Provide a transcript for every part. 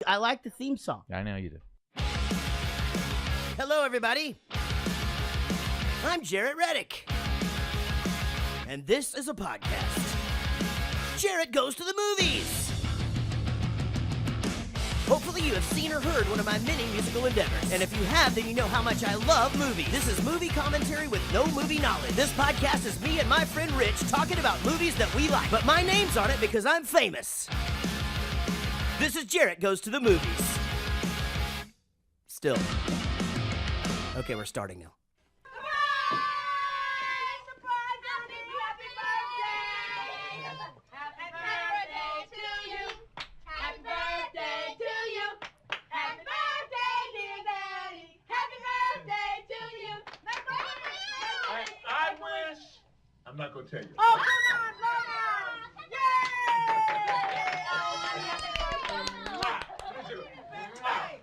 I like the theme song. I know you do. Hello, everybody. I'm Jarrett Reddick. And this is a podcast. Jarrett Goes to the Movies. Hopefully you have seen or heard one of my many musical endeavors. And if you have, then you know how much I love movies. This is movie commentary with no movie knowledge. This podcast is me and my friend Rich talking about movies that we like. But my name's on it because I'm famous. This is Jarrett Goes to the Movies. Still. Okay, we're starting now. I'm not going to tell you. Oh, come on, Yay!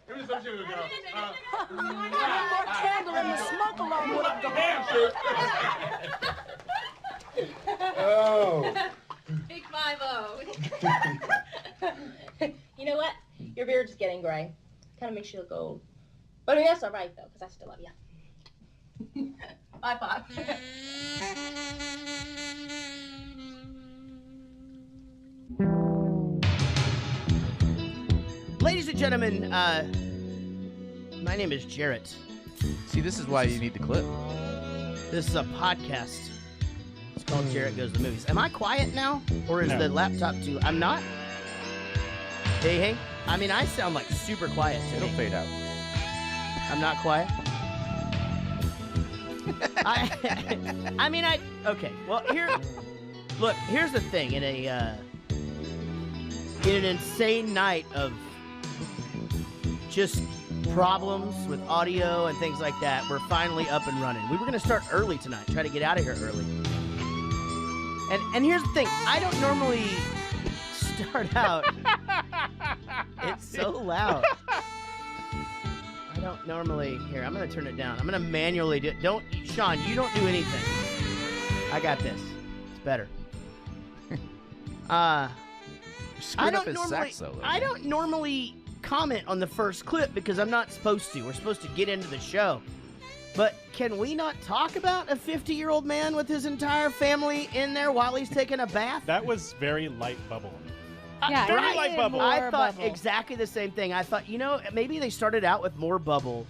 Give me some sugar, girl. More candle and the smoke along with it. Oh. Big 5-0. You know what? Your beard's just getting gray. Kind of makes you look old. But I mean, that's all right, though, because I still love you. Bye, Pop. Ladies and gentlemen, my name is Jarrett. See, this is why you need the clip. This is a podcast. It's called Jarrett Goes to the Movies. Am I quiet now? Or is the laptop too... I'm not? Hey. I mean, I sound like super quiet today. It'll fade out. I'm not quiet? Okay. Well, here's the thing. In an insane night of just problems with audio and things like that, we're finally up and running. We were going to start early tonight, try to get out of here early. And here's the thing. I don't normally start out. It's so loud. I don't normally. Here, I'm going to turn it down. I'm going to manually do it. Sean, you don't do anything. I got this. It's better. I don't normally comment on the first clip because I'm not supposed to. We're supposed to get into the show. But can we not talk about a 50-year-old man with his entire family in there while he's taking a bath? That was very light bubble. Yeah, very light bubble. I thought exactly the same thing. I thought, maybe they started out with more bubble.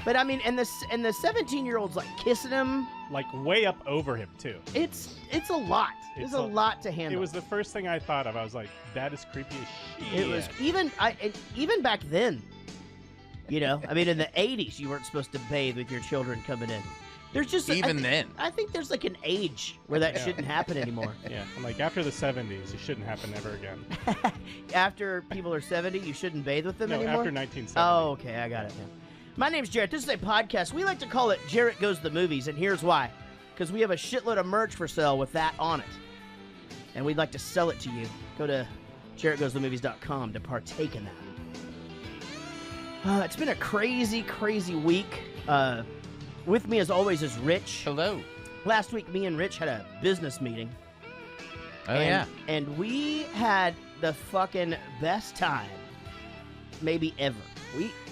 But I mean, and the 17-year-old's like kissing him. Like way up over him too. It's a lot. It's a lot to handle. It was the first thing I thought of. I was like, that is creepy as shit. It was even back then. I mean, in the 80s, you weren't supposed to bathe with your children coming in. There's just then. I think there's like an age where that shouldn't happen anymore. Yeah, and like after the 70s, it shouldn't happen ever again. After people are 70, you shouldn't bathe with them anymore? After 1970. Oh, okay, I got it now. My name's Jarrett. This is a podcast. We like to call it Jarrett Goes to the Movies, and here's why. Because we have a shitload of merch for sale with that on it. And we'd like to sell it to you. Go to jarrettgoesthemovies.com to partake in that. It's been a crazy, crazy week. With me, as always, is Rich. Hello. Last week, me and Rich had a business meeting. Yeah. And we had the fucking best time, maybe ever.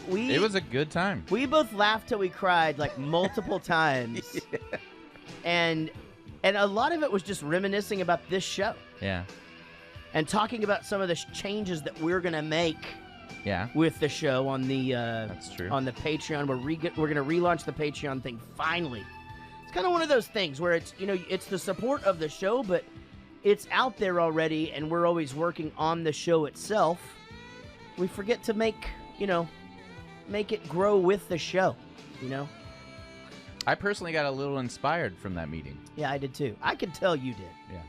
It was a good time. We both laughed till we cried like multiple times. Yeah. And a lot of it was just reminiscing about this show. Yeah. And talking about some of the changes that we're going to make with the show on the That's true. On the Patreon. We're going to relaunch the Patreon thing finally. It's kind of one of those things where it's, it's the support of the show, but it's out there already and we're always working on the show itself. We forget to make it grow with the show, I personally got a little inspired from that meeting. Yeah, I did too. I could tell you did. Yeah.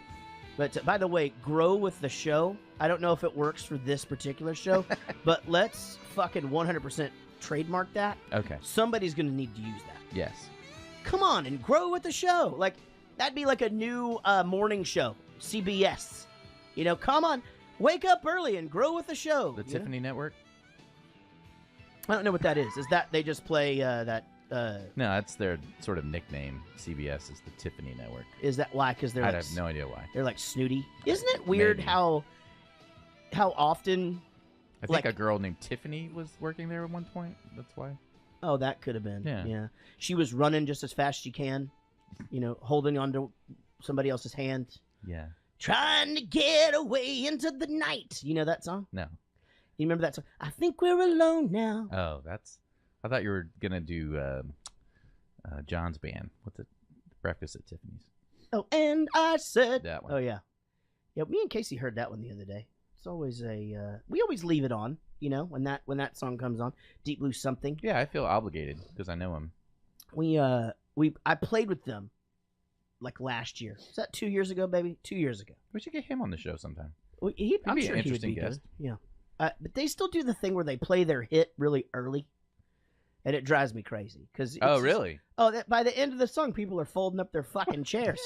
But by the way, grow with the show. I don't know if it works for this particular show, but let's fucking 100% trademark that. Okay. Somebody's going to need to use that. Yes. Come on and grow with the show. Like, that'd be like a new morning show, CBS. Come on, wake up early and grow with the show. The Tiffany Network? I don't know what that is. Is that they just play that... No, that's their sort of nickname. CBS is the Tiffany Network. Is that why? Because they're I have no idea why. They're like snooty. Isn't it weird how often I think a girl named Tiffany was working there at one point. That's why. Oh, that could have been. Yeah. She was running just as fast as she can, holding onto somebody else's hand. Yeah. Trying to get away into the night. You know that song? No. You remember that song? I think we're alone now. Oh, I thought you were gonna do John's band. What's it? Breakfast at Tiffany's. Oh, and I said That one. Oh yeah. Yeah, me and Casey heard that one the other day. It's always we always leave it on, when that song comes on. Deep Blue Something. Yeah, I feel obligated because I know him. I played with them like last year. Is that 2 years ago, baby? 2 years ago. We should get him on the show sometime. I'm be an sure he would interesting be guest. good. Yeah. But they still do the thing where they play their hit really early, and it drives me crazy. Oh, really? By the end of the song, people are folding up their fucking chairs.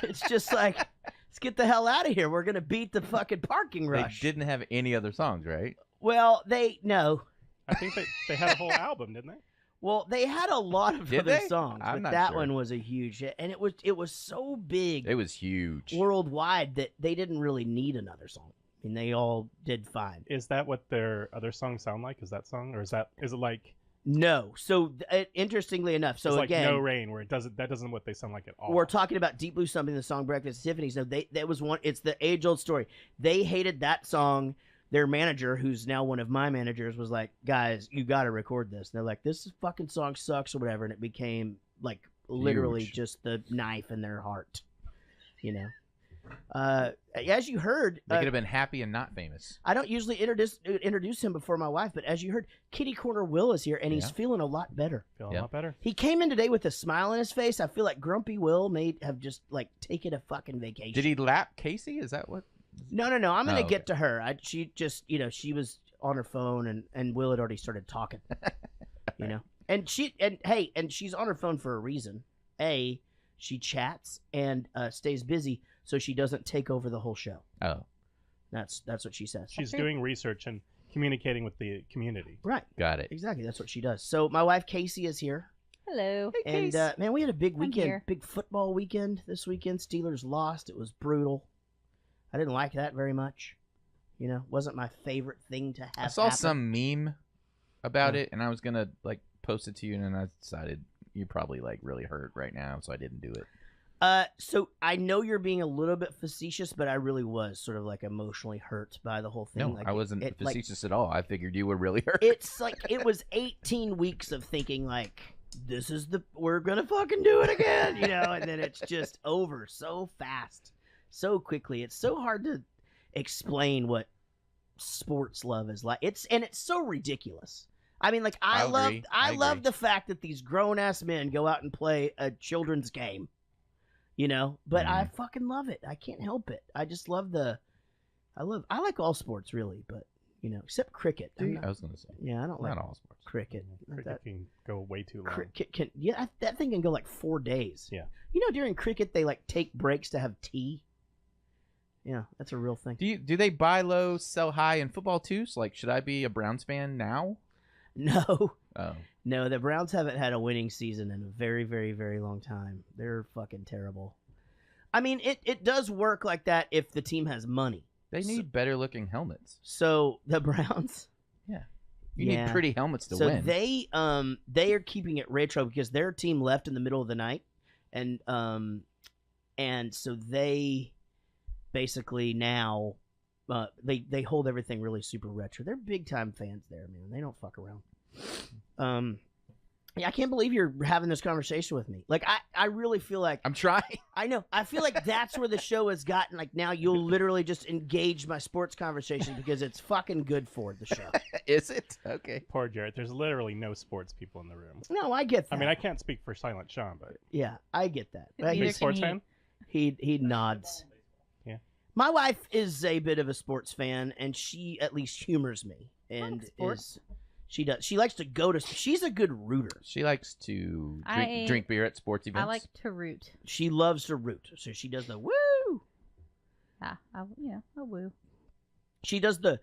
It's just like, let's get the hell out of here. We're gonna beat the fucking parking rush. They didn't have any other songs, right? Well, no. I think they had a whole album, didn't they? Well, they had a lot of Did other they? songs, I'm but not that sure. one was a huge hit, and it was so big. It was huge. Worldwide that they didn't really need another song. I mean, they all did fine. Is that what their other songs sound like? Is that song, or is it like? No. So interestingly enough, so it's again, like No Rain, where that doesn't what they sound like at all. we're talking about Deep Blue Something, the song Breakfast at Tiffany's. No, that was one. It's the age-old story. They hated that song. Their manager, who's now one of my managers, was like, "Guys, you got to record this." And they're like, "This fucking song sucks" or whatever, and it became like literally Huge. just the knife in their heart. As you heard, They could have been happy and not famous. I don't usually introduce him before my wife, but as you heard, Kitty Corner Will is here, and he's Yeah. feeling a lot better. Feeling Yeah. a lot better. He came in today with a smile on his face. I feel like Grumpy Will may have just like taken a fucking vacation. Did he lap Casey? Is that what? No. I'm gonna Oh, get okay. to her. She just, she was on her phone, and Will had already started talking. And she's on her phone for a reason. She chats and stays busy so she doesn't take over the whole show. Oh, That's what she says. She's doing research and communicating with the community. Right. got it. Exactly. That's what she does. So my wife Casey is here. Hello. And man, we had a big I'm weekend, here. big football weekend this weekend. Steelers lost. It was brutal. I didn't like that very much. Wasn't my favorite thing to have. I saw happen. some meme about Yeah. it, and I was gonna post it to you, and then I decided you probably really hurt right now, so I didn't do it. So I know you're being a little bit facetious, but I really was sort of like emotionally hurt by the whole thing. No, I wasn't it, facetious at all. I figured you were really hurt. It's like it was 18 weeks of thinking like we're gonna fucking do it again, and then it's just over so fast, so quickly. It's so hard to explain what sports love is like. It's so ridiculous. I mean, like I agree. love the fact that these grown ass men go out and play a children's game. But I fucking love it. I can't help it. I just love I like all sports really, but except cricket. I was gonna say, Yeah, I don't like not all sports. cricket. Cricket can go way too long. Cricket can that thing can go like 4 days. Yeah. During cricket they take breaks to have tea. Yeah, that's a real thing. Do they buy low, sell high in football too? So should I be a Browns fan now? No. Oh, No, the Browns haven't had a winning season in a very, very, very long time. They're fucking terrible. I mean, it does work like that if the team has money. they need better looking helmets. So the Browns, You need pretty helmets to so win. they are keeping it retro because their team left in the middle of the night, and so they basically now they hold everything really super retro. They're big time fans there, man. They don't fuck around. Yeah, I can't believe you're having this conversation with me. Like, I really feel like I'm trying. I know. I feel like that's where the show has gotten. Like, now you'll literally just engage my sports conversation because it's fucking good for the show. Is it? Okay. Poor Jarrett. There's literally no sports people in the room. No, I get that. I mean, I can't speak for Silent Sean, but Yeah, I get that. But big Neither sports can fan. he nods. Yeah. My wife is a bit of a sports fan, and she at least humors me. And sports. she does. She likes to go to. She's a good rooter. She likes to I- drink beer at sports events. I like to root. She loves to root, so she does the woo. I woo. She does the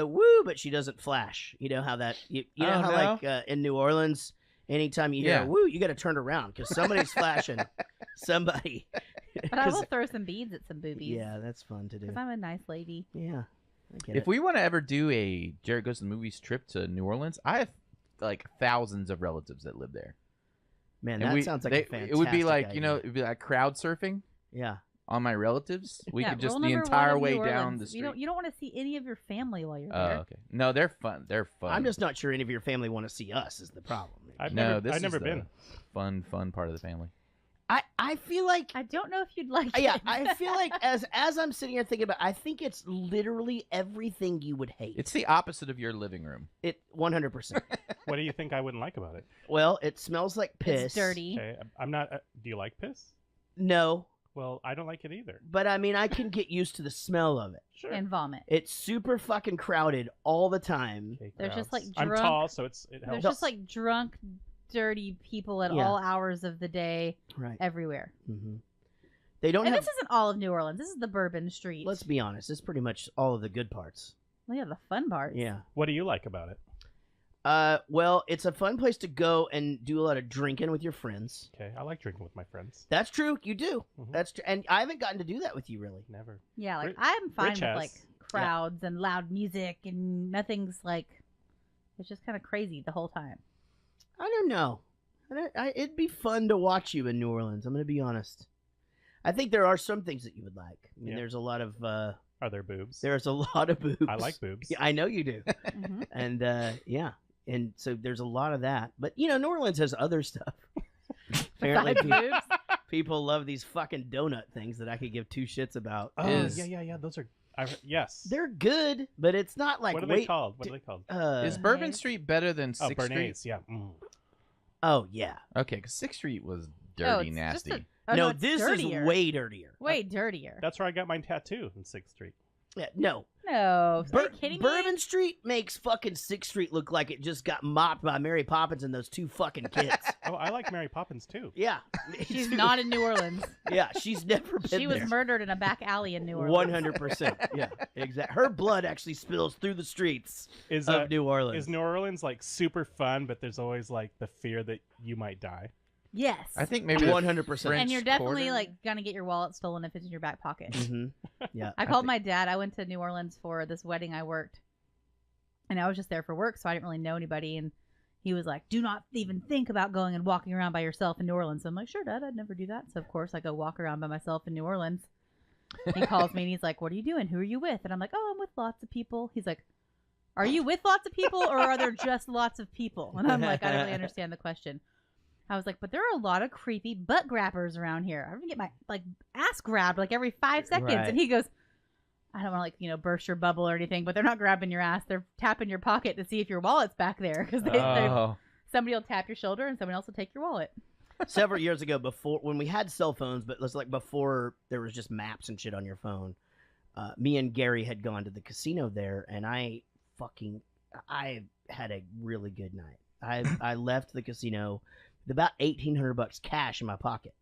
woo, but she doesn't flash. You know how that you know Oh, how no? like in New Orleans, anytime you hear Yeah. a woo, you got to turn around because somebody's flashing. Somebody. But I 'Cause- will throw some beads at some boobies. yeah, that's fun to do. Because I'm a nice lady. Yeah. If we want to ever do a Jared Goes to the Movies trip to New Orleans, I have like thousands of relatives that live there. Man, And that sounds like a fantastic It would be like, idea. it'd be like crowd surfing Yeah. on my relatives. We could just rule the number entire one of way New down Orleans, the street. You don't want to see any of your family while you're Oh, there. okay. No, they're fun. They're fun. I'm just not sure any of your family want to see us is the problem. I've No, never, this I've is never the been. fun part of the family. I feel like I don't know if you'd like yeah, it. I feel like as I'm sitting here thinking about I think it's literally everything you would hate. It's the opposite of your living room. It 100%. What do you think I wouldn't like about it? Well, it smells like piss. It's dirty. Okay, I'm not. Do you like piss? No, Well, I don't like it either. but I mean I can get used to the smell of it. Sure. And vomit. It's super fucking crowded all the time. Okay, There's just, crowds. like, I'm drunk- tall, so it There's helps. just like drunk, dirty people at Yeah. all hours of the day, Right. everywhere. Mm-hmm. They don't And have. this isn't all of New Orleans. This is the Bourbon Street. Let's be honest. It's pretty much all of the good parts. Well, yeah, the fun parts. Yeah. What do you like about it? Well, it's a fun place to go and do a lot of drinking with your friends. Okay, I like drinking with my friends. That's true. You do. Mhm. That's true. And I haven't gotten to do that with you really. Never. Yeah, like Rich- I'm fine Rich with has. like crowds and loud music and nothing's like. It's just kind of crazy the whole time. I don't know. It'd be fun to watch you in New Orleans. I'm going to be honest. I think there are some things that you would like. I mean, Yeah. there's a lot of Are there boobs? there's a lot of boobs. I like boobs. Yeah, I know you do. Mhm. And yeah, and so there's a lot of that. But you know, New Orleans has other stuff. Apparently, Besides boobs. people love these fucking donut things that I could give two shits about. Oh, Is- yeah. Those are. Yes. They're good, but it's not like what are they called? What are they called? Is Bourbon Bernays. Street better than Oh, 6th Street? Bernays. Yeah. Mm. oh yeah. Okay, because 6th Street was Oh, dirty, it's just nasty. Oh, no, it's this dirtier. is way dirtier. way dirtier. That's where I got my tattoo in 6th Street. Yeah, no. No, are you kidding me? Bourbon Street makes fucking 6th Street look like it just got mopped by Mary Poppins and those two fucking kids. Oh, I like Mary Poppins too. Yeah. me She's too. not in New Orleans. Yeah, she's never been She was there. murdered in a back alley in New Orleans. 100%. Yeah, exactly. Her blood actually spills through the streets Is of New Orleans. Is New Orleans like super fun, but there's always like the fear that you might die? Yes. I think maybe the 100%. French and you're definitely Quarter? like gonna get your wallet stolen if it's in your back pocket. Mm-hmm. Yeah. I called my dad. I went to New Orleans for this wedding I worked, and I was just there for work, so I didn't really know anybody. And he was like, "Do not even think about going and walking around by yourself in New Orleans." I'm like, "Sure, Dad, I'd never do that." So of course I go walk around by myself in New Orleans. He calls me and he's like, "What are you doing? Who are you with?" And I'm like, "Oh, I'm with lots of people." He's like, "Are you with lots of people, or are there just lots of people?" And I'm like, "I don't really understand the question." I was like, "But there are a lot of creepy butt grabbers around here. I get my like ass grabbed like every 5 seconds." Right. And he goes, "I don't want to like burst your bubble or anything, but they're not grabbing your ass. They're tapping your pocket to see if your wallet's back there because Oh, somebody will tap your shoulder and someone else will take your wallet." Several years ago, before when we had cell phones, but it's like before there was just maps and shit on your phone, me and Gary had gone to the casino there, and I had a really good night. I left the casino with about $1,800 cash in my pocket.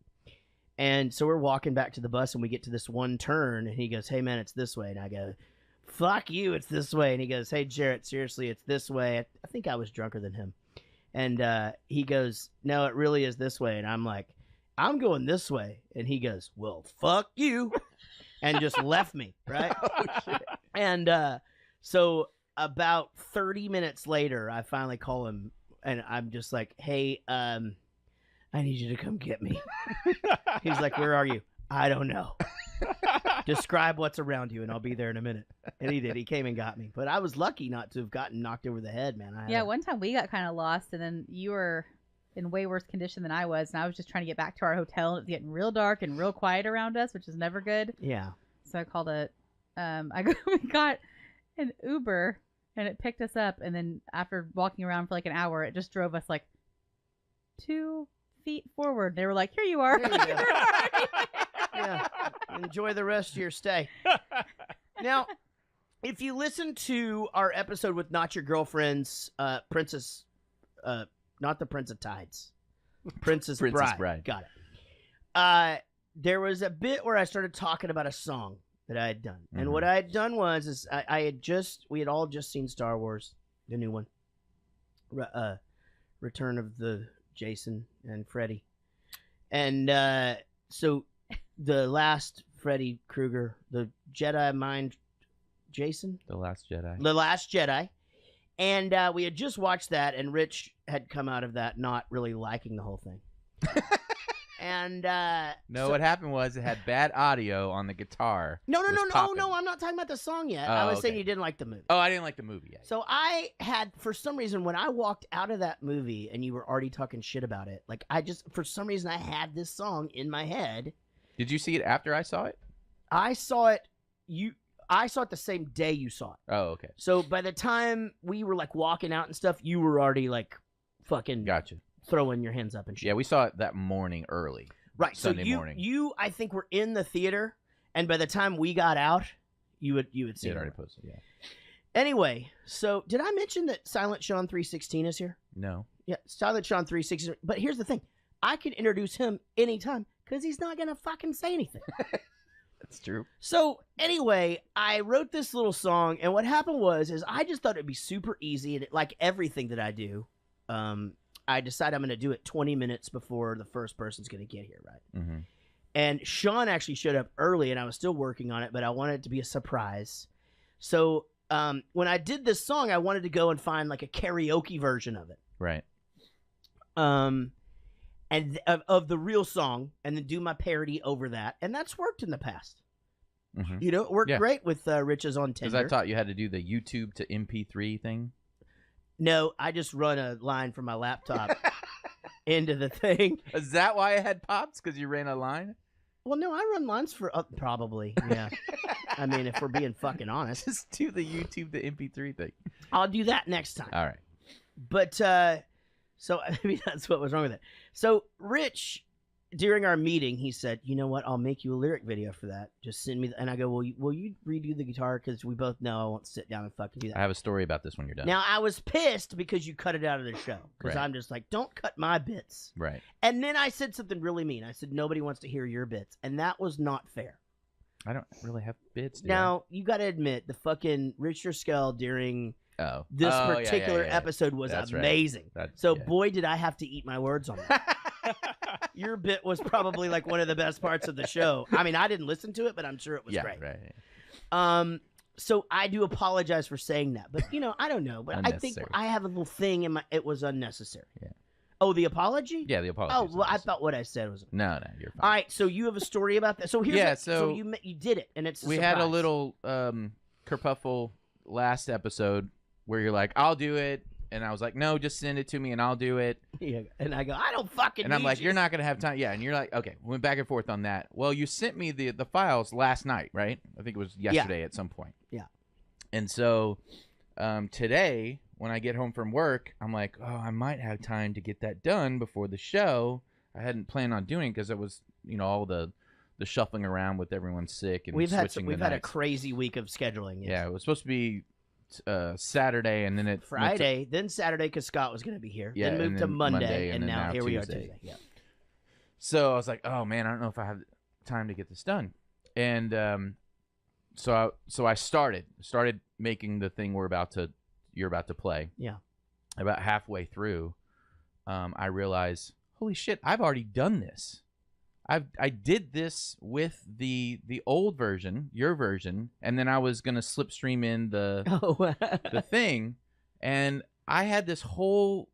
And so we're walking back to the bus, and we get to this one turn, and he goes, "Hey, man, it's this way." And I go, "Fuck you, it's this way." And he goes, "Hey, Jarrett, seriously, it's this way." I think I was drunker than him. And he goes, "No, it really is this way." And I'm like, "I'm going this way." And he goes, "Well, fuck you." And just left me, right? And so about 30 minutes later, I finally call him, and I'm just like, "Hey, I need you to come get me." He's like, "Where are you?" "I don't know." "Describe what's around you, and I'll be there in a minute." And he did. He came and got me. But I was lucky not to have gotten knocked over the head, man. Yeah, one time we got kind of lost, and then you were in way worse condition than I was, and I was just trying to get back to our hotel. It was getting real dark and real quiet around us, which is never good. Yeah. So I called we got an Uber, and it picked us up, and then after walking around for like an hour, it just drove us like 2 feet forward. They were like, "Here you are." There you go. Yeah. Enjoy the rest of your stay. Now, if you listen to our episode with Not Your Girlfriend's Princess, not the Prince of Tides, Princess Bride. Got it. There was a bit where I started talking about a song that I had done. And what I had done was we had all just seen Star Wars, the new one. Return of the Jason and Freddy. And so the last Freddy Krueger, the Jedi mind Jason? The Last Jedi. The Last Jedi. And we had just watched that, and Rich had come out of that not really liking the whole thing. And no, what happened was it had bad audio on the guitar. No, It was popping. I'm not talking about the song yet. Oh, I was okay. saying you didn't like the movie. Oh, I didn't like the movie yet. So I had, for some reason, when I walked out of that movie and you were already talking shit about it, like for some reason, I had this song in my head. Did you see it after I saw it? I saw it the same day you saw it. Oh, okay. So by the time we were like walking out and stuff, you were already like fucking Gotcha. throwing your hands up and shit. Yeah, we saw it that morning early. Right. Sunday so morning. you I think were in the theater, and by the time we got out, you would see It it. already posted, yeah. Anyway, so did I mention that Silent Sean 316 is here? No. Yeah, Silent Sean 316. But here's the thing. I can introduce him anytime because he's not going to fucking say anything. That's true. So anyway, I wrote this little song, and what happened was I just thought it'd be super easy, and like everything that I do, I decide I'm going to do it 20 minutes before the first person's going to get here, right? Mm-hmm. And Sean actually showed up early, and I was still working on it, but I wanted it to be a surprise. So when I did this song, I wanted to go and find like a karaoke version of it. Right. And of the real song, and then do my parody over that, and that's worked in the past. Mm-hmm. You know, it worked Yeah. great with Riches on Tinder. Because I thought you had to do the YouTube to MP3 thing. No, I just run a line from my laptop into the thing. Is that why it had pops? Because you ran a line? Well, no, I run lines for probably, yeah. I mean, if we're being fucking honest, Just do the YouTube to MP3 thing. I'll do that next time. All right. But so maybe that's what was wrong with it. So Rich, during our meeting, he said, "You know what? I'll make you a lyric video for that. Just send me." And I go, "Well, will you redo the guitar? Because we both know I won't sit down and fucking do that." I have a story about this when you're done. Now I was pissed because you cut it out of the show. Because Right. I'm just like, don't cut my bits. Right. And then I said something really mean. I said, nobody wants to hear your bits, and that was not fair. I don't really have bits. Do Now you got to admit, the fucking Richard Skell during I? Oh. this Oh, yeah, particular yeah. episode was That's right. amazing. So Boy, did I have to eat my words on that. Your bit was probably like one of the best parts of the show. I mean, I didn't listen to it, but I'm sure it was yeah, great. Right. So I do apologize for saying that, but you know, I don't know, but I think Unnecessary. I have a little thing in my. It was unnecessary. Yeah. Oh, the apology? Yeah, the apology. Oh, well, I thought what I said was. No, you're fine. All right, so you have a story about that. So here's Yeah, so so you did it, and it's we had a surprise. little kerfuffle last episode where you're like, I'll do it. And I was like, no, just send it to me and I'll do it. Yeah, and I go, I don't fucking. And I'm need like, you. you're not going to have time. Yeah. And you're like, okay, we went back and forth on that. Well, you sent me the files last night, right? I think it was yesterday at some point. Yeah. And so today, when I get home from work, I'm like, oh, I might have time to get that done before the show. I hadn't planned on doing because it was, you know, all the shuffling around with everyone sick and We've switching had the a nights. crazy week of scheduling. Yes. Yeah, it was supposed to be Saturday, and then it went to- Friday, then Saturday because Scott was going to be here. Yeah, then moved and to then Monday, Monday, and and then now now here we are Tuesday. Tuesday. Yeah. So I was like, oh man, I don't know if I have time to get this done. And so I started making the thing you're about to play. Yeah. About halfway through, I realized, holy shit, I've already done this. I did this with the old version, your version, and then I was gonna slipstream in the thing, and I had this whole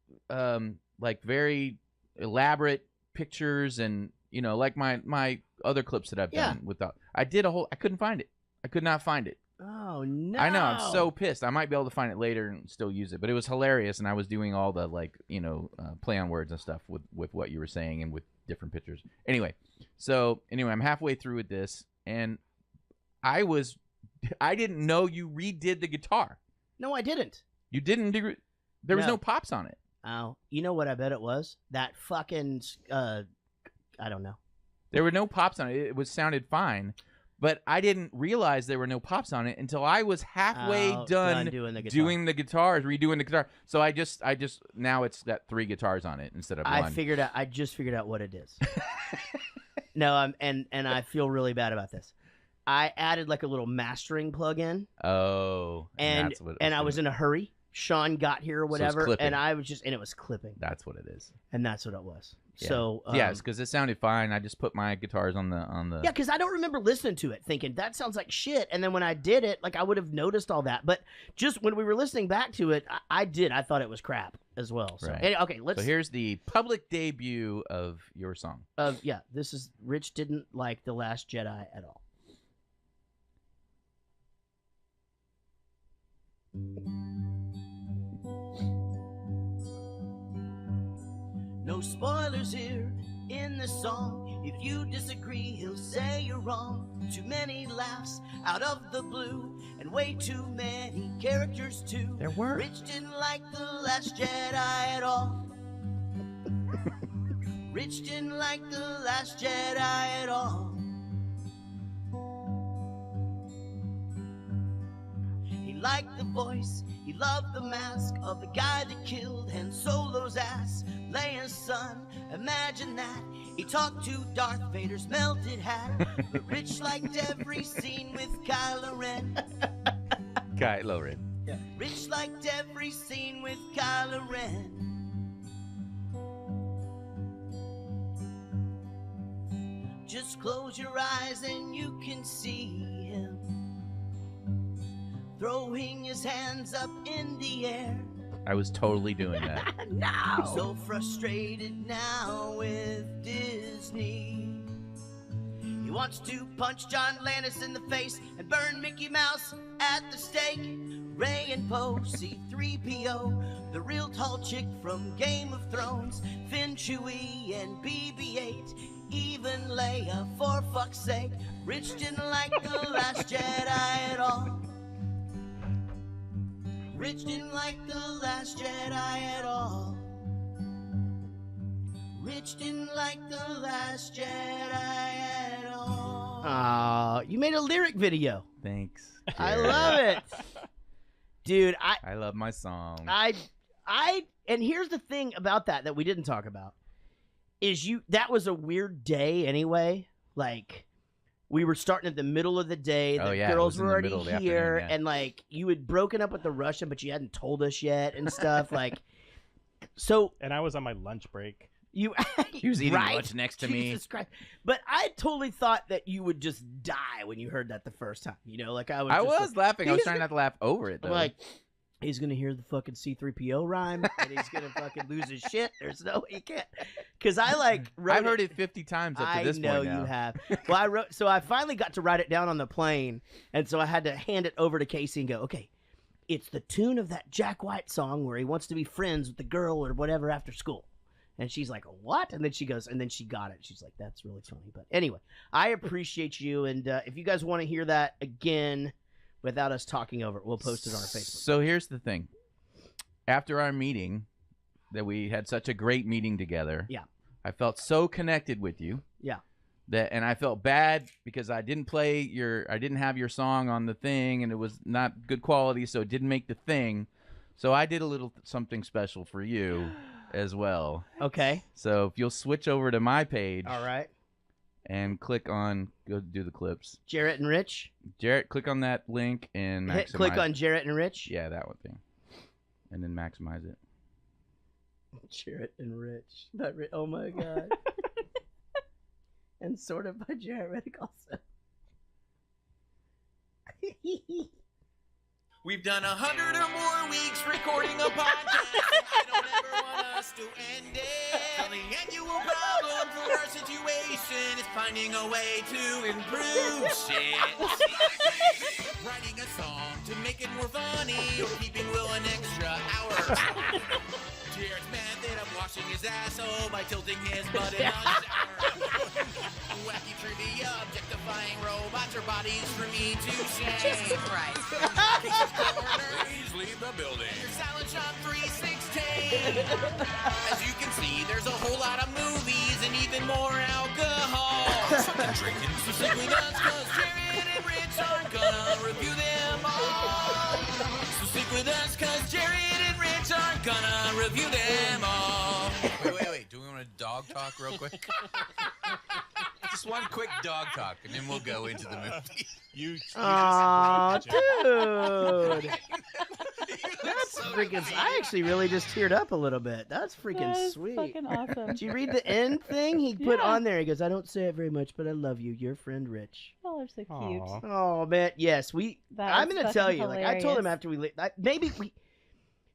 like very elaborate pictures and you know like my other clips that I've done without. I couldn't find it. I could not find it. Oh no! I know. I'm so pissed. I might be able to find it later and still use it, but it was hilarious, and I was doing all the like play on words and stuff with what you were saying and with different pictures. Anyway, I'm halfway through with this, and I didn't know you redid the guitar. No, I didn't. You didn't do. There was No. no pops on it. Oh, you know what I bet it was? That fucking I don't know. There were no pops on it. It sounded fine. But I didn't realize there were no pops on it until I was halfway done doing the guitar. redoing the guitar. So I just now it's got 3 guitars on it instead of 1. I just figured out what it is. No, and I feel really bad about this. I added like a little mastering plug-in. Oh, And that's what I was in a hurry. Sean got here or whatever, clipping. and I was and it was clipping. That's what it is. And that's what it was. Yeah. So Yes, because it sounded fine. I just put my guitars on the. yeah, because I don't remember listening to it thinking that sounds like shit. And then when I did it, like I would have noticed all that. But just when we were listening back to it, I thought it was crap as well. So Right. okay, let's. So here's the public debut of your song. Yeah, this is Rich didn't like The Last Jedi at all. No spoilers here in the song. If you disagree, he'll say you're wrong. Too many laughs out of the blue, and way too many characters too. There were. Rich didn't like The Last Jedi at all. Rich didn't like The Last Jedi at all. He liked the voice, he loved the mask of the guy that killed Han Solo's ass. Leia's son, imagine that. He talked to Darth Vader's melted hat. But Rich liked every scene with Kylo Ren. Kylo Ren. Yeah. Rich liked every scene with Kylo Ren. Just close your eyes and you can see him throwing his hands up in the air. I was totally doing that. No! So frustrated now with Disney. He wants to punch John Landis in the face and burn Mickey Mouse at the stake. Rey and Poe, C-3PO, the real tall chick from Game of Thrones, Finn, Chewie, and BB-8, even Leia, for fuck's sake. Rich didn't like The Last Jedi at all. Rich didn't like The Last Jedi at all. Rich didn't like The Last Jedi at all. You made a lyric video. Thanks. I Jared. love it. Dude, I love my song. And here's the thing about that we didn't talk about is that was a weird day anyway. Like, we were starting at the middle of the day. The it girls was in were the already middle of the here, afternoon, yeah. and like you had broken up with the Russian, but you hadn't told us yet and stuff. Like, so And I was on my lunch break. He was eating right? lunch next to me. Jesus Christ! But I totally thought that you would just die when you heard that the first time. You know, like I was. I just was like, laughing. I was he's trying not to laugh over it, though. I'm like, he's gonna hear the fucking C-3PO rhyme, and he's gonna fucking lose his shit. There's no way he can't. Because I like wrote I've heard it 50 times up to this I know point now. you have. Well, I finally got to write it down on the plane, and so I had to hand it over to Casey and go, okay, it's the tune of that Jack White song where he wants to be friends with the girl or whatever after school. And she's like, what? And then she goes, and then she got it. She's like, that's really funny. But anyway, I appreciate you, and if you guys want to hear that again without us talking over it, we'll post it on our Facebook. So here's the thing. After our meeting, that we had such a great meeting together. Yeah. I felt so connected with you. Yeah. And I felt bad because I didn't have your song on the thing, and it was not good quality, so it didn't make the thing. So I did a little something special for you as well. Okay. So if you'll switch over to my page. All right. And click on, go do the clips. Jarrett and Rich. Jarrett, click on that link and maximize. Click on Jarrett and Rich. Yeah, that one thing. And then maximize it. Jarrett and Rich. Oh my God. And sort of by Jarrett Reddick also. We've done 100 or more weeks recording a podcast. I don't ever want us to end it. The annual problem for our situation is finding a way to improve shit. Writing a song to make it more funny or keeping Will an extra hour. Jared's method of washing his asshole by tilting his butt in a shower. Wacky trivia, objectifying robots or bodies for me to shame. Jesus Christ. Please leave the building. Your salad shop 316. As you can see, there's a whole lot of movies and even more alcohol. Fucking drinking specifically does, cause Jared and Rich aren't gonna review them all. So stick with us, cause Jared and Rich aren't gonna review them all. Wait. Do we want to dog talk real quick? Just one quick dog talk, and then we'll go into the movie. You Aw, just broke it, Jared. dude. That's so freaking. I actually really just teared up a little bit. That's freaking That is sweet. fucking awesome. Did you read the end thing he put Yeah. on there? He goes, "I don't say it very much, but I love you. Your friend Rich." Y'all are so cute. Aw. Oh man, yes. I'm was gonna tell fucking you. Like I told him hilarious. after we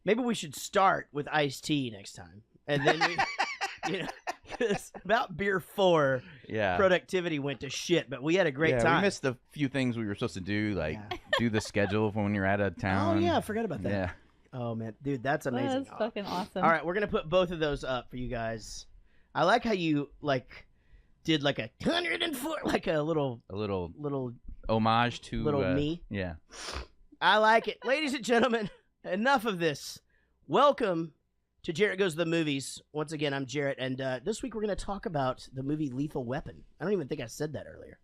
maybe we should start with iced tea next time, and then we, because about beer 4, Yeah. productivity went to shit, but we had a great yeah, time. We missed a few things we were supposed to do, like do the schedule of when you're out of Oh town. yeah, I forgot about that. Yeah. Oh man, dude, that's amazing. That's fucking awesome. All right, we're gonna put both of those up for you guys. I like how you did like a 104, like a little Homage to me. Yeah. I like it, ladies and gentlemen. Enough of this. Welcome to Jarrett Goes to the Movies. Once again, I'm Jarrett, and this week we're gonna talk about the movie Lethal Weapon. I don't even think I said that earlier.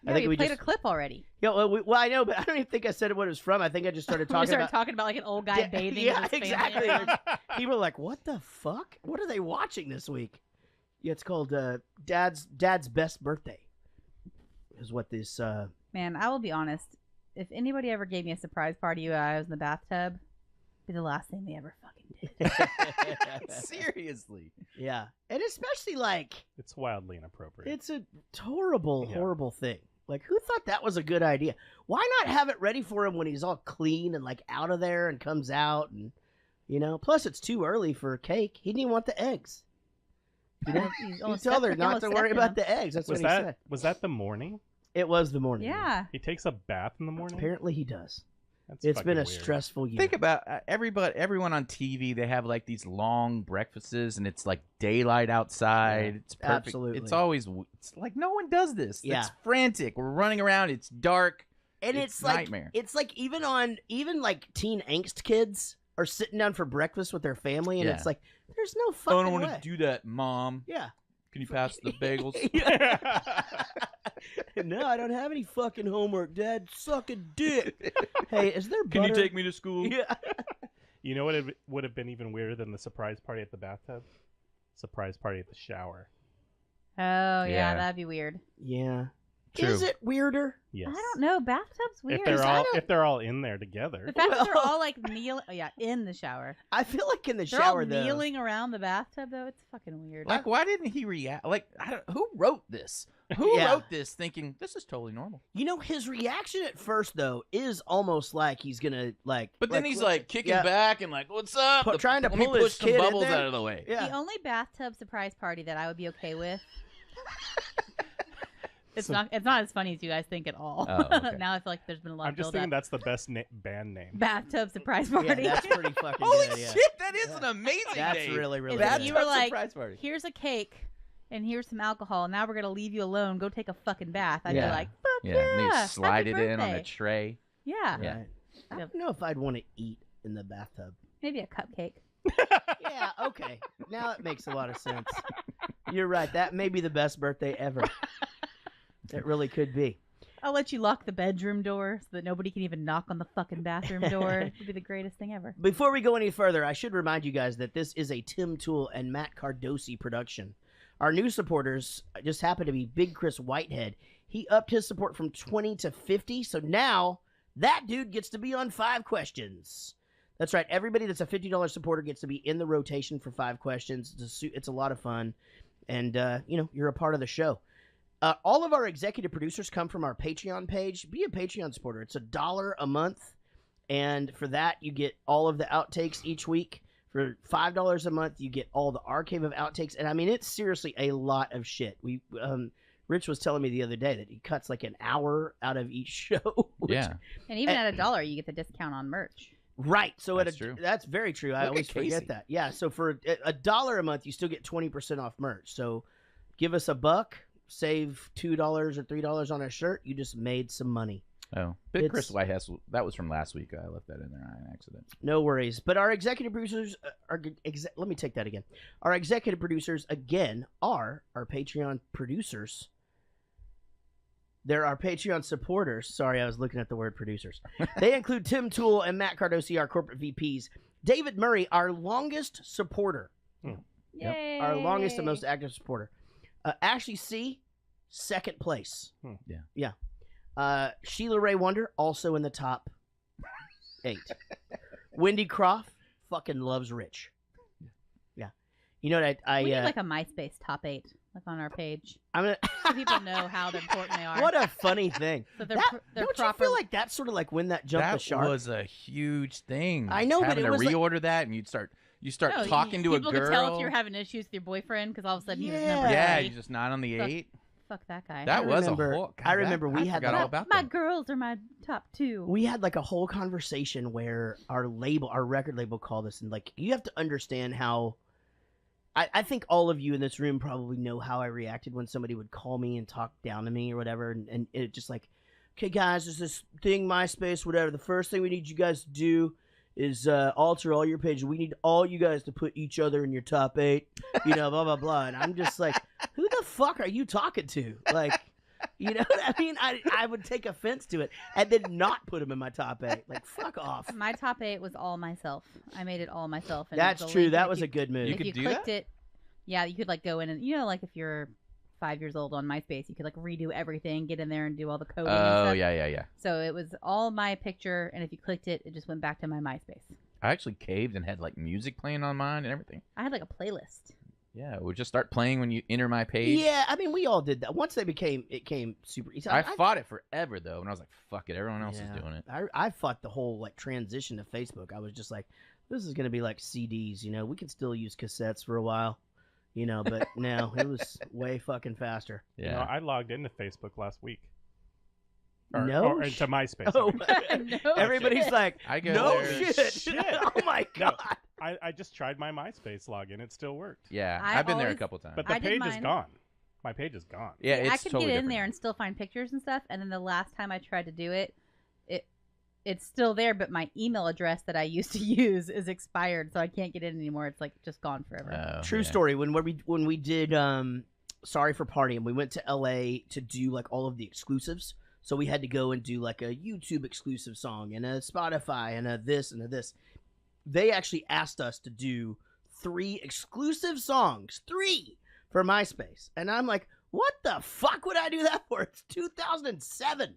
I think we played a clip already. Yeah, well, I know, but I don't even think I said what it was from. I think I just started talking talking about like an old guy bathing. Yeah, with his exactly. Family. People are like, "What the fuck? What are they watching this week?" Yeah, it's called Dad's Best Birthday. Is what this. Man, I will be honest. If anybody ever gave me a surprise party while I was in the bathtub, it'd be the last thing they ever fucking did. Seriously. Yeah, and especially like It's wildly inappropriate. it's a horrible, Yeah. horrible thing. Like, who thought that was a good idea? Why not have it ready for him when he's all clean and like out of there and comes out and Plus, it's too early for cake. He didn't even want the eggs. You told her not to worry about the eggs. That's what he said. Was that the morning? It was the morning. Yeah. He takes a bath in the morning? Apparently, he does. That's It's been a fucking weird. stressful year. Think about everyone on TV. They have like these long breakfasts, and it's like daylight outside. Yeah, It's perfect. absolutely. It's like no one does this. Yeah. It's frantic. We're running around. It's dark. And it's like nightmare. It's like even like teen angst kids are sitting down for breakfast with their family, and Yeah. it's like there's no Oh, fucking I don't want way. to do that, Mom. Yeah. Can you pass the bagels? No, I don't have any fucking homework, Dad. Suck a dick. Hey, is there Can butter? you take me to school? Yeah. You know what would have been even weirder than the surprise party at the bathtub? Surprise party at the shower. Oh yeah, Yeah. that'd be weird. Yeah. True. Is it weirder? Yes. I don't know. Bathtub's weird. If they're all in there together. The fact that they're Well- all like kneeling. Oh yeah, in the shower. I feel like in the They're shower all though. kneeling around the bathtub though. It's fucking weird. Like, why didn't he react? Like, who wrote this? Who Yeah. wrote this thinking this is totally normal? You know, his reaction at first though is almost like he's gonna like. But then he's look- like kicking yeah. back and like, what's up? Trying to Let me pull his push some kid in bubbles there. out of the way. Yeah. The only bathtub surprise party that I would be okay with. It's So- not. It's not as funny as you guys think at all. Oh, okay. Now I feel like there's been a lot I'm of just build thinking up. that's the best band name. Bathtub surprise party. Yeah, that's pretty fucking Holy good. Yeah. shit, that is Yeah. an amazing That's name. really really If good. you were like, surprise party. here's a cake, and here's some alcohol. Now we're gonna leave you alone. Go take a fucking bath. I'd Yeah. be like, fuck Yeah, yeah. and you Happy slide it in on a birthday. tray. Yeah. Yeah. Right. I don't know if I'd want to eat in the bathtub. Maybe a cupcake. Yeah, okay. Now it makes a lot of sense. You're right. That may be the best birthday ever. It really could be. I'll let you lock the bedroom door so that nobody can even knock on the fucking bathroom door. It'd be the greatest thing ever. Before we go any further, I should remind you guys that this is a Tim Toole and Matt Cardosi production. Our new supporters just happen to be Big Chris Whitehead. He upped his support from 20 to 50, so now that dude gets to be on 5 questions. That's right. Everybody that's a $50 supporter gets to be in the rotation for 5 questions. It's a lot of fun, and you're a part of the show. All of our executive producers come from our Patreon page. Be a Patreon supporter. It's $1 a month, and for that you get all of the outtakes each week. For $5 a month, you get all the archive of outtakes, and I mean it's seriously a lot of shit. Rich was telling me the other day that he cuts like an hour out of each show. Yeah. And even at $1, you get the discount on merch. Right. So That's true. That's very true. I Look always at Casey. forget that. Yeah. So for $1 a month, you still get 20% off merch. So give us $1, save $2 or $3 on a shirt. You just made some money. Oh, Big Chris It's- Whitehead. That was from last week. I left that in there on accident. No worries. But our executive producers let me take that again. Our executive producers, again, are our Patreon producers. They're our Patreon supporters. Sorry, I was looking at the word producers. They include Tim Toole and Matt Cardosi, our corporate VPs. David Murray, our longest supporter. Yay. Our longest and most active supporter. Ashley C., second place. Yeah. Sheila Ray Wonder, also in the top 8. Wendy Croft, fucking loves Rich. Yeah. You know what I we need like a MySpace top 8, like on our page, I'm gonna so people know how important they are. What a funny thing. So they're, That- they're don't proper. you feel like that's sort of like when that jumped That the shark? was a huge thing. I know, but having it to was like- reorder that, and you start No, talking to a people girl. could tell if you're having issues with your boyfriend because all of a sudden he was Yeah. number yeah, 3. you just not on the Fuck. 8. Fuck that guy. That was remember- a whole. God, I remember we I had forgot that- all about my that. girls are my top 2. We had like a whole conversation where our record label called us, and like you have to understand how. I think all of you in this room probably know how I reacted when somebody would call me and talk down to me or whatever, and it just like, okay, guys, there's this thing, MySpace, whatever. The first thing we need you guys to do is alter all your pages. We need all you guys to put each other in your top 8, blah, blah, blah. And I'm just like, who the fuck are you talking to? Like, you know what I mean? I would take offense to it and then not put them in my top 8. Like, fuck off. My top 8 was all myself. I made it all myself. And That's there's a true. link, That and was if a good move. You if could you do clicked that? it, yeah, you could like go in and like if you're 5 years old on MySpace, you could like redo everything, get in there and do all the coding. and Oh stuff. yeah. So it was all my picture, and if you clicked it, it just went back to my MySpace. I actually caved and had like music playing on mine and everything. I had like a playlist. Yeah, it would just start playing when you enter my page. Yeah, I mean, we all did that. Once it came super easy. I fought it forever though, and I was like, "Fuck it, everyone else Yeah. is doing it." I fought the whole like transition to Facebook. I was just like, this is gonna be like CDs, we can still use cassettes for a while, but no, it was way fucking faster. Yeah, You know, I logged into Facebook last week. No Or into MySpace. Oh, No everybody's shit. like, I go no there. shit. Oh my god. I just tried my MySpace login. It still worked. Yeah, I I've been there a always- couple times. But the I did page is mine. gone. My page is gone. yeah, I it's could totally get in different there now. and still find pictures and stuff. And then the last time I tried to do it, it's still there, but my email address that I used to use is expired, so I can't get in anymore. It's like just gone forever. Oh, True yeah. story. When we did Sorry for Partying, we went to LA to do like all of the exclusives. So we had to go and do like a YouTube exclusive song and a Spotify and a this and a this. They actually asked us to do 3 exclusive songs, 3 for MySpace. And I'm like, what the fuck would I do that for? It's 2007.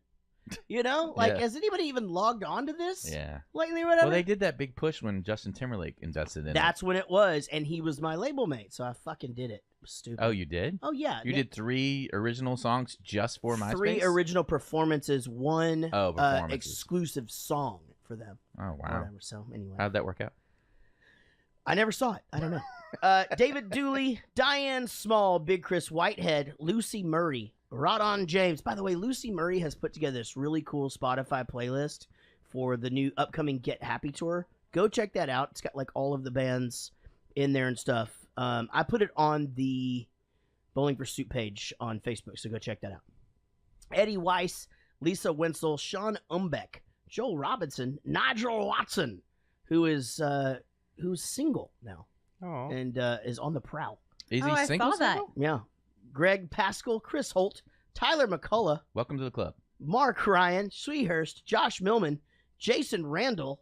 Yeah. Has anybody even logged on to this Yeah. lately or whatever? Well, they did that big push when Justin Timberlake invested in it. That's when it was. And he was my label mate. So I fucking did it. It was stupid. Oh, you did? Oh, yeah. You did 3 original songs just for MySpace? 3 original performances, 1 performances. exclusive song for them. Oh, Or wow. whatever. So anyway, How'd that work out? I never saw it. I don't know. David Dooley, Diane Small, Big Chris Whitehead, Lucy Murray, Rawdon James. By the way, Lucy Murray has put together this really cool Spotify playlist for the new upcoming Get Happy tour. Go check that out. It's got like all of the bands in there and stuff. I put it on the Bowling for Soup page on Facebook, so go check that out. Eddie Weiss, Lisa Wenzel, Sean Umbeck, Joel Robinson, Nigel Watson, who's single now Oh. and is on the prowl. Is Oh, he I single? saw that. single? Yeah. Greg Pascal, Chris Holt, Tyler McCullough, Welcome to the club. Mark Ryan, Sweehurst, Josh Millman, Jason Randall,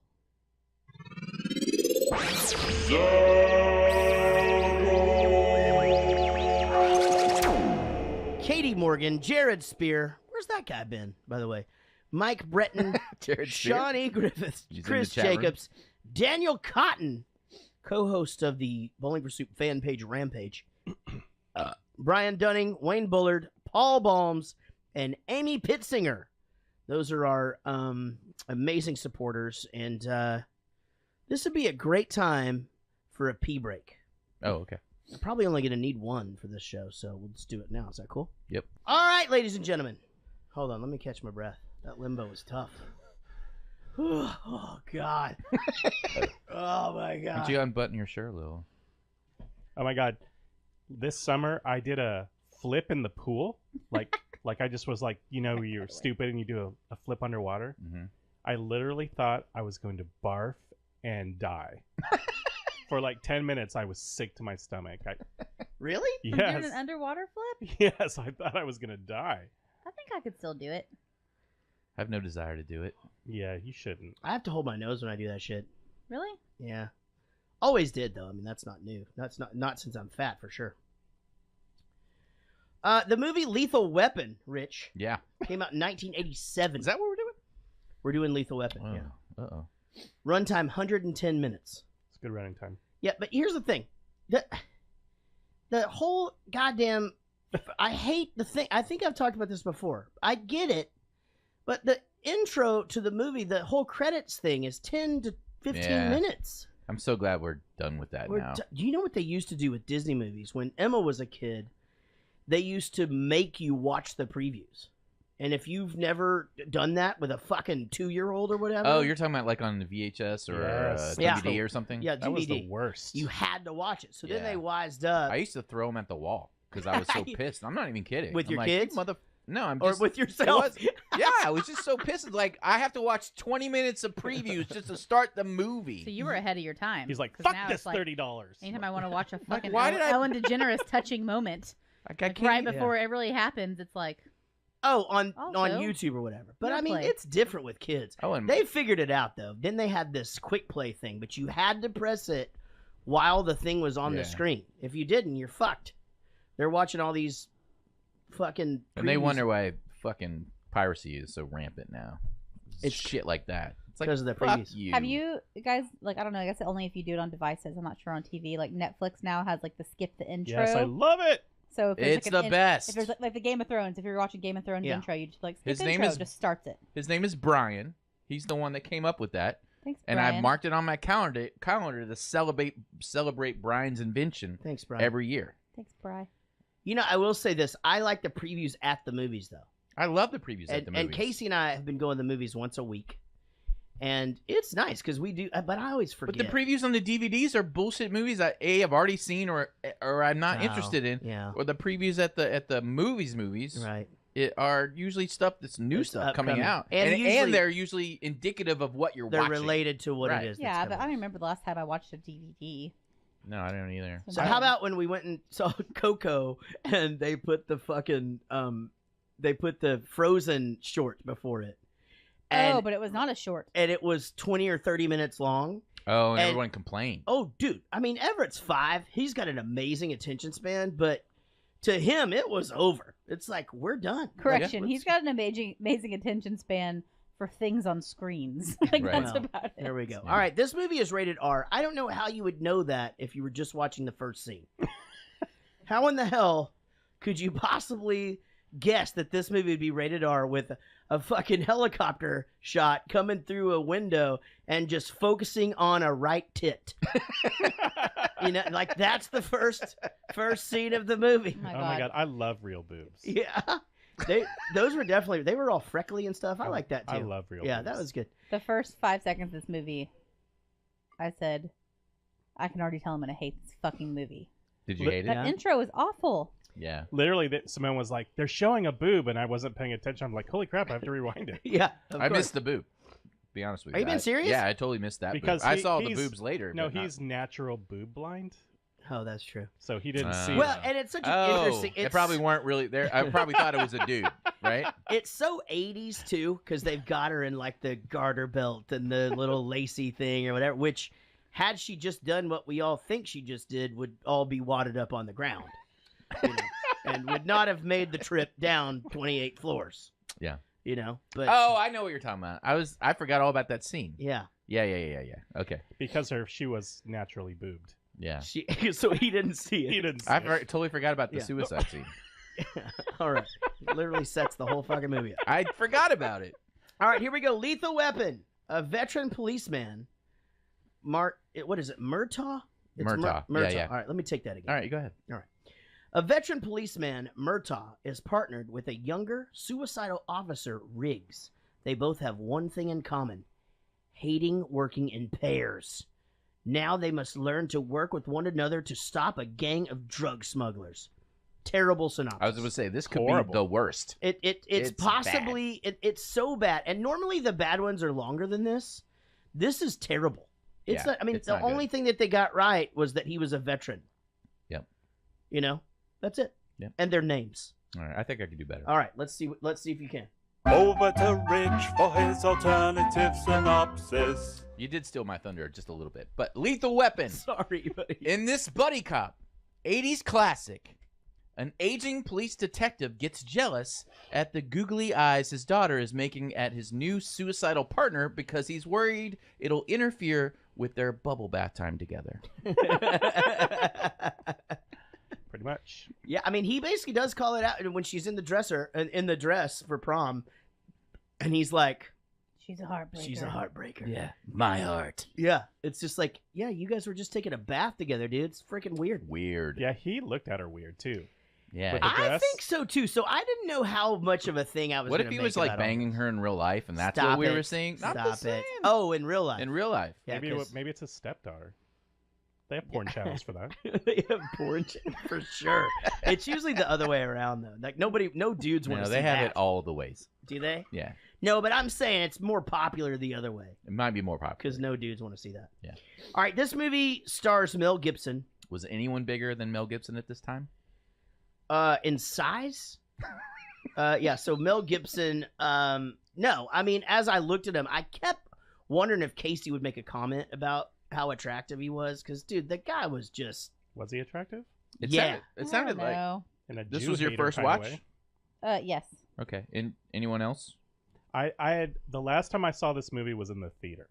Katie Morgan, Jared Spear. Where's that guy been, by the way? Mike Breton, Jared Spear? Shawnee Griffiths, He's in Chris the chat room. Jacobs, Daniel Cotton, co-host of the Bowling for Soup fan page Rampage, Brian Dunning, Wayne Bullard, Paul Balms, and Amy Pittsinger. Those are our amazing supporters, and this would be a great time for a pee break. Oh, okay. I'm probably only going to need 1 for this show, so we'll just do it now. Is that cool? Yep. All right, ladies and gentlemen. Hold on, let me catch my breath. That limbo was tough. Oh, God. Oh, my Why God. don't you unbutton your shirt a little? Oh my god. This summer I did a flip in the pool. Like I just was like, you're stupid and you do a flip underwater. Mm-hmm. I literally thought I was going to barf and die. For like 10 minutes I was sick to my stomach. Really? From doing Yes. an underwater flip? Yes, I thought I was going to die. I think I could still do it. I have no desire to do it. Yeah, you shouldn't. I have to hold my nose when I do that shit. Really? Yeah. Always did, though. I mean, that's not new. That's not since I'm fat, for sure. The movie Lethal Weapon, Rich, Yeah. came out in 1987. Is that what we're doing? We're doing Lethal Weapon, Oh. yeah. Uh-oh. Runtime 110 minutes. It's Good running time. Yeah, but here's the thing. The whole goddamn... I hate the thing. I think I've talked about this before. I get it, but the intro to the movie, the whole credits thing is 10 to 15 minutes. I'm so glad we're done with that now. Do you know what they used to do with Disney movies? When Emma was a kid, they used to make you watch the previews. And if you've never done that with a fucking 2-year-old or whatever... Oh, you're talking about like on the VHS or DVD or something? Yeah, DVD. That was the worst. You had to watch it. So then they wised up. I used to throw them at the wall because I was so pissed. I'm not even kidding. With your like, kids? No, I'm or just... with yourself? Yeah, I was just so pissed. Like, I have to watch 20 minutes of previews just to start the movie. So you were ahead of your time. He's like, 'cause fuck now this it's like, $30. Anytime I want to watch a fucking why did I- Ellen DeGeneres touching moment, Like, I like can't right even- before it really happens, it's like... on Also, YouTube or whatever. But real I mean, play. it's different with kids. Oh, and They figured it out, though. Then they had this quick play thing, but you had to press it while the thing was on the screen. If you didn't, you're fucked. They're watching all these fucking And they previews wonder why fucking piracy is so rampant now. It's shit like that. It's like, because of the fuck previews. you. Have you guys, like, I don't know, I guess only if you do it on devices. I'm not sure on TV. Like, Netflix now has, like, the skip the intro. Yes, I love it. So if there's It's like the an best. If there's like the Game of Thrones, if you're watching Game of Thrones Yeah. intro, you just like skip His name intro, is- just starts it. His name is Brian. He's the one that came up with that. Thanks, And Brian. I've marked it on my calendar to celebrate Brian's invention Thanks, Brian. every year. Thanks, Bri. You know, I will say this. I like the previews at the movies, though. I love the previews at the movies. And Casey and I have been going to the movies once a week. And it's nice because we do, but I always forget. But the previews on the DVDs are bullshit movies that I've already seen or I'm not interested in. Yeah. Or the previews at the movies Right. it are usually stuff that's new It's stuff coming upcoming. out. And And, usually- they're usually indicative of what you're They're watching. related to what Right. it is. Yeah, that's but I coming. don't remember the last time I watched a DVD. No, I don't either. So how about when we went and saw Coco and they put the fucking they put the Frozen short before it. And, but it was not a short. and it was 20 or 30 minutes long. Oh, and and- everyone complained. Oh, dude. I mean, Everett's 5. He's got an amazing attention span, but to him, it was over. It's like, we're done. Correction, Like, he's got an amazing attention span for things on screens. Like, Right. that's Well, about it. There we go. Yeah. All right, this movie is rated R. I don't know how you would know that if you were just watching the first scene. How in the hell could you possibly guess that this movie would be rated R with a fucking helicopter shot coming through a window and just focusing on a right tit? You know, like that's the first scene of the movie. Oh my Oh god. my god, I love real boobs. Yeah. Those were definitely, they were all freckly and stuff. I like that too. I love real Yeah, boobs. that was good. The first 5 seconds of this movie, I said, I can already tell I'm going to hate this fucking movie. Did you hate it? That intro is awful. Yeah. Literally, someone was like, "They're showing a boob," and I wasn't paying attention. I'm like, "Holy crap! I have to rewind it." Yeah. of I course. missed the boob. Be honest with you. Are you being serious? Yeah, I totally missed that Because boob. I he- saw the he's- boobs later. No, but not- he's natural boob blind, Oh, that's true. so he didn't see. Well, it. and it's such an Oh, interesting. they probably weren't really there. I probably thought it was a dude, right? It's so 80s too, because they've got her in like the garter belt and the little lacy thing or whatever. Which, had she just done what we all think she just did, would all be wadded up on the ground, you know, and would not have made the trip down 28 floors. Yeah. You know, but Oh, I know what you're talking about. I forgot all about that scene. yeah, Yeah. Okay. because she was naturally boobed. Yeah. she. So he didn't see it. He didn't see I it. totally forgot about the Yeah. suicide scene. All right, literally sets the whole fucking movie up. I forgot about it. All right, here we go. Lethal Weapon. A veteran policeman. What is it? Murtaugh? It's Murtaugh. Murtaugh. Yeah. All right, let me take that again. All right, go ahead. A veteran policeman, Murtaugh, is partnered with a younger, suicidal officer, Riggs. They both have one thing in common: hating working in pairs. Now they must learn to work with one another to stop a gang of drug smugglers. Terrible synopsis. I was going to say this could Horrible. be the worst. It's It's possibly it's so bad, and normally the bad ones are longer than this. This is terrible. It's Yeah, not, I mean, it's the not good. only thing that they got right was that he was a veteran. Yep. You know, that's it. Yep. And their names. All right, I think I could do better. All right, let's see if you can. Over to Rich for his alternative synopsis. You did steal my thunder just a little bit, but Lethal Weapon. Sorry, buddy. In this buddy cop, 80s classic, an aging police detective gets jealous at the googly eyes his daughter is making at his new suicidal partner because he's worried it'll interfere with their bubble bath time together. Pretty much. Yeah, I mean, he basically does call it out when she's in the dress for prom, and he's like, She's a heartbreaker. "She's a heartbreaker." Yeah, my heart. Yeah, it's just like, yeah, you guys were just taking a bath together, dude. It's freaking weird. Weird. Yeah, he looked at her weird too. Yeah. With the I dress? think so too. So I didn't know how much of a thing I was. What if gonna he was make like about all banging this. her in real life, and that's Stop what we it. were seeing? I'm Stop just saying. it. Oh, in real life. In real life. Yeah, Maybe it's his stepdaughter. They have porn channels for that. they have porn for sure. It's usually the other way around though. Like no dudes want No, to. they see have that. it all the ways. Do they? Yeah. No, but I'm saying it's more popular the other way It might be more popular. because no dudes want to see that. Yeah. All right, this movie stars Mel Gibson. Was anyone bigger than Mel Gibson at this time? In size. Yeah. So Mel Gibson. No, I mean, as I looked at him, I kept wondering if Casey would make a comment about how attractive he was, because dude, the guy was just. Was he attractive? It Yeah. sounded like No. In a this Jew was your hater first kinda watch. way? Yes. Okay. And anyone else? I had the last time I saw this movie was in the theater.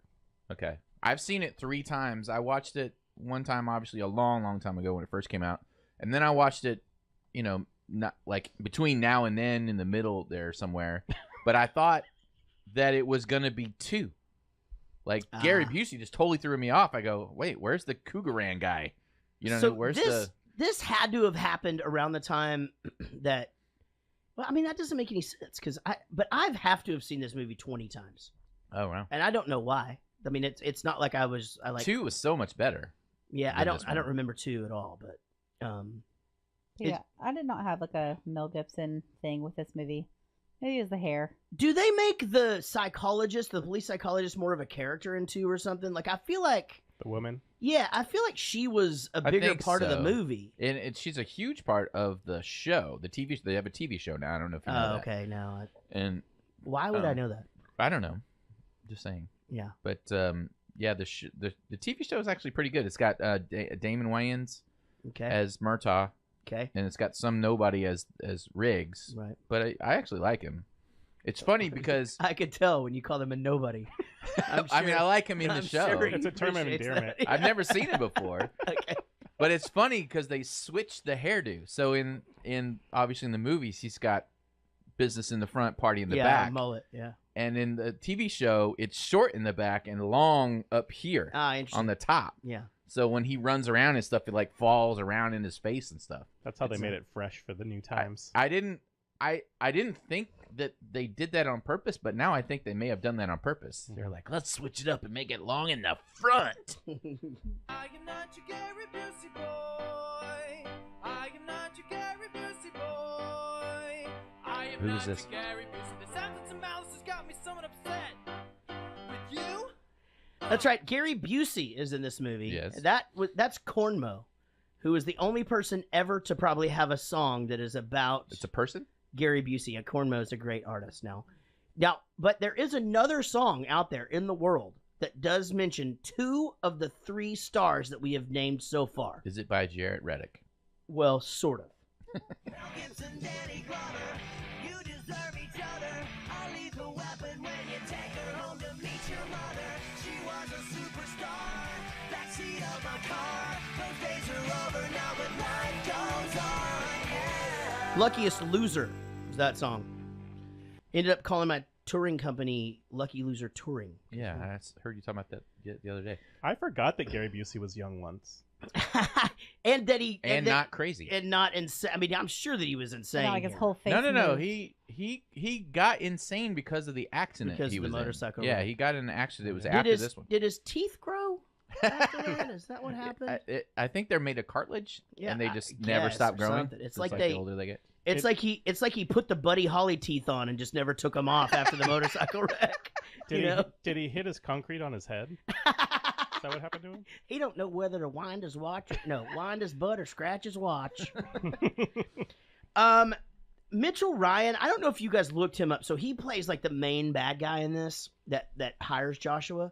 Okay. I've seen it 3 times. I watched it one time, obviously a long, long time ago when it first came out, and then I watched it, not like between now and then in the middle there somewhere. But I thought that it was gonna be 2. Like Gary Busey just totally threw me off. I go, wait, where's the Cougaran guy? So where's this had to have happened around the time that. Well, I mean that doesn't make any sense because I have to have seen this movie 20 times, Oh wow. and I don't know why. I mean it's not like I like 2 was so much better. Yeah, than I this don't one. remember 2 at all, but Yeah, I did not have like a Mel Gibson thing with this movie. Maybe it was the hair. do they make the police psychologist, more of a character in 2 or something? Like I feel like, The woman. yeah, I feel like she was a I bigger think part of the so. movie. And she's a huge part of the show. The TV. They have a TV show now. I don't know if you know Oh, that. okay, now And why would I know that? I don't know. Just saying. Yeah, But yeah, the TV show is actually pretty good. It's got Damon Wayans okay, as Murtaugh, okay, and it's got some nobody as Riggs. right. But I actually like him. It's funny because I could tell when you call him a nobody. I mean I like him in the I'm show. sure It's a term of appreciates endearment. that. I've never seen it before. Okay. But it's funny because they switched the hairdo. So in obviously in the movies he's got business in the front, party in the back. mullet. Yeah. And in the TV show, it's short in the back and long up here Interesting. on the top. Yeah. So when he runs around and stuff, it like falls around in his face and stuff. That's how they It's made it fresh for the new times. I didn't think that they did that on purpose, but now I think they may have done that on purpose. They're like, let's switch it up and make it long in the front. I am not your Gary Busey boy. I am not your Gary Busey boy. I am Who not is this? your Gary Busey. The sounds of some malice has got me somewhat upset. With you? That's right. Gary Busey is in this movie. Yes. That's Cornmo, who is the only person ever to probably have a song that is about It's a person? Gary Busey. Cornmo is a great artist now. But there is another song out there in the world that does mention 2 of the 3 stars that we have named so far. Is it by Jarrett Reddick? Well, sort of. Gibson, Danny Glover, you deserve each other. I'll leave the weapon when you take her home to meet your mother. She was a superstar, backseat of my car. Those days are over now, but life goes on. Yeah. Luckiest Loser is that song. Ended up calling my touring company Lucky Loser Touring. Yeah, I heard you talking about that the other day. I forgot that Gary Busey was young once. And that he And not crazy. and not insane. I mean, I'm sure that he was insane. Not like his here. whole face. No. moved. He got insane because of the accident Because he of the was in. motorcycle Yeah, wreck. he got in an accident. It was Did after his, this one. Did his teeth grow after that? Is that what happened? I think they're made of cartilage, Yeah, and they I just never guess, stop or growing. something. It's So like the they- older they get. It's like he put the Buddy Holly teeth on and just never took them off after the motorcycle wreck. Did he hit his concrete on his head? Is that what happened to him? He don't know whether to wind his watch. Wind his butt or scratch his watch. Mitchell Ryan. I don't know if you guys looked him up. So he plays like the main bad guy in this that hires Joshua.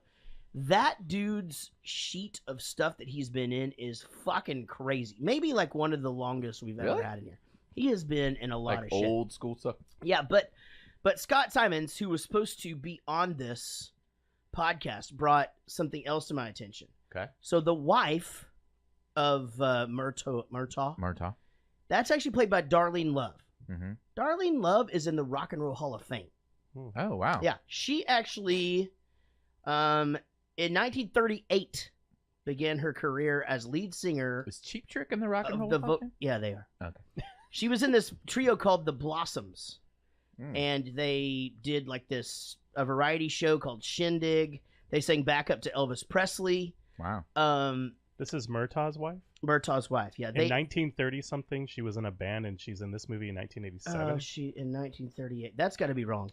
That dude's sheet of stuff that he's been in is fucking crazy. Maybe like one of the longest we've ever Really? had in here. He has been in a lot Like of shit. old school stuff. Yeah, but Scott Simons, who was supposed to be on this, podcast brought something else to my attention. Okay. So the wife of Murtaugh, that's actually played by Darlene Love. Mm-hmm. Darlene Love is in the Rock and Roll Hall of Fame. Oh, wow. Yeah, she actually, in 1938, began her career as lead singer. Was Cheap Trick in the Rock and Roll the Hall of Fame? Yeah, they are. Okay. She was in this trio called The Blossoms, Mm. and they did like a variety show called Shindig. They sang backup to Elvis Presley. Wow. This is Murtaugh's wife? Murtaugh's wife, yeah. In 1930-something, she was in a band, and she's in this movie in 1987. She in 1938. That's got to be wrong.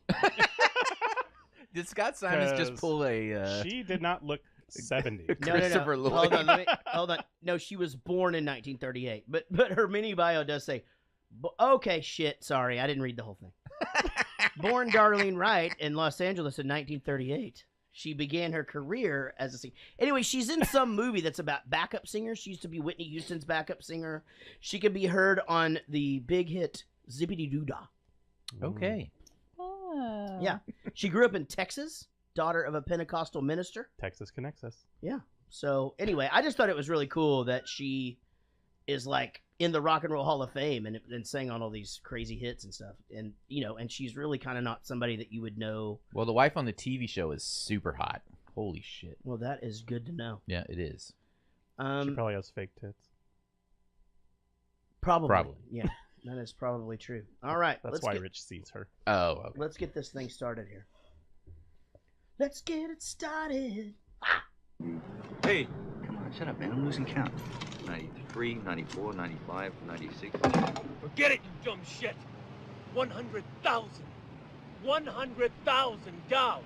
Did Scott Simons just pull a... She did not look 70. No. Lloyd. Hold on. No, she was born in 1938. But her mini bio does say, okay, shit, sorry, I didn't read the whole thing. Born Darlene Wright in Los Angeles in 1938. She began her career as a singer. Anyway, she's in some movie that's about backup singers. She used to be Whitney Houston's backup singer. She can be heard on the big hit Zippity Doo Dah. Okay. Oh. Yeah. She grew up in Texas, daughter of a Pentecostal minister. Texas connects us. Yeah. So anyway, I just thought it was really cool that she is like in the Rock and Roll Hall of Fame and sang on all these crazy hits and stuff. And, and she's really kind of not somebody that you would know. Well, the wife on the TV show is super hot. Holy shit. Well, that is good to know. Yeah, it is. She probably has fake tits. Probably. Yeah, that is probably true. All right. That's why Rich sees her. Oh, okay. Let's get this thing started here. Let's get it started. Hey, come on, shut up, man. I'm losing count. 93, 94, 95, 96. Forget it, you dumb shit. 100,000. $100,000.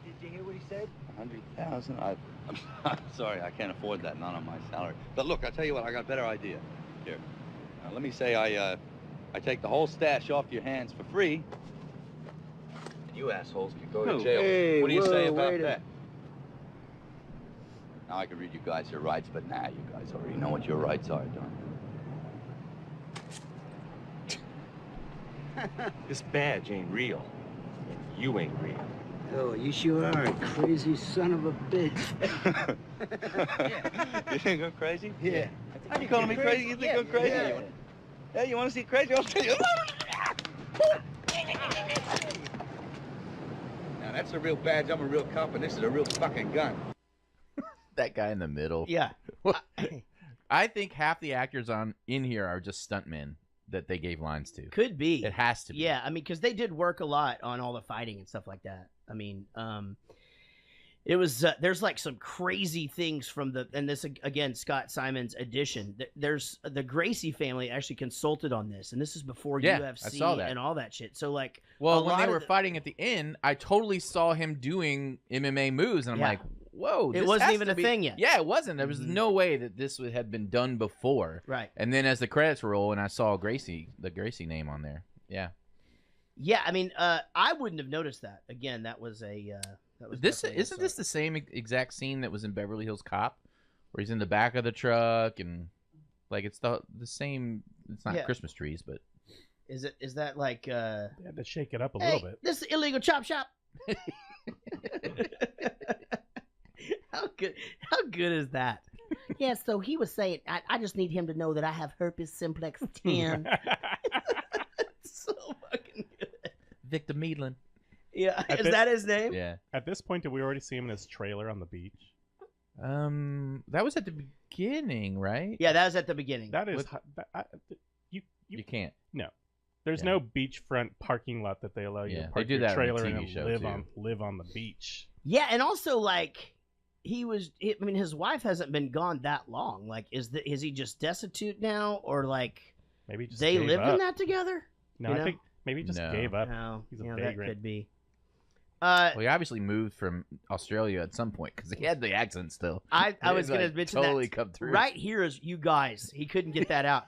Did you hear what he said? 100,000? I'm sorry, I can't afford that, not on my salary. But look, I'll tell you what, I got a better idea. Here, now, let me say I take the whole stash off your hands for free. And you assholes can go to jail. Hey, what do you say whoa, about wait a- that? Now I can read you guys your rights, but now you guys already know what your rights are, don't you? This badge ain't real. And you ain't real. Oh, you sure are a crazy son of a bitch. You think I'm crazy? Yeah. Are you calling me crazy? You think I'm crazy? Yeah. You want to see crazy? I'll tell you. Now that's a real badge. I'm a real cop, and this is a real fucking gun. That guy in the middle. Yeah. I think half the actors in here are just stuntmen that they gave lines to. Could be. It has to be. Yeah, I mean, because they did work a lot on all the fighting and stuff like that. I mean, it was there's like some crazy things from and this again Scott Simon's edition. There's the Gracie family actually consulted on this, and this is before UFC I saw that. and all that shit. So like, well, when they were fighting at the end, I totally saw him doing MMA moves, and I'm like, whoa, it this wasn't has even to a be... thing yet. Yeah, it wasn't. There was no way that this had been done before. Right. And then as the credits roll, and I saw the Gracie name on there. Yeah. Yeah, I mean, I wouldn't have noticed that. Again, that was This isn't this the same exact scene that was in Beverly Hills Cop, where he's in the back of the truck and like it's the same. It's not Christmas trees, but is that like? They had to shake it up a little bit. This is illegal chop shop. How good is that? Yeah, so he was saying, I just need him to know that I have herpes simplex 10. So fucking good. Victor Meadlin. Yeah, is that his name? Yeah. At this point, did we already see him in his trailer on the beach? That was at the beginning, right? Yeah, that was at the beginning. That is... You can't. No. There's no beachfront parking lot that they allow you to park do your that on the trailer TV and show, live on the beach. Yeah, and also like his wife hasn't been gone that long. Like, is he just destitute now, or like maybe just they lived up. in that together? No, I think maybe he just gave up. No, he's a that vagrant. could be. Well, he obviously moved from Australia at some point because he had the accent still. I was going to mention totally that. Come through. Right here is you guys. He couldn't get that out.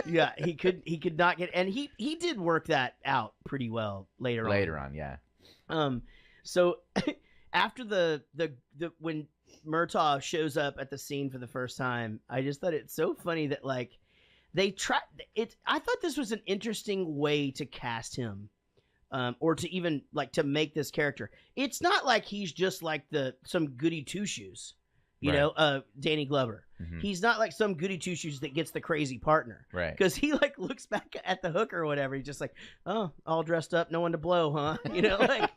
Yeah, he could not get, and he did work that out pretty well later on. Yeah. So after the when Murtaugh shows up at the scene for the first time, I just thought it's so funny that like they tried it. I thought this was an interesting way to cast him or to even like to make this character. It's not like he's just like some goody two shoes, you Right. know, Danny Glover. Mhm. He's not like some goody two shoes that gets the crazy partner, Right. Because he like looks back at the hooker or whatever. He's just like, oh, all dressed up, no one to blow, huh? You know, like,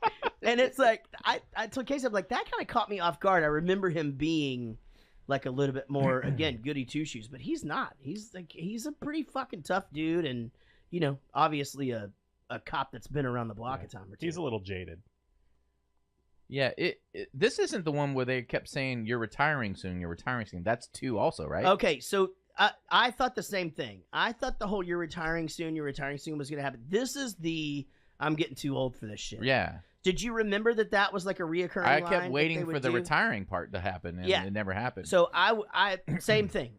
and it's like I told Casey, I'm like, that kind of caught me off guard. I remember him being like a little bit more again goody two shoes, but he's not. He's a pretty fucking tough dude, and you know, obviously a cop that's been around the block a time or two. He's a little jaded. Yeah, this isn't the one where they kept saying you're retiring soon. You're retiring soon. That's 2 also, right? Okay, so I thought the same thing. I thought the whole "you're retiring soon" was going to happen. This is the I'm getting too old for this shit. Yeah. Did you remember that was like a reoccurring I line kept that waiting they for would the do? retiring part to happen, and Yeah. it never happened. So I same thing.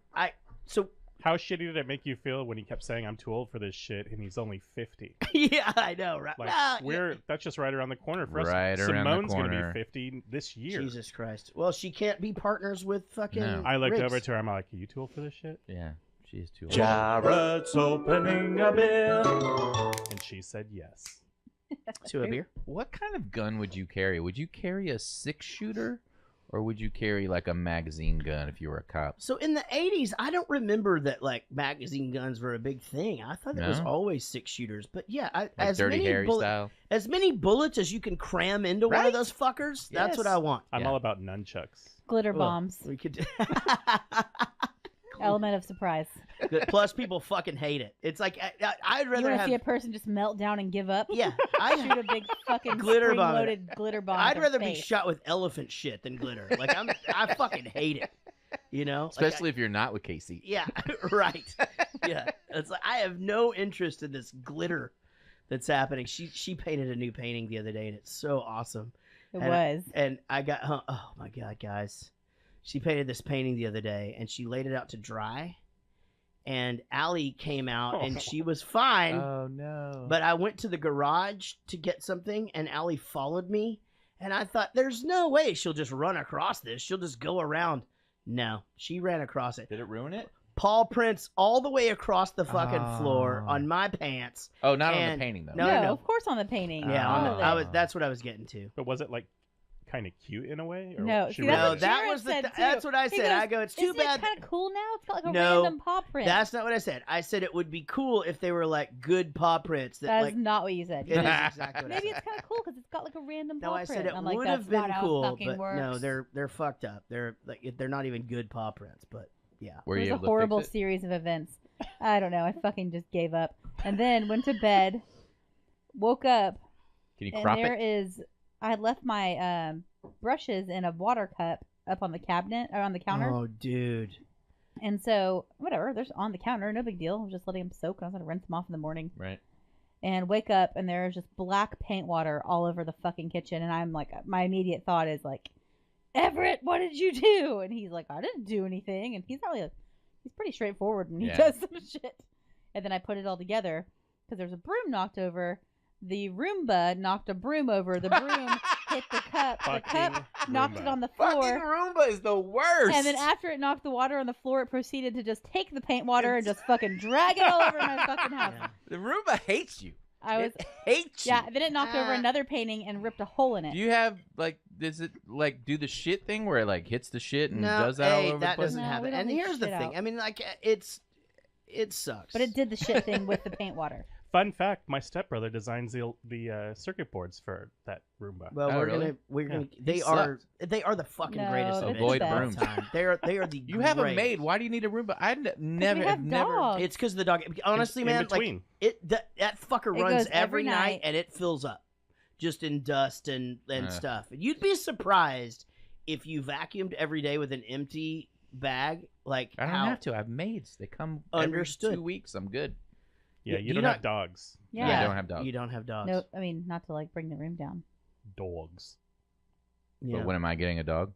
How shitty did it make you feel when he kept saying I'm too old for this shit and he's only 50? Yeah, I know, right? Like that's just right around the corner for us. Right around the Simone's gonna corner. be 50 this year. Jesus Christ. Well, she can't be partners with fucking. No. I looked Riggs. over to her. I'm like, are you too old for this shit? Yeah, she is too old. Jared's opening a beer. And she said yes. To a beer. What kind of gun would you carry? Would you carry a 6-shooter, or would you carry like a magazine gun if you were a cop? So in the 80s, I don't remember that like magazine guns were a big thing. I thought it was No? always 6-shooters. But yeah, Like as Dirty many Harry style? as many bullets as you can cram into one Right? of those fuckers. That's what Yes. I want. I'm Yeah. all about nunchucks. Glitter Ugh, bombs. We could. Element of surprise. Plus, people fucking hate it. It's like I'd You rather want to have. see a person just melt down and give up? Yeah, Shoot a big fucking Glitter bomb. spring-loaded glitter bomb. I'd in rather their be face. shot with elephant shit than glitter. Like I fucking hate it. You know, Like, Especially if you're not with Casey. yeah, right. Yeah, it's like I have no interest in this glitter that's happening. She painted a new painting the other day, and it's so awesome. It And- was. And I got, oh my god, guys, she painted this painting the other day, and she laid it out to dry. And Allie came out, and she was fine. Oh no! But I went to the garage to get something, and Allie followed me. And I thought, there's no way she'll just run across this. She'll just go around. No, she ran across it. Did it ruin it? Paw prints all the way across the fucking Oh. floor on my pants. Oh, not on And- the painting though. No. Of course on the painting. Yeah, All on of the, it. I was. That's what I was getting to. But was it like kind of cute in a way? Or No, she see, that's No, really- what that Jared was the. said, too. That's what I He said. goes, I go. It's too Isn't bad. it kind of cool now? It's got like a No, random paw print. That's not what I said. I said it would be cool if they were like good paw prints. That That is like. not what you said. It is exactly what I Maybe said. it's kind of cool because it's got like a random No, paw I print. said it I'm like, would that's have been not how it cool, fucking but works. no, they're fucked up. They're like they're not even good paw prints. But yeah, Were It you was able a horrible to fix it? series of events. I don't know. I fucking just gave up. And then went to bed, woke up, Can you and crop there it? is. I had left my brushes in a water cup up on the cabinet or on the counter. Oh, dude. And so, whatever, there's on the counter, no big deal. I was just letting them soak. I was going to rinse them off in the morning. Right. And wake up, and there's just black paint water all over the fucking kitchen. And I'm like, my immediate thought is like, Everett, what did you do? And he's like, I didn't do anything. And he's not really, he's pretty straightforward when he Yeah. does some shit. And then I put it all together because there's a broom knocked over. The Roomba knocked a broom over. The broom hit the cup. The cup Fucking knocked it Roomba. on the Fucking floor. Roomba is the worst. And then after it knocked the water on the floor, it proceeded to just take the paint water and just fucking drag it all over my fucking house. Yeah. the Roomba hates you. I was, It hates you. yeah. Then it knocked over another painting and ripped a hole in it. Do you have like? Does it like do the shit thing where it like hits the shit and No, does that all hey, over that the place? doesn't No, happen. we don't And leave here's the shit thing. out. I mean, like it sucks. But it did the shit thing with the paint water. Fun fact: my stepbrother designs the circuit boards for that Roomba. Well, Oh, we're really? gonna. He They are the fucking No, greatest. they're of the Avoid best. all brooms. time. They are the. You have a greatest. maid. Why do you need a Roomba? I never we have have never. dogs. It's because the dog. Honestly, in man, between. like that fucker It runs goes every every night night. and it fills up, just in dust and Ugh. stuff. You'd be surprised if you vacuumed every day with an empty bag. Like I don't how have to. I have maids. They come Understood. every 2 weeks. I'm good. Yeah, you you don't not- have dogs. Yeah. I don't have dogs. you don't have dogs. No, I mean not to like bring the room down Dogs. Yeah. But when am I getting a dog?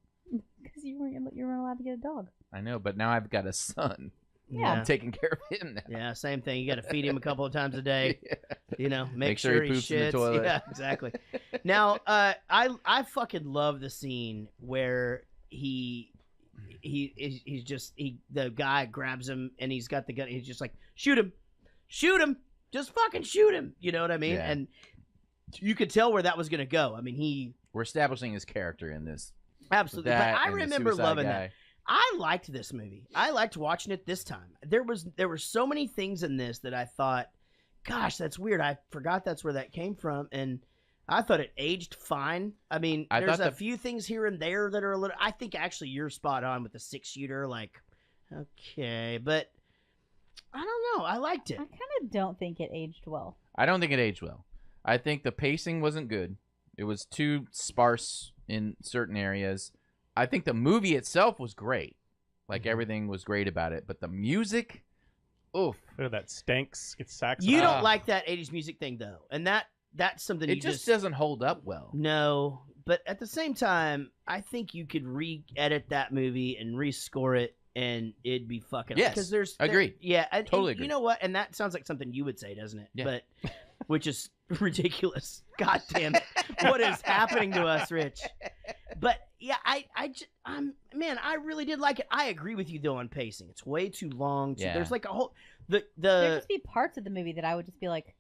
because you weren't allowed to get a dog. I know, but now I've got a son. Yeah. I'm taking care of him now. Yeah, same thing. You got to feed him a couple of times a day. You know, make, Make sure he poops in the shits. toilet. Yeah, exactly. Now, I fucking love the scene where he's the guy grabs him and he's got the gun. He's just like, shoot him, just fucking shoot him. You know what I mean? Yeah. And you could tell where that was going to go. I mean, we're establishing his character in this. Absolutely. That But I and the remember suicide loving guy. that. I liked this movie. I liked watching it this time. There were so many things in this that I thought, gosh, that's weird. I forgot that's where that came from, and I thought it aged fine. I mean, there's a few things here and there that are a little. I think actually you're spot on with the 6-shooter. Like, okay, but I don't know. I liked it. I kind of don't think it aged well. I don't think it aged well. I think the pacing wasn't good. It was too sparse in certain areas. I think the movie itself was great. Like, everything was great about it. But the music, oof. Oh, that stinks. It's saxophone. You don't like that 80s music thing, though. And that's something It you just doesn't hold up well. No. But at the same time, I think you could re-edit that movie and rescore it, and it'd be fucking... Yes, because there's agreed. Yeah. Totally and agree. you know what? And that sounds like something you would say, doesn't it? Yeah. But... which is ridiculous. God damn it. What is happening to us, Rich? But yeah, man, I really did like it. I agree with you though on pacing. It's way too long. Yeah. There's like a whole There'd just be parts of the movie that I would just be like,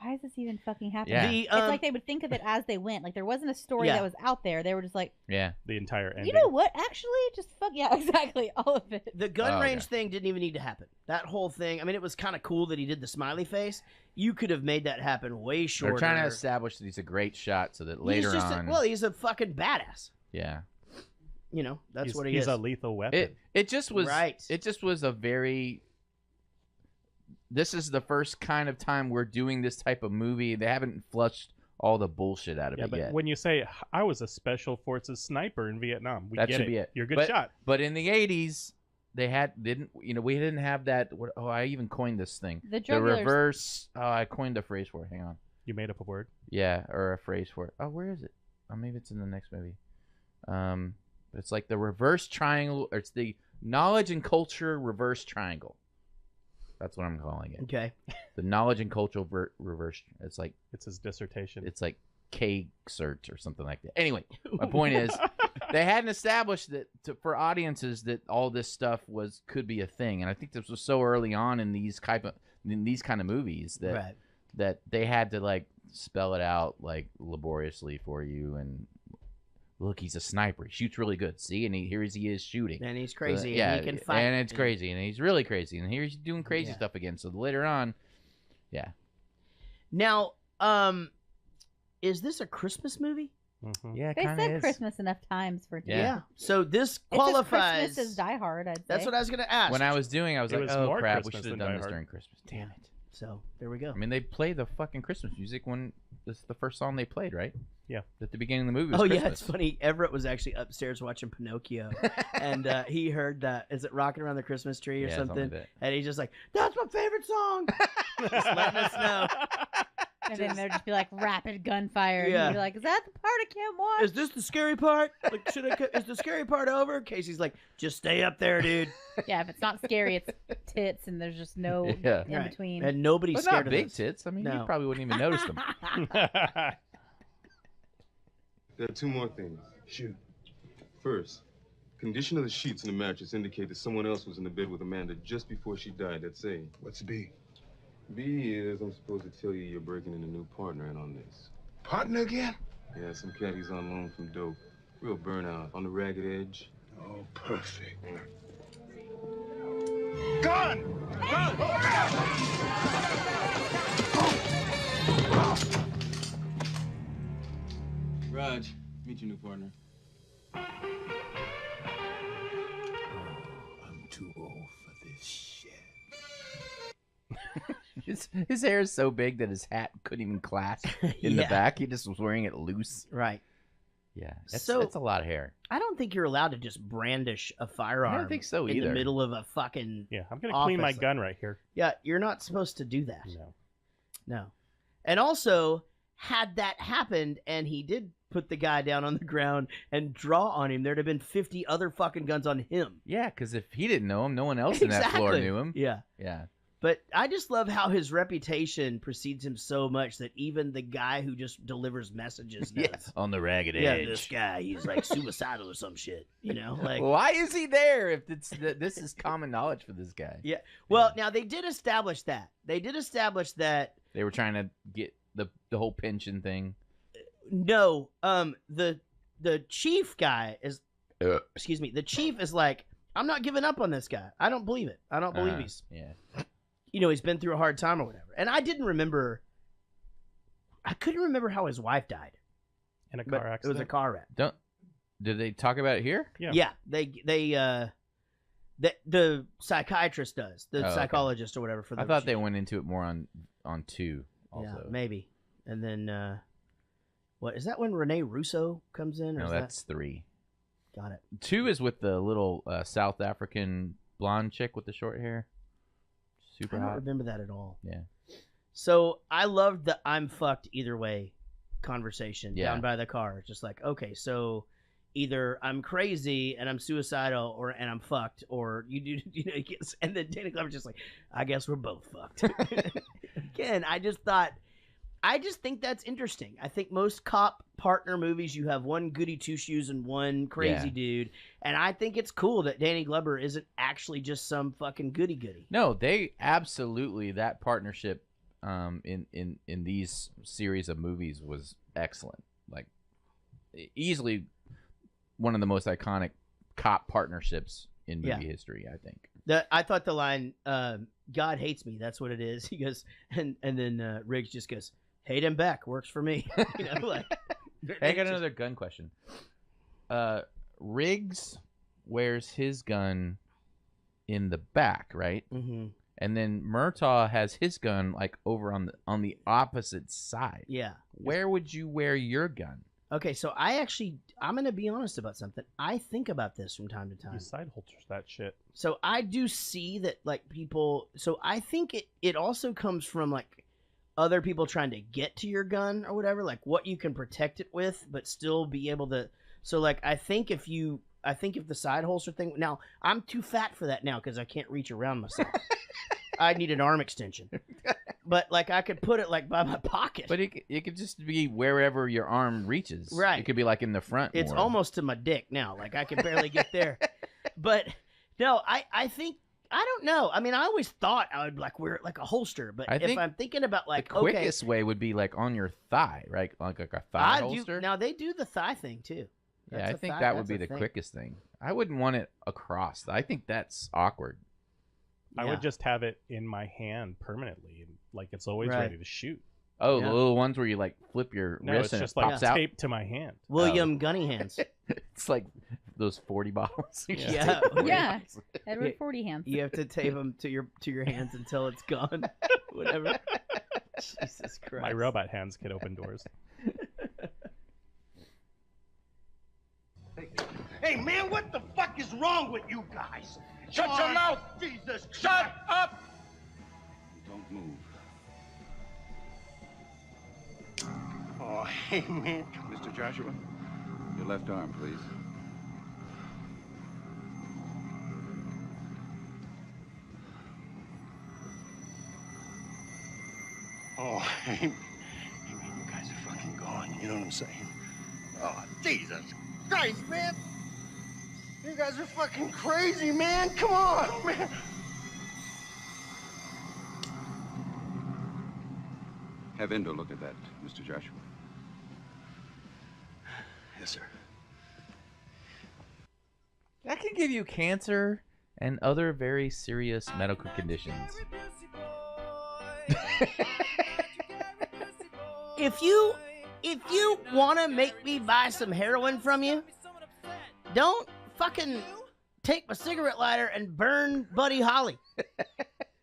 why is this even fucking happening? Yeah. It's like they would think of it as they went. Like there wasn't a story that was out there. They were just like, yeah, the entire ending. you know what? Actually, just fuck yeah, exactly, all of it. The gun range thing didn't even need to happen. That whole thing. I mean, it was kind of cool that he did the smiley face. You could have made that happen way shorter. They're trying to establish that he's a great shot so that later on... he's a fucking badass. Yeah. You know, that's what he is. He's a lethal weapon. It just was... Right. It just was a very... This is the first kind of time we're doing this type of movie. They haven't flushed all the bullshit out of it but yet. when you say, I was a special forces sniper in Vietnam, we That get should it. be it. You're a good shot. But in the 80s... we didn't have that. I even coined this thing. The drug dealers. Reverse. Oh, I coined a phrase for it. Hang on. You made up a word? Yeah, or a phrase for it. Oh, where is it? Oh, maybe it's in the next movie. But it's like the reverse triangle. Or it's the knowledge and culture reverse triangle. That's what I'm calling it. Okay. The knowledge and culture reverse. It's his dissertation. It's like K-cert or something like that. Anyway, my point is, they hadn't established that for audiences that all this stuff could be a thing, and I think this was so early on in these kind of movies that that they had to like spell it out like laboriously for you. And look, he's a sniper. He shoots really good. See, and here he is shooting, and he's crazy. Yeah, and he can fight, and it's crazy, and he's really crazy, and here he's doing crazy stuff again. So later on, yeah. Now, is this a Christmas movie? Mm-hmm. Yeah, They said Christmas enough times for it to Yeah. be. So this It's qualifies. as Christmas as Die Hard, I'd say. That's what I was going to ask. When I was doing, I was It like, was oh more crap, we Christmas should have than done Die this Hard. during Christmas. Damn it. So there we go. I mean, they play the fucking Christmas music when this is the first song they played, right? Yeah. At the beginning of the movie. Was Oh Christmas. yeah, it's funny. Everett was actually upstairs watching Pinocchio, and he heard that. Is it "Rocking Around the Christmas Tree" or Yeah, something? something like that. And he's just like, "That's my favorite song." Just letting us know. And then there'd just be like rapid gunfire. And Yeah. you'd be like, is that the part I can't watch? Is this the scary part? Like, is the scary part over? Casey's like, just stay up there, dude. Yeah, if it's not scary, it's tits, and there's just no Yeah. in Right. between. And nobody's But scared not of big this. tits. I mean, you No. probably wouldn't even notice them. There are two more things. Shoot. First, condition of the sheets in the mattress indicate that someone else was in the bed with Amanda just before she died. That's A. What's B? B is I'm supposed to tell you you're breaking in a new partner in on this. Partner again? Yeah, some cat he's on loan from dope. Real burnout, on the ragged edge. Oh, perfect. Gun! Raj, meet your new partner. I'm too old for this shit. His hair is so big that his hat couldn't even clasp in the Yeah. back. He just was wearing it loose. Right. Yeah, that's So- a lot of hair. I don't think you're allowed to just brandish a firearm. I don't think so in either. the middle of a fucking. Yeah, I'm gonna clean my office. gun right here. Yeah, you're not supposed to do that. No. No. And also, had that happened and he did put the guy down on the ground and draw on him, there'd have been 50 other fucking guns on him. Yeah, because if he didn't know him, no one else in that floor Exactly. knew him. Yeah. Yeah. But I just love how his reputation precedes him so much that even the guy who just delivers messages knows. Yeah, on the ragged Yeah, edge. this guy, he's like suicidal or some shit. You know, like Why is he there if this is common knowledge for this guy? yeah. Well, now they did establish that. They did establish that. They were trying to get the whole pension thing. No, the chief guy is, excuse me, the chief is like, I'm not giving up on this guy. I don't believe it. I don't believe he's, he's been through a hard time or whatever. And I couldn't remember how his wife died. In a car accident? It was a car wreck. Did they talk about it here? Yeah. The psychiatrist does, the psychologist or whatever. I thought they went into it more on 2 also. Yeah, maybe. And then, what is that when Rene Russo comes in? Or No, that's 3. Got it. 2 is with the little South African blonde chick with the short hair. Super I don't hot. remember that at all. Yeah. So I loved the I'm fucked either way conversation down by the car. Just like, okay, so either I'm crazy and I'm suicidal and I'm fucked, or you do, and then Danny Glover's just like, I guess we're both fucked. Again, I just think that's interesting. I think most cop partner movies, you have one goody two-shoes and one crazy dude. And I think it's cool that Danny Glover isn't actually just some fucking goody-goody. No, they absolutely, that partnership in these series of movies was excellent. Like, easily one of the most iconic cop partnerships in movie history, I think. I thought the line, God hates me, that's what it is. He goes, and then Riggs just goes, hate him back, works for me. Like, hey, I got another gun question. Riggs wears his gun in the back, right? Mm-hmm. And then Murtaugh has his gun like over on the opposite side. Yeah. Where would you wear your gun? Okay, so I'm going to be honest about something. I think about this from time to time. You side holsters that shit. So I do see that, like, people... So I think it also comes from, like, other people trying to get to your gun or whatever, like, what you can protect it with, but still be able to... So, like, I think if the side holster thing... Now, I'm too fat for that now because I can't reach around myself. I need an arm extension. But, like, I could put it, like, by my pocket. But it could just be wherever your arm reaches. Right. It could be, like, in the front It's more. almost to my dick now. Like, I can barely get there. But, no, I think... I don't know. I mean, I always thought I would, like, wear it like a holster. But if I'm thinking about, like, the quickest way would be, like, on your thigh, right? Like a thigh holster. Now, they do the thigh thing, too. I think that would be the quickest thing. I wouldn't want it across. I think that's awkward. I would just have it in my hand permanently, and like it's always ready to shoot. Oh, the little ones where you like flip your wrist and it's just it pops like out? taped to my hand. William Gunny hands. It's like those 40 bottles. Yeah. Yeah. Edward 40 hands. You have to tape them to your hands until it's gone. Whatever. Jesus Christ. My robot hands can open doors. Hey, man, what the fuck is wrong with you guys? Shut your mouth, Jesus! Shut up! Don't move. Oh, hey, man. Mr. Joshua, your left arm, please. Oh, hey, man, you guys are fucking gone. You know what I'm saying? Oh, Jesus Christ, man! You guys are fucking crazy, man! Come on, man! Have Endo look at that, Mr. Joshua. Yes, sir. That can give you cancer and other very serious medical conditions. If you want to make me buy some heroin from you, don't fucking take my cigarette lighter and burn Buddy Holly.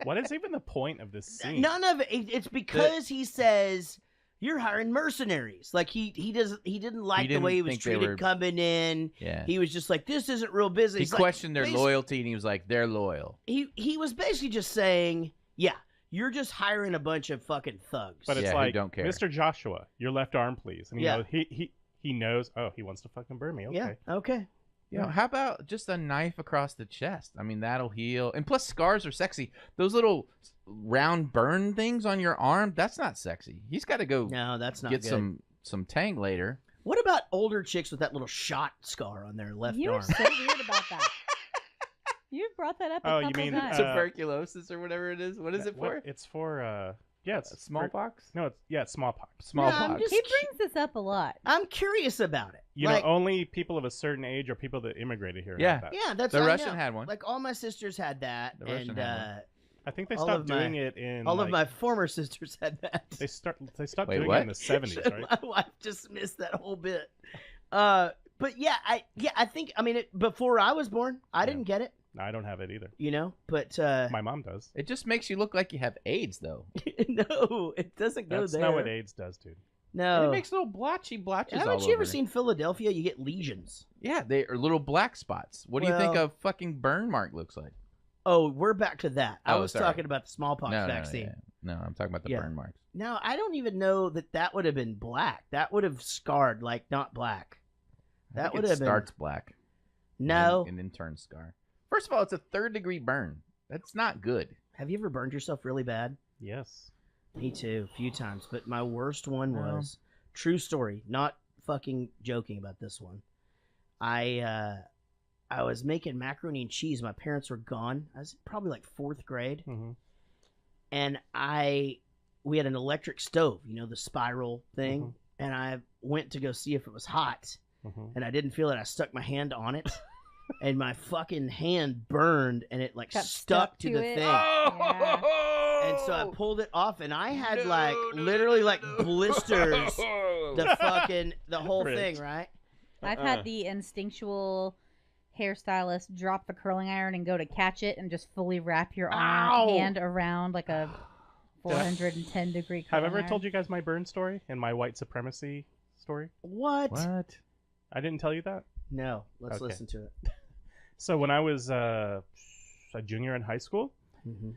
What is even the point of this scene? None of it. It's because he says you're hiring mercenaries. Like he didn't like the way he was treated coming in. Yeah. He was just like, this isn't real business. He questioned their loyalty, and he was like, they're loyal. He was basically just saying, yeah, you're just hiring a bunch of fucking thugs. But it's like, don't care. Mr. Joshua, your left arm, please. And he knows. Oh, he wants to fucking burn me. Okay. Yeah. Okay. You know, how about just a knife across the chest? I mean, that'll heal. And plus, scars are sexy. Those little round burn things on your arm, that's not sexy. He's got to go that's not get good. some tang later. What about older chicks with that little shot scar on their left You're arm? so weird about that. You've brought that up a couple times. Tuberculosis or whatever it is? What is it for? It's for Yeah, it's smallpox. No, it's smallpox. Smallpox. He brings this up a lot. I'm curious about it. You like, know, only people of a certain age or people that immigrated here. Yeah. have that. yeah, that's The I Russian know. had one. Like all my sisters had that, The Russian and had one. I think they all stopped of my- doing it in. all like, of my former sisters had that. They stopped Wait, doing what? it in the 70s, right? My wife just missed that whole bit. But yeah, I think before I was born, I didn't get it. I don't have it either. You know, but My mom does. It just makes you look like you have AIDS, though. no, it doesn't go That's there. not what AIDS does, dude. No, It makes little blotches haven't all you ever over. seen Philadelphia? You get lesions. Yeah, they are little black spots. What do you think Well- a fucking burn mark looks like? Oh, we're back to that. I Oh, was sorry. talking about the smallpox No, vaccine. No, I'm talking about the Yeah. burn marks. No, I don't even know that would have been black. That would have scarred, like not black. I That think would it have been. starts black. No. And then turns scar. First of all, it's a 3rd-degree burn. That's not good. Have you ever burned yourself really bad? Yes. Me too, a few times. But my worst one Well. was true story. Not fucking joking about this one. I was making macaroni and cheese. My parents were gone. I was probably like 4th grade, Mm-hmm. and we had an electric stove. You know, the spiral thing. Mhm. And I went to go see if it was hot, Mm-hmm. and I didn't feel it. I stuck my hand on it. And my fucking hand burned, and it like Got stuck to the it. thing. Oh! And so I pulled it off, and I had literally blisters. The whole Rich. thing, right? I've had the instinctual hairstylist drop the curling iron and go to catch it and just fully wrap your hand around like a 410-degree curling Have I ever iron. told you guys my burn story and my white supremacy story? What? What? I didn't tell you that? No, let's Okay. listen to it. So when I was a junior in high school, Mm-hmm.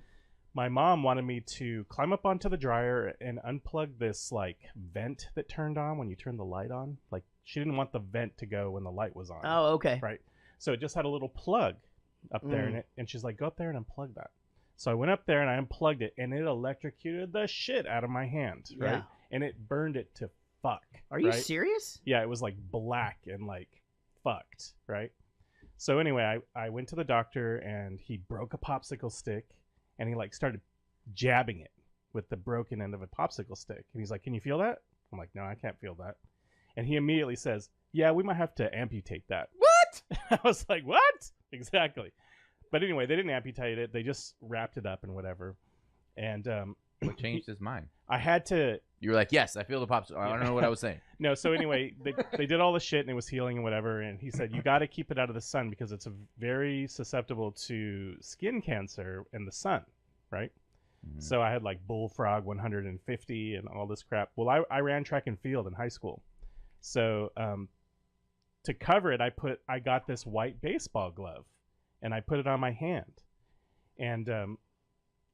my mom wanted me to climb up onto the dryer and unplug this like vent that turned on when you turn the light on. Like she didn't want the vent to go when the light was on. Oh, okay. Right. So it just had a little plug up there in it, and she's like, "Go up there and unplug that." So I went up there and I unplugged it, and it electrocuted the shit out of my hand. Right. Yeah. And it burned it to fuck. Are you right? serious? Yeah, it was like black and like fucked, right? So anyway, I went to the doctor and he broke a popsicle stick and he like started jabbing it with the broken end of a popsicle stick. And he's like, "Can you feel that?" I'm like, "No, I can't feel that." And he immediately says, "Yeah, we might have to amputate that." What? I was like, "What?" Exactly. But anyway, they didn't amputate it. They just wrapped it up and whatever. And What changed his mind? I had to You were like, yes, I feel the pops. I don't know what I was saying. No, so anyway, they did all the shit and it was healing and whatever. And he said, you got to keep it out of the sun because it's very susceptible to skin cancer in the sun, right? Mhm. So I had like Bullfrog 150 and all this crap. Well, I ran track and field in high school. So to cover it, I got this white baseball glove and I put it on my hand.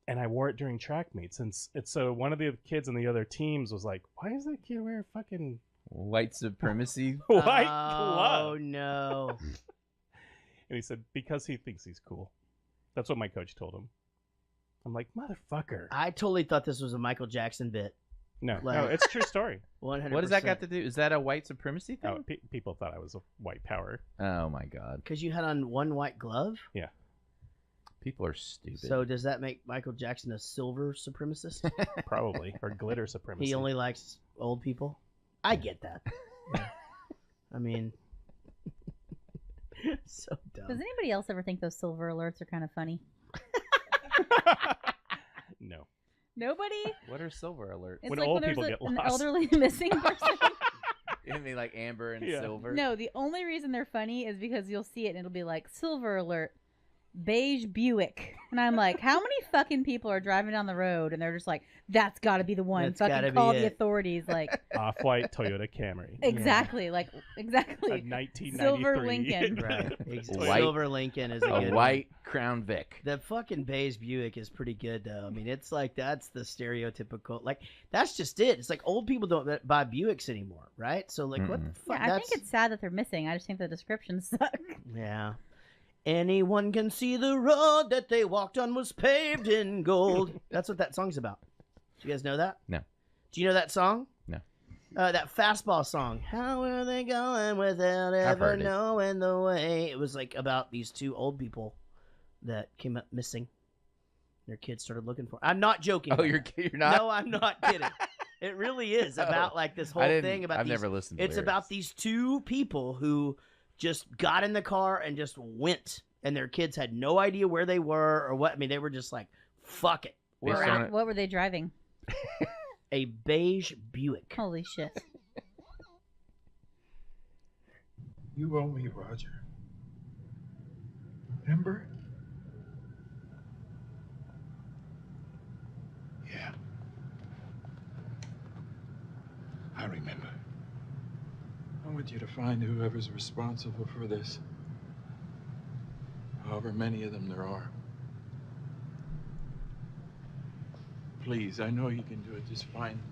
And I wore it during track meets. And so one of the kids in the other teams was like, "Why does that kid wear a fucking white supremacy white Oh, glove?" no. And he said, "Because he thinks he's cool." That's what my coach told him. I'm like, "Motherfucker." I totally thought this was a Michael Jackson bit. No, Like- no, it's a true story. 100%. What does that got to do? Is that a white supremacy thing? Oh, people thought I was a white power. Oh my god. Because you had on one white glove? Yeah. People are stupid. So does that make Michael Jackson a silver supremacist? Probably. Or glitter supremacy. He only likes old people? I get that. Yeah. I mean, so dumb. Does anybody else ever think those silver alerts are kind of funny? No. Nobody? What are silver alerts? It's When like old when people there's get an lost. elderly missing person. You mean like amber and Yeah. silver? No, the only reason they're funny is because you'll see it and it'll be like silver alert, beige Buick, and I'm like, how many fucking people are driving down the road and they're just like, that's got to be the one. That's gotta Fucking be call the it. authorities. Like Off-white Toyota Camry. exactly, like A exactly. 1993. Silver Lincoln. Right. White- Silver Lincoln is a A good white Crown Vic. The fucking beige Buick is pretty good, though. I mean, it's like that's the stereotypical. Like that's just it. It's like old people don't buy Buicks anymore, right? So like, what the fuck? Yeah, I think it's sad that they're missing. I just think the descriptions suck. Yeah. Anyone can see the road that they walked on was paved in gold. That's what that song's about. Do you guys know that? No. Do you know that song? No. That fastball song. How are they going without ever heard it. knowing the way? It was like about these two old people that came up missing. Their kids started looking for. I'm not joking. Oh, you're not? No, I'm not kidding. It really is about like this whole thing about. I've never listened to It's lyrics. about these two people who just got in the car and just went, and their kids had no idea where they were or what. I mean, they were just like, "Fuck it, we're out." What were they driving? A beige Buick. Holy shit! You owe me, Roger. Remember? Yeah. I remember. I want you to find whoever's responsible for this. However many of them there are. Please, I know you can do it. Just find them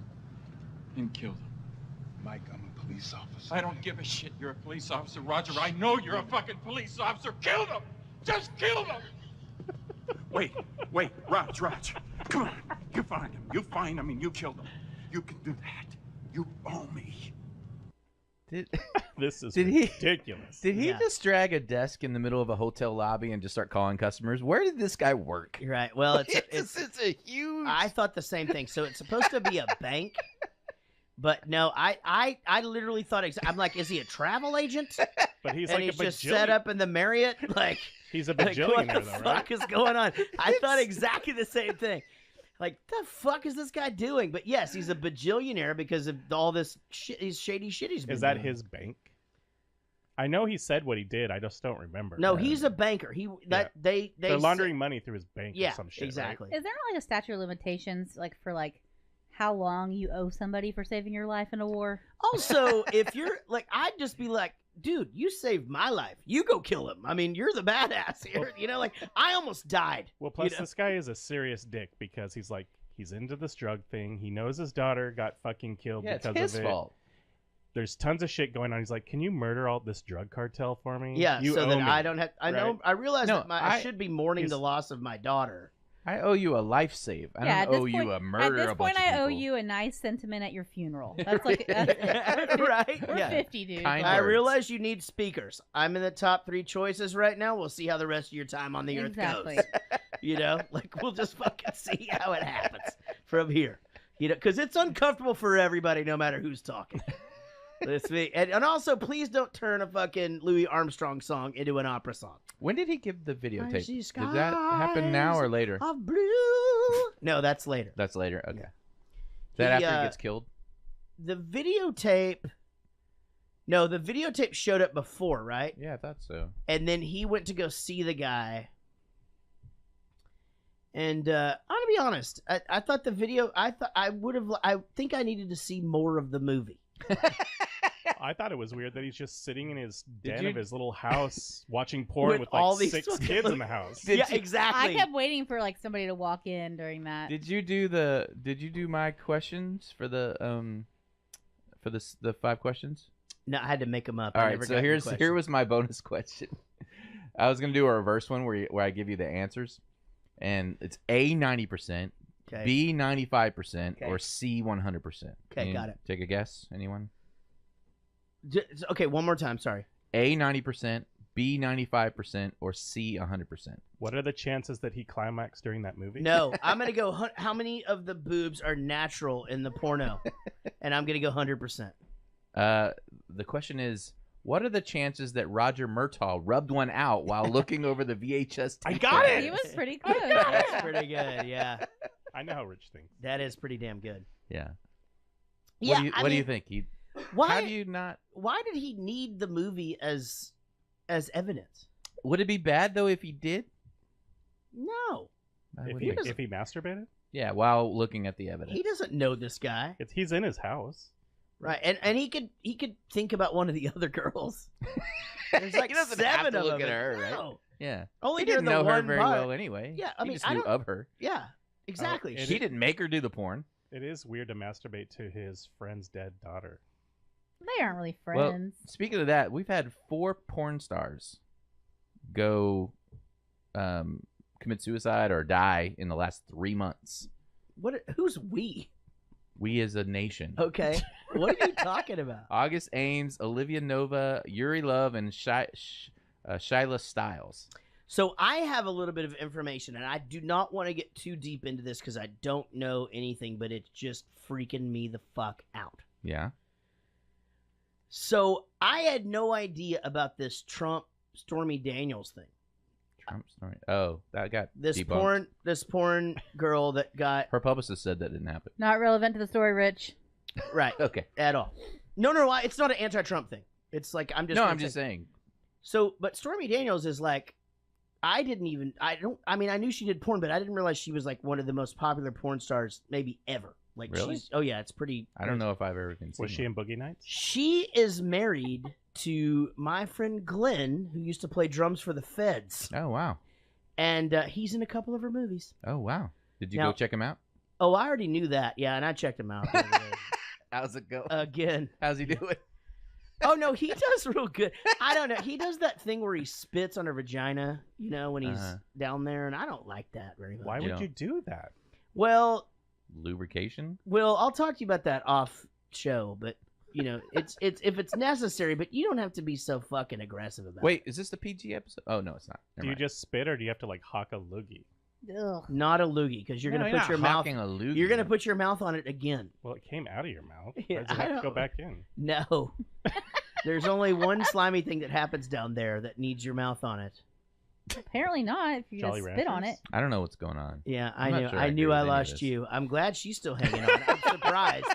and kill them. Mike, I'm a police officer. I don't give a shit you're a police officer, Roger. I know you're a fucking police officer. Kill them! Just kill them! Wait, Raj. Come on, you find him. You find him and you kill them. You can do that. You owe me. This is Did he- ridiculous. Did he just drag a desk in the middle of a hotel lobby and just start calling customers? Where did this guy work? You're right. Well, it's a huge. I thought the same thing. So it's supposed to be a bank, but no, I literally thought I'm like, is he a travel agent? But he's and like he's a just bajillion. set up in the Marriott. Like He's a like, bajillionaire, what the though, fuck right? is going on? I thought exactly the same thing. Like, the fuck is this guy doing? But yes, he's a bajillionaire because of all this shit, these shady shit he's been Is that doing. his bank? I know he said what he did. I just don't remember. No, he's a banker. They're They're laundering money through his bank Yeah, or some shit. exactly. Is there not like a statute of limitations, like for like how long you owe somebody for saving your life in a war? Also, if you're like, I'd just be like, dude, you saved my life. You go kill him. I mean, you're the badass here. You know, like, I almost died. Well, plus you know? this guy is a serious dick because he's like, he's into this drug thing. He knows his daughter got fucking killed Yeah, it's because his of it. fault. There's tons of shit going on. He's like, can you murder all this drug cartel for me? Yeah, you so owe that me. I don't have. I know. Right? I realize No, that I should be mourning the loss of my daughter. I owe you a life save. I at don't owe this you point- a At murder this a bunch point, I of owe people. you a nice sentiment at your funeral. That's like that's, Right? We're Yeah. 50, dude. Kind I words. realize you need speakers. I'm in the top 3 choices right now. We'll see how the rest of your time on the Exactly. earth goes. You know, like we'll just fucking see how it happens from here. You know, because it's uncomfortable for everybody, no matter who's talking. That's me. And also, please don't turn a fucking Louis Armstrong song into an opera song. When did he give the videotape? Icy Did that happen now or later? Of blue. No, that's later. That's later. Okay. Yeah. Is that He, after he gets killed? The videotape. No, the videotape showed up before, right? Yeah, I thought so. And then he went to go see the guy. And I'm gonna be honest. I thought the video. I think I needed to see more of the movie. I thought it was weird that he's just sitting in his den you- of his little house watching porn with like all these 6 fucking kids in the house. Yeah, exactly. I kept waiting for like somebody to walk in during that. Did you do my questions for the 5 questions? No, I had to make them up. All I right, never so got the here question. was my bonus question. I was gonna do a reverse one where I give you the answers, and it's A 90%, Okay. B 95%, Okay. or C 100%. Okay, got it. Take a guess. Anyone? Okay, one more time. Sorry. A 90%, B 95%, or C 100%. What are the chances that he climaxed during that movie? No, I'm gonna go. How many of the boobs are natural in the porno? And I'm gonna go 100%. The question is, what are the chances that Roger Murtaugh rubbed one out while looking over the VHS tape? I got it! He was pretty close. That's pretty good. Yeah, I know how Rich thinks. that is pretty damn good. Yeah. Yeah, What do you think? Why? How do you not? Why did he need the movie as evidence? Would it be bad though if he did? No, If he masturbated? Yeah, while looking at the evidence. he doesn't know this guy. He's in his house. Right, and he could think about one of the other girls. There's like He doesn't 7 have to of look them. at her, right? No. Yeah. Only he didn't during know the her one very part. well anyway. Yeah, I he mean, just I knew don't- of her. Yeah, exactly. She didn't make her do the porn. It is weird to masturbate to his friend's dead daughter. They aren't really Well, friends. speaking of that, we've had 4 porn stars go commit suicide or die in the last 3 months. Who's we? We as a nation. Okay, what are you talking about? August Ames, Olivia Nova, Yuri Love, and Shyla Stiles. So I have a little bit of information, and I do not want to get too deep into this because I don't know anything, but it's just freaking me the fuck out. Yeah. So I had no idea about this Trump Stormy Daniels thing. Trump story. Oh, that got This debunked. porn girl that got Her publicist said that didn't happen. Not relevant to the story, Rich. right. Okay. At all. No, it's not an anti-Trump thing. It's like I'm just saying. So, but Stormy Daniels is like, I knew she did porn, but I didn't realize she was like one of the most popular porn stars maybe ever. Like Really? It's pretty. I don't know if I've ever been. Was she in Boogie Nights? She is married to my friend Glenn, who used to play drums for the Feds. Oh wow. And he's in a couple of her movies. Oh wow. Did you Now- go check him out? Oh, I already knew that. Yeah, and I checked him out the other day. How's it go? Again. How's he doing? Oh no, he does real good. I don't know. He does that thing where he spits on her vagina, when he's down there, and I don't like that very much. Why would you do that? Well, Lubrication? I'll talk to you about that off show, but it's if it's necessary, but you don't have to be so fucking aggressive about it. Wait, is this the PG episode? Oh no, it's not. Do you just spit, or do you have to like hawk a loogie? Ugh. Not a loogie, because you're No, gonna you're put not your mouth. hawking a loogie. You're gonna put your mouth on it again. Well, it came out of your mouth. Why Yeah, does it I have to go don't- back in? No, there's only one slimy thing that happens down there that needs your mouth on it. Apparently not. If you Jolly just spit on Ranchers? it. I don't know what's going on. Yeah, I'm I not knew. sure I agree knew with I any of lost this. you. I'm glad she's still hanging on. I'm surprised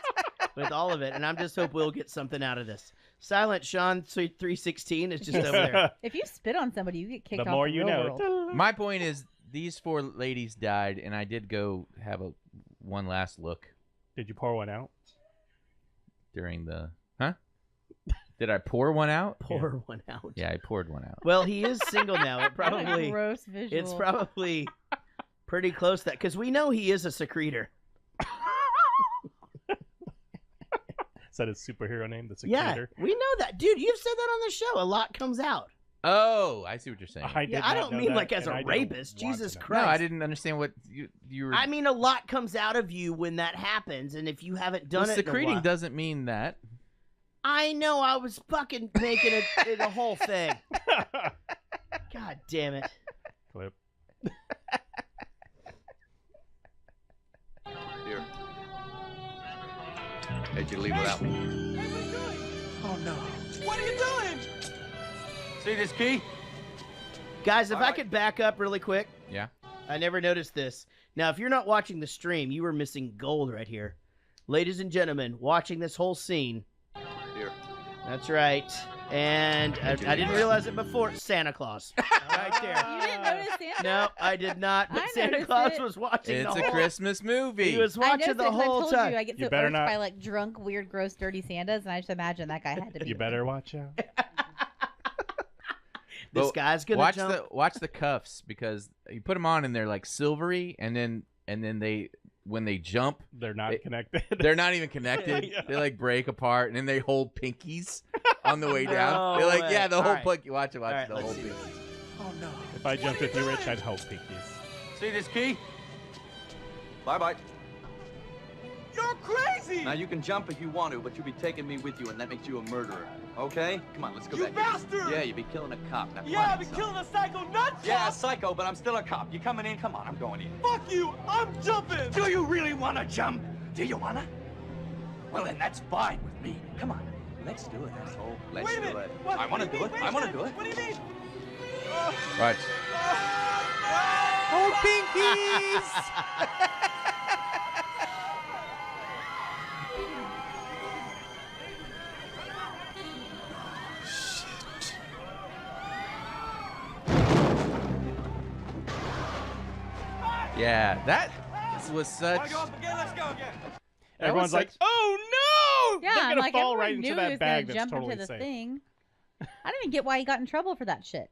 with all of it, and I'm just hope we'll get something out of this. Silent Sean 316 is just over there. If you spit on somebody, you get kicked The off more the you real know. world. My point is, these 4 ladies died, and I did go have one last look Did you pour one out? during the. Huh? Did I pour one out? Pour one out. Yeah, I poured one out. Well, he is single now. It What a probably gross visual. it's probably pretty close to that because we know he is a secretor. Is that his superhero name? The Yeah, Secretor? we know that, dude. You've said that on the show. A lot comes out. Oh, I see what you're saying. I did I not don't know mean that, like as and a I don't rapist. want Jesus to know. Christ. No, I didn't understand what you were. I mean, a lot comes out of you when that happens, and if you haven't done well, it, in a secreting while- doesn't mean that. I know. I was fucking making it the whole thing. God damn it. Clip. Here. How'd you leave without me? Oh no. What are you doing? See this key? Guys, if All I right. could back up really quick. Yeah. I never noticed this. Now, if you're not watching the stream, you were missing gold right here. Ladies and gentlemen, watching this whole scene. Here. That's right. And I didn't realize it before. Santa Claus. Right there. You didn't notice Santa? No, I did not. But I Santa noticed Claus it. was watching It's the a whole Christmas movie. He was I watching noticed the it 'cause whole I told time. you I get You so better irked not- by like drunk, weird, gross, dirty Santas, and I just imagine that guy had to be. You better watch out. This Well, guy's gonna watch jump. watch the cuffs because you put them on and they're like silvery, and then they when they jump They're not connected. they're not even connected. Yeah. They like break apart, and then they hold pinkies on the way down. No They're like, way. yeah, the All whole right. pinky. Watch it, All right, the let's whole see pinky. this. Oh no. If I jumped with you, Rich, I'd hold pinkies. See this key? Bye-bye. You're crazy! Now, you can jump if you want to, but you'll be taking me with you, and that makes you a murderer. Okay? Come on, let's go You back. bastard! Yeah, you'll be killing a cop. Now, Yeah, I've find been something. killing a psycho nut Yeah, a job! psycho, but I'm still a cop. You coming in? Come on, I'm going in. Fuck you! I'm jumping! Do you really want to jump? Do you want to? Well, then that's fine with me. Come on. Let's do it, asshole. Let's Wait a do minute! it. What? I want to What do it. you mean? I Wait a want to do minute. it. What do you mean? Right. Oh, pinkies! Yeah, that was such. Wanna go up again? Let's go again. That Everyone's was like, such- oh no! Yeah, They're I'm gonna like, fall everyone right knew into he that was bag gonna that's jump totally into the safe. thing. I don't even get why he got in trouble for that shit.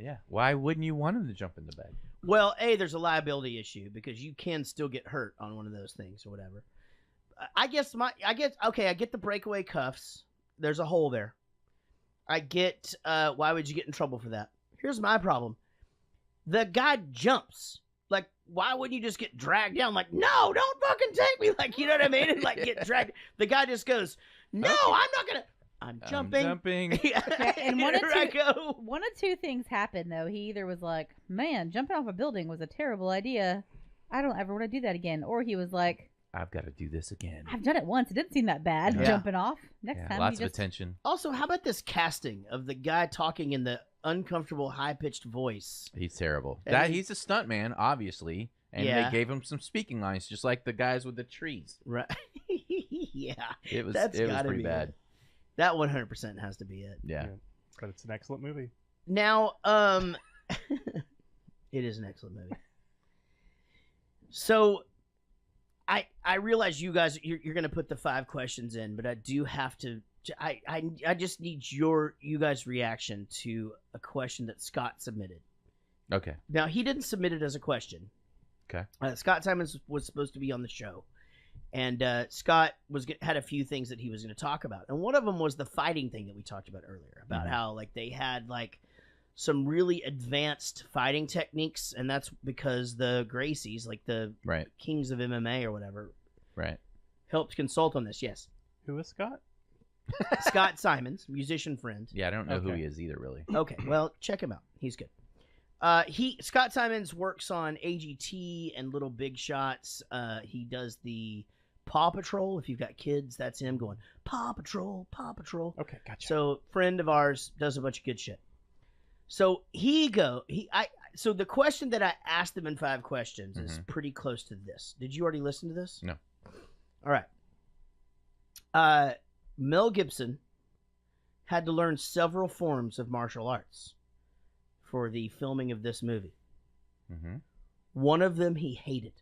Yeah. Why wouldn't you want him to jump in the bed? Well, there's a liability issue because you can still get hurt on one of those things or whatever. I get the breakaway cuffs. There's a hole there. I get why would you get in trouble for that? Here's my problem. The guy jumps. Like, why wouldn't you just get dragged down? Like, no, don't fucking take me. Like, you know what I mean? And like get dragged. The guy just goes, no, Okay. I'm not gonna. I'm jumping. Yeah, and one of Here I go. one of two things happened though. He either was like, "Man, jumping off a building was a terrible idea. I don't ever want to do that again," or he was like, I've got to do this again. "I've done it once. It didn't seem that bad Yeah. jumping off. Next time, lots you of just attention. Also, how about this casting of the guy talking in the uncomfortable, high-pitched voice? He's terrible. And He's a stunt man, obviously, and Yeah. they gave him some speaking lines, just like the guys with the trees. Right? Yeah, It was that's gotta pretty be bad. it. That 100% has to be it. Yeah. But it's an excellent movie. Now, it is an excellent movie. So, I realize you guys you're gonna put the 5 questions in, but I do have to. I just need you guys' reaction to a question that Scott submitted. Okay. Now he didn't submit it as a question. Okay. Scott Simons was supposed to be on the show, and Scott had a few things that he was going to talk about, and one of them was the fighting thing that we talked about earlier, about how like they had like some really advanced fighting techniques, and that's because the Gracies, like the kings of MMA or whatever, helped consult on this. Yes. Who is Scott? Scott Simons, musician friend. Yeah, I don't know who he is either, really. Okay, well, check him out. He's good. Scott Simons works on AGT and Little Big Shots. He does the Paw Patrol. If you've got kids, that's him going, Paw Patrol, Paw Patrol. Okay, gotcha. So, friend of ours, does a bunch of good shit. So so the question that I asked him in 5 questions is pretty close to this. Did you already listen to this? No. All right. Mel Gibson had to learn several forms of martial arts for the filming of this movie. One of them he hated.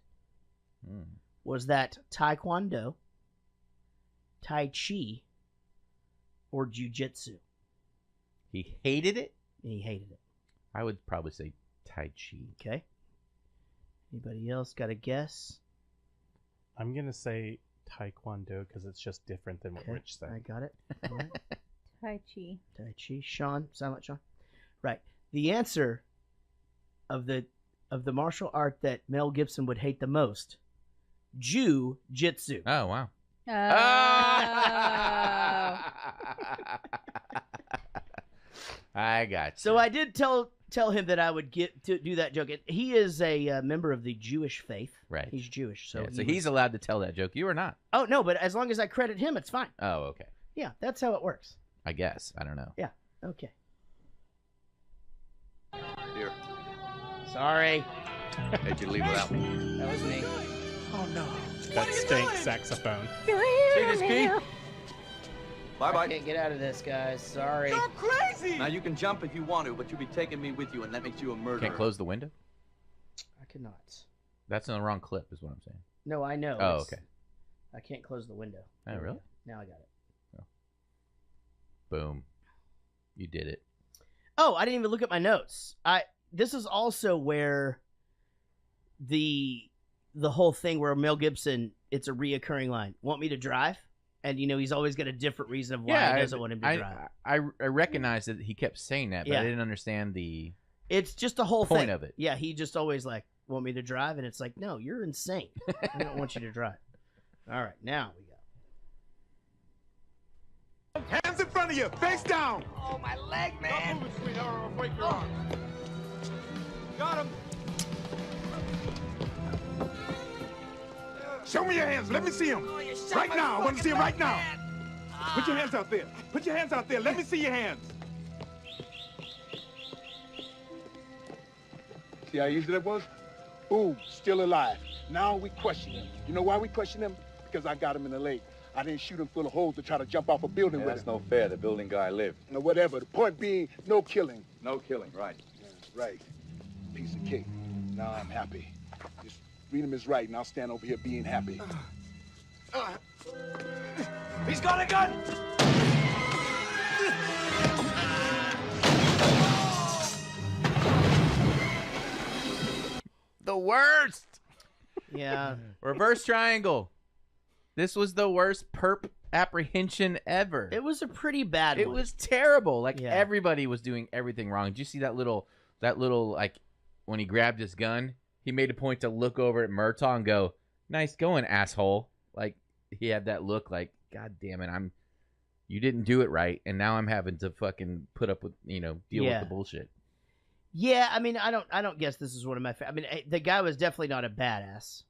Was that Taekwondo, Tai Chi, or Jiu-Jitsu? He hated it? He hated it. I would probably say Tai Chi. Okay. Anybody else got a guess? I'm going to say Taekwondo because it's just different than what Rich said. I got it. All right. Tai Chi. Tai Chi. Sean, Silent Sean. Right. The answer of the martial art that Mel Gibson would hate the most, Jiu-Jitsu. Oh, wow. I got you. So I did tell him that I would get to do that joke. He is a member of the Jewish faith. Right. He's Jewish. So, he's allowed to tell that joke. You are not. Oh, no, but as long as I credit him, it's fine. Oh, okay. Yeah, that's how it works. I guess. I don't know. Yeah. Okay. Here. Sorry. How'd you leave without me? That was me. Oh, no. That stank saxophone. See this key? Bye-bye. I can't get out of this, guys. Sorry. You're crazy! Now, you can jump if you want to, but you'll be taking me with you, and that makes you a murderer. Can't close the window? I cannot. That's in the wrong clip, is what I'm saying. No, I know. Oh, okay. I can't close the window. Oh, really? Now I got it. Oh. Boom. You did it. Oh, I didn't even look at my notes. This is also where the whole thing where Mel Gibson, it's a reoccurring line. Want me to drive? And, he's always got a different reason of why he doesn't want him to drive. I recognize that he kept saying that, but I didn't understand the It's just the whole point thing of it. Yeah, he just always like, want me to drive? And it's like, no, you're insane. I don't want you to drive. All right, now we go. Hands in front of you, face down. Oh, my leg, man. Don't move it, sweetheart, or I'll break your arm. Got him. Show me your hands. Let me see them. Right now. I want to see them right now. Put your hands out there. Put your hands out there. Let me see your hands. See how easy that was? Boom, still alive. Now we question him. You know why we question him? Because I got him in the leg. I didn't shoot him full of holes to try to jump off a building with him. That's no fair. The building guy lived. No, whatever. The point being, no killing. No killing, right. Yeah, right. Piece of cake. Now I'm happy. Just read him his right, and I'll stand over here being happy. He's got a gun! The worst. Yeah. Reverse triangle. This was the worst perp apprehension ever. It was a pretty bad It one. was terrible. Like everybody was doing everything wrong. Did you see that little like when he grabbed his gun, he made a point to look over at Murtaugh and go, "Nice going, asshole." Like he had that look like, God damn it, you didn't do it right, and now I'm having to fucking put up with, deal with the bullshit. Yeah, I mean, I don't guess this is one of my. I mean, the guy was definitely not a badass.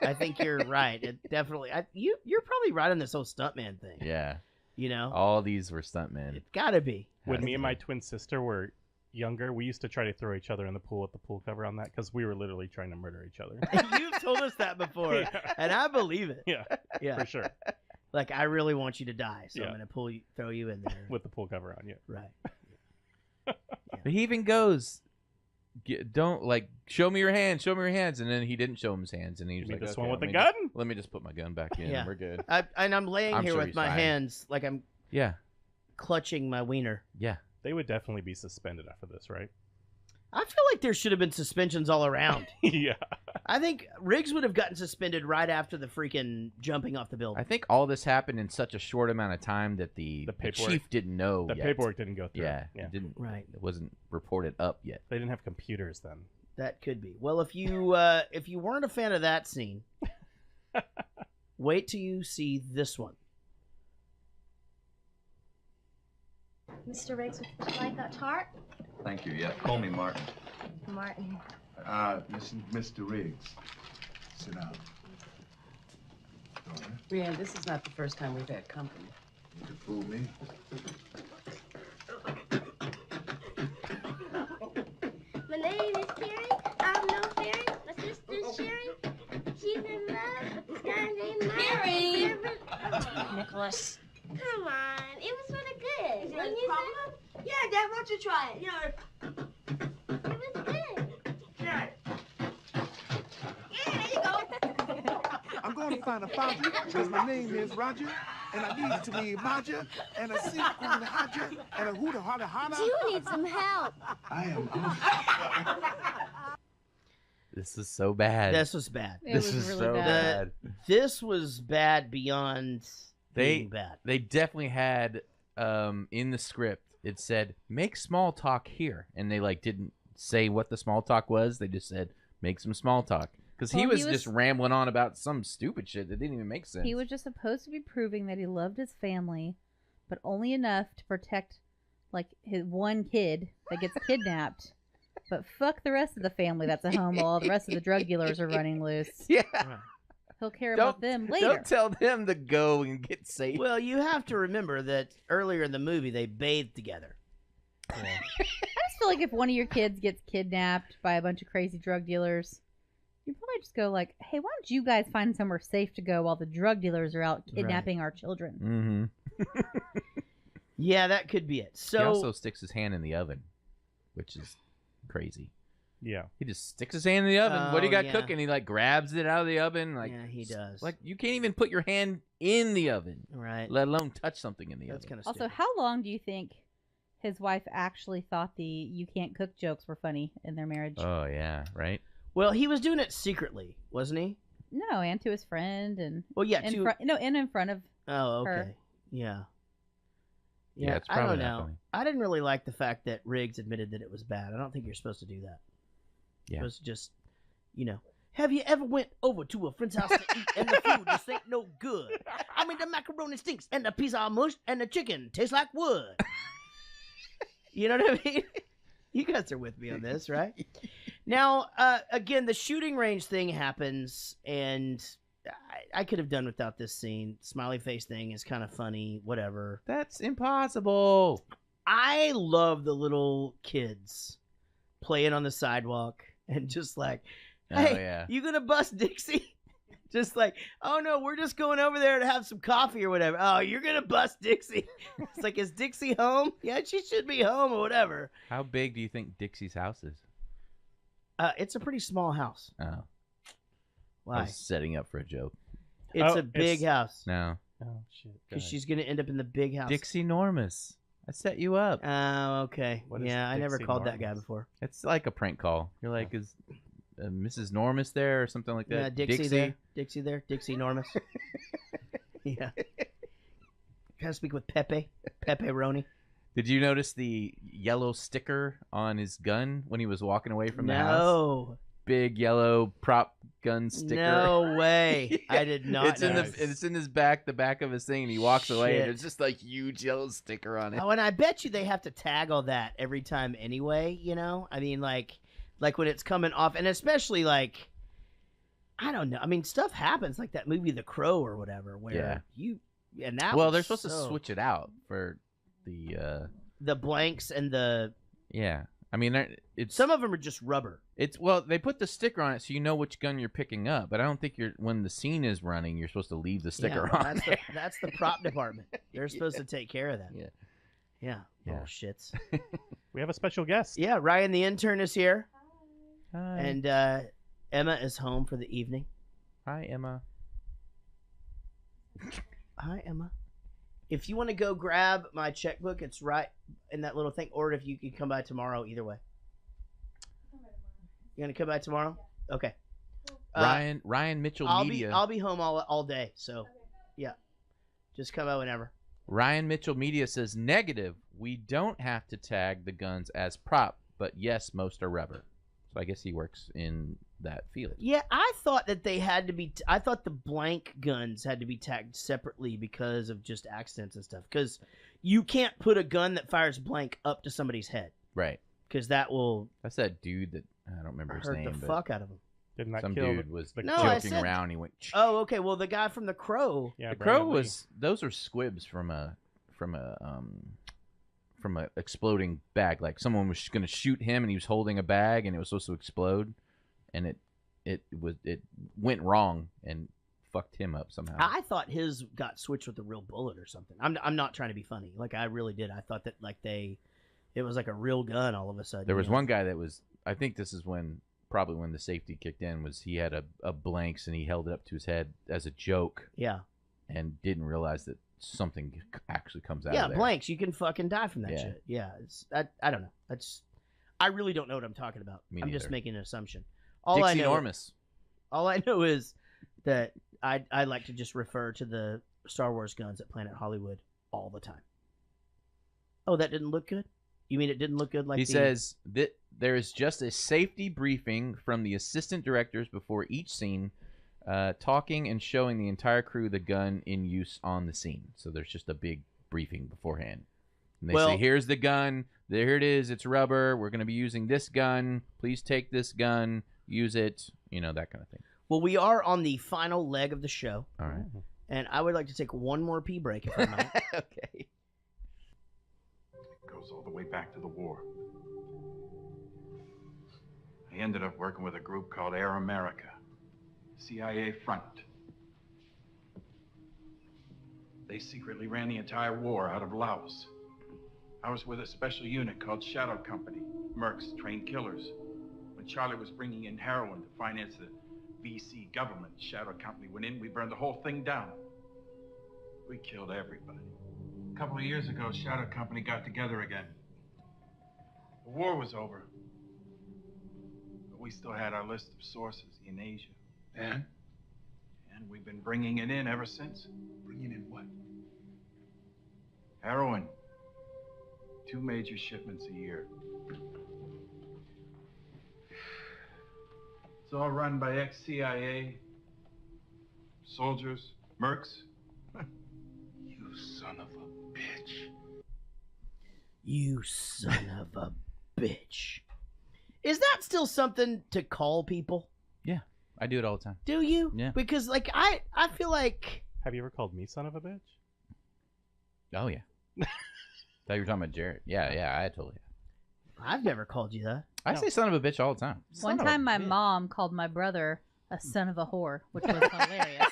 I think you're right. It definitely. You're probably right on this whole stuntman thing. Yeah. All these were stuntmen. It's gotta be. When me and my twin sister were younger, we used to try to throw each other in the pool with the pool cover on that because we were literally trying to murder each other. You've told us that before, and I believe it. Yeah, for sure. Like, I really want you to die, so I'm gonna throw you in there with the pool cover on. Yeah, right. But he even goes, "Don't show me your hands, and then he didn't show him his hands, and he was like, "This okay, one with the gun? Let me just put my gun back in. Yeah. And we're good." And I'm laying here sure with he's my fine. hands like I'm clutching my wiener. Yeah. They would definitely be suspended after this, right? I feel like there should have been suspensions all around. Yeah. I think Riggs would have gotten suspended right after the freaking jumping off the building. I think all this happened in such a short amount of time that the chief didn't know. The paperwork didn't go through. Yeah, Yeah. It didn't. Right. It wasn't reported up yet. They didn't have computers then. That could be. Well, if you weren't a fan of that scene, wait till you see this one. Mr. Riggs, would you like that tart? Thank you. Yeah, call me Martin. Martin. Listen, Mr. Riggs. Sit down. Brienne, this is not the first time we've had company. You can fool me. My name is Carrie. I'm no fairy. My sister's Sherry. She's in love with this guy named Carrie! Nicholas. Come on. It was sort of good. Wasn't it? Yeah, Dad, why don't you try it? It was good. Yeah. Yeah, there you go. I'm going to find a fountain because my name is Roger, and I need to be Roger, and a sequel to Roger, and a hooter hotter hotter. You need some help. I am. This is so bad. This was bad. It was really bad. This was bad beyond being bad. They definitely had in the script. It said make small talk here, and they didn't say what the small talk was. They just said make some small talk because he was just rambling on about some stupid shit that didn't even make sense. He was just supposed to be proving that he loved his family, but only enough to protect his one kid that gets kidnapped. But fuck the rest of the family that's at home while the rest of the drug dealers are running loose. Yeah. He'll care about them later. Don't tell them to go and get safe. Well, you have to remember that earlier in the movie they bathed together. I just feel like if one of your kids gets kidnapped by a bunch of crazy drug dealers, you probably just go hey, why don't you guys find somewhere safe to go while the drug dealers are out kidnapping our children? Mm-hmm. Yeah, that could be it. So he also sticks his hand in the oven, which is crazy. Yeah. He just sticks his hand in the oven. What do you got cooking? He grabs it out of the oven. Yeah, he does. You can't even put your hand in the oven. Right. Let alone touch something in the That's oven. kind of Also, how long do you think his wife actually thought the "you can't cook" jokes were funny in their marriage? Oh yeah, right. Well, he was doing it secretly, wasn't he? No, and to his friend, and in front of. Oh, okay. her. Yeah. Yeah, it's I probably don't not know. funny. I didn't really like the fact that Riggs admitted that it was bad. I don't think you're supposed to do that. Yeah. It was just, have you ever went over to a friend's house to eat and the food just ain't no good? I mean, the macaroni stinks and the pizza are mush and the chicken tastes like wood. You know what I mean? You guys are with me on this, right? Now, again, the shooting range thing happens, and I could have done without this scene. Smiley face thing is kind of funny, whatever. That's impossible. I love the little kids playing on the sidewalk and just hey, you gonna bust Dixie? Just oh no, we're just going over there to have some coffee or whatever. Oh, you're gonna bust Dixie? It's is Dixie home? Yeah, she should be home or whatever. How big do you think Dixie's house is? It's a pretty small house. Oh. Why? I was setting up for a joke. It's a big house. No. Oh shit. Because she's gonna end up in the big house. Dixie Normus. I set you up. Oh, okay. Yeah, I never called that guy before. It's like a prank call. You're is Mrs. Normus there or something like that? Yeah, Dixie there. Dixie there. Dixie Normus. Yeah. Gotta speak with Pepe. Pepperoni. Did you notice the yellow sticker on his gun when he was walking away from the house? No. Big yellow prop gun sticker. No way. Yeah. I did not. It's in the back of his thing, and he walks away, and Shit. it's just like huge yellow sticker on it. Oh, and I bet you they have to tag all that every time anyway. I mean, like when it's coming off, and especially like, I don't know. I mean, stuff happens like that movie The Crow or whatever, where Well, they're supposed to switch it out for the blanks and the I mean, it's some of them are just rubber. They put the sticker on it so you know which gun you're picking up, but I don't think when the scene is running, you're supposed to leave the sticker on. That's the prop department. They're supposed to take care of that. Yeah. Oh shits. We have a special guest. Yeah, Ryan the intern is here. Hi. And Emma is home for the evening. Hi, Emma. Hi, Emma. If you want to go grab my checkbook, it's right in that little thing. Or if you can come by tomorrow, either way. You gonna come by tomorrow? Okay. Ryan Mitchell Media. I'll be home all day. So, yeah, just come by whenever. Ryan Mitchell Media says negative. We don't have to tag the guns as prop, but yes, most are rubber. So I guess he works in that field. Yeah, I thought that they had to be. I thought the blank guns had to be tagged separately because of just accidents and stuff. Because you can't put a gun that fires blank up to somebody's head, right? Because that will. That's that dude that I don't remember his hurt name. the fuck out of him. Didn't that some kill dude was the joking around. He went. Oh, okay. Well, the guy from The Crow. Yeah, the Crow was. Those are squibs from a exploding bag. Like someone was going to shoot him, and he was holding a bag, and it was supposed to explode, and it went wrong and fucked him up somehow. I thought his got switched with a real bullet or something. I'm not trying to be funny. Like I really did. I thought that it was like a real gun all of a sudden. There was one guy that was. I think this is probably when the safety kicked in. Was he had a blanks and he held it up to his head as a joke. Yeah. And didn't realize that something actually comes out. Yeah, of there. Blanks. You can fucking die from that Yeah. shit. Yeah. I don't know. I really don't know what I'm talking about. Me I'm just neither. making an assumption. Dixie I know. Normus. All I know is that I like to just refer to the Star Wars guns at Planet Hollywood all the time. Oh, that didn't look good? You mean it didn't look good? Like He says that there is just a safety briefing from the assistant directors before each scene, talking and showing the entire crew the gun in use on the scene. So there's just a big briefing beforehand. And they say, here's the gun. There it is. It's rubber. We're going to be using this gun. Please take this gun. Use it. You know, that kind of thing. Well, we are on the final leg of the show. All right. And I would like to take one more pee break if I might. Okay. It goes all the way back to the war. I ended up working with a group called Air America, CIA front. They secretly ran the entire war out of Laos. I was with a special unit called Shadow Company. Mercs trained killers. When Charlie was bringing in heroin to finance the VC government, Shadow Company went in, we burned the whole thing down. We killed everybody. A couple of years ago, Shadow Company got together again. The war was over. But we still had our list of sources in Asia. And we've been bringing it in ever since. Bringing in what? Heroin. 2 major shipments a year. It's all run by ex-CIA, soldiers, mercs. You son of a bitch. You son of a bitch. Is that still something to call people? Yeah, I do it all the time. Do you? Yeah. Because, like, I feel like... Have you ever called me son of a bitch? Oh, yeah. Thought you were talking about Jared. Yeah, I totally have. I've never called you that. I say son of a bitch all the time. One time my mom called my brother a son of a whore, which was hilarious.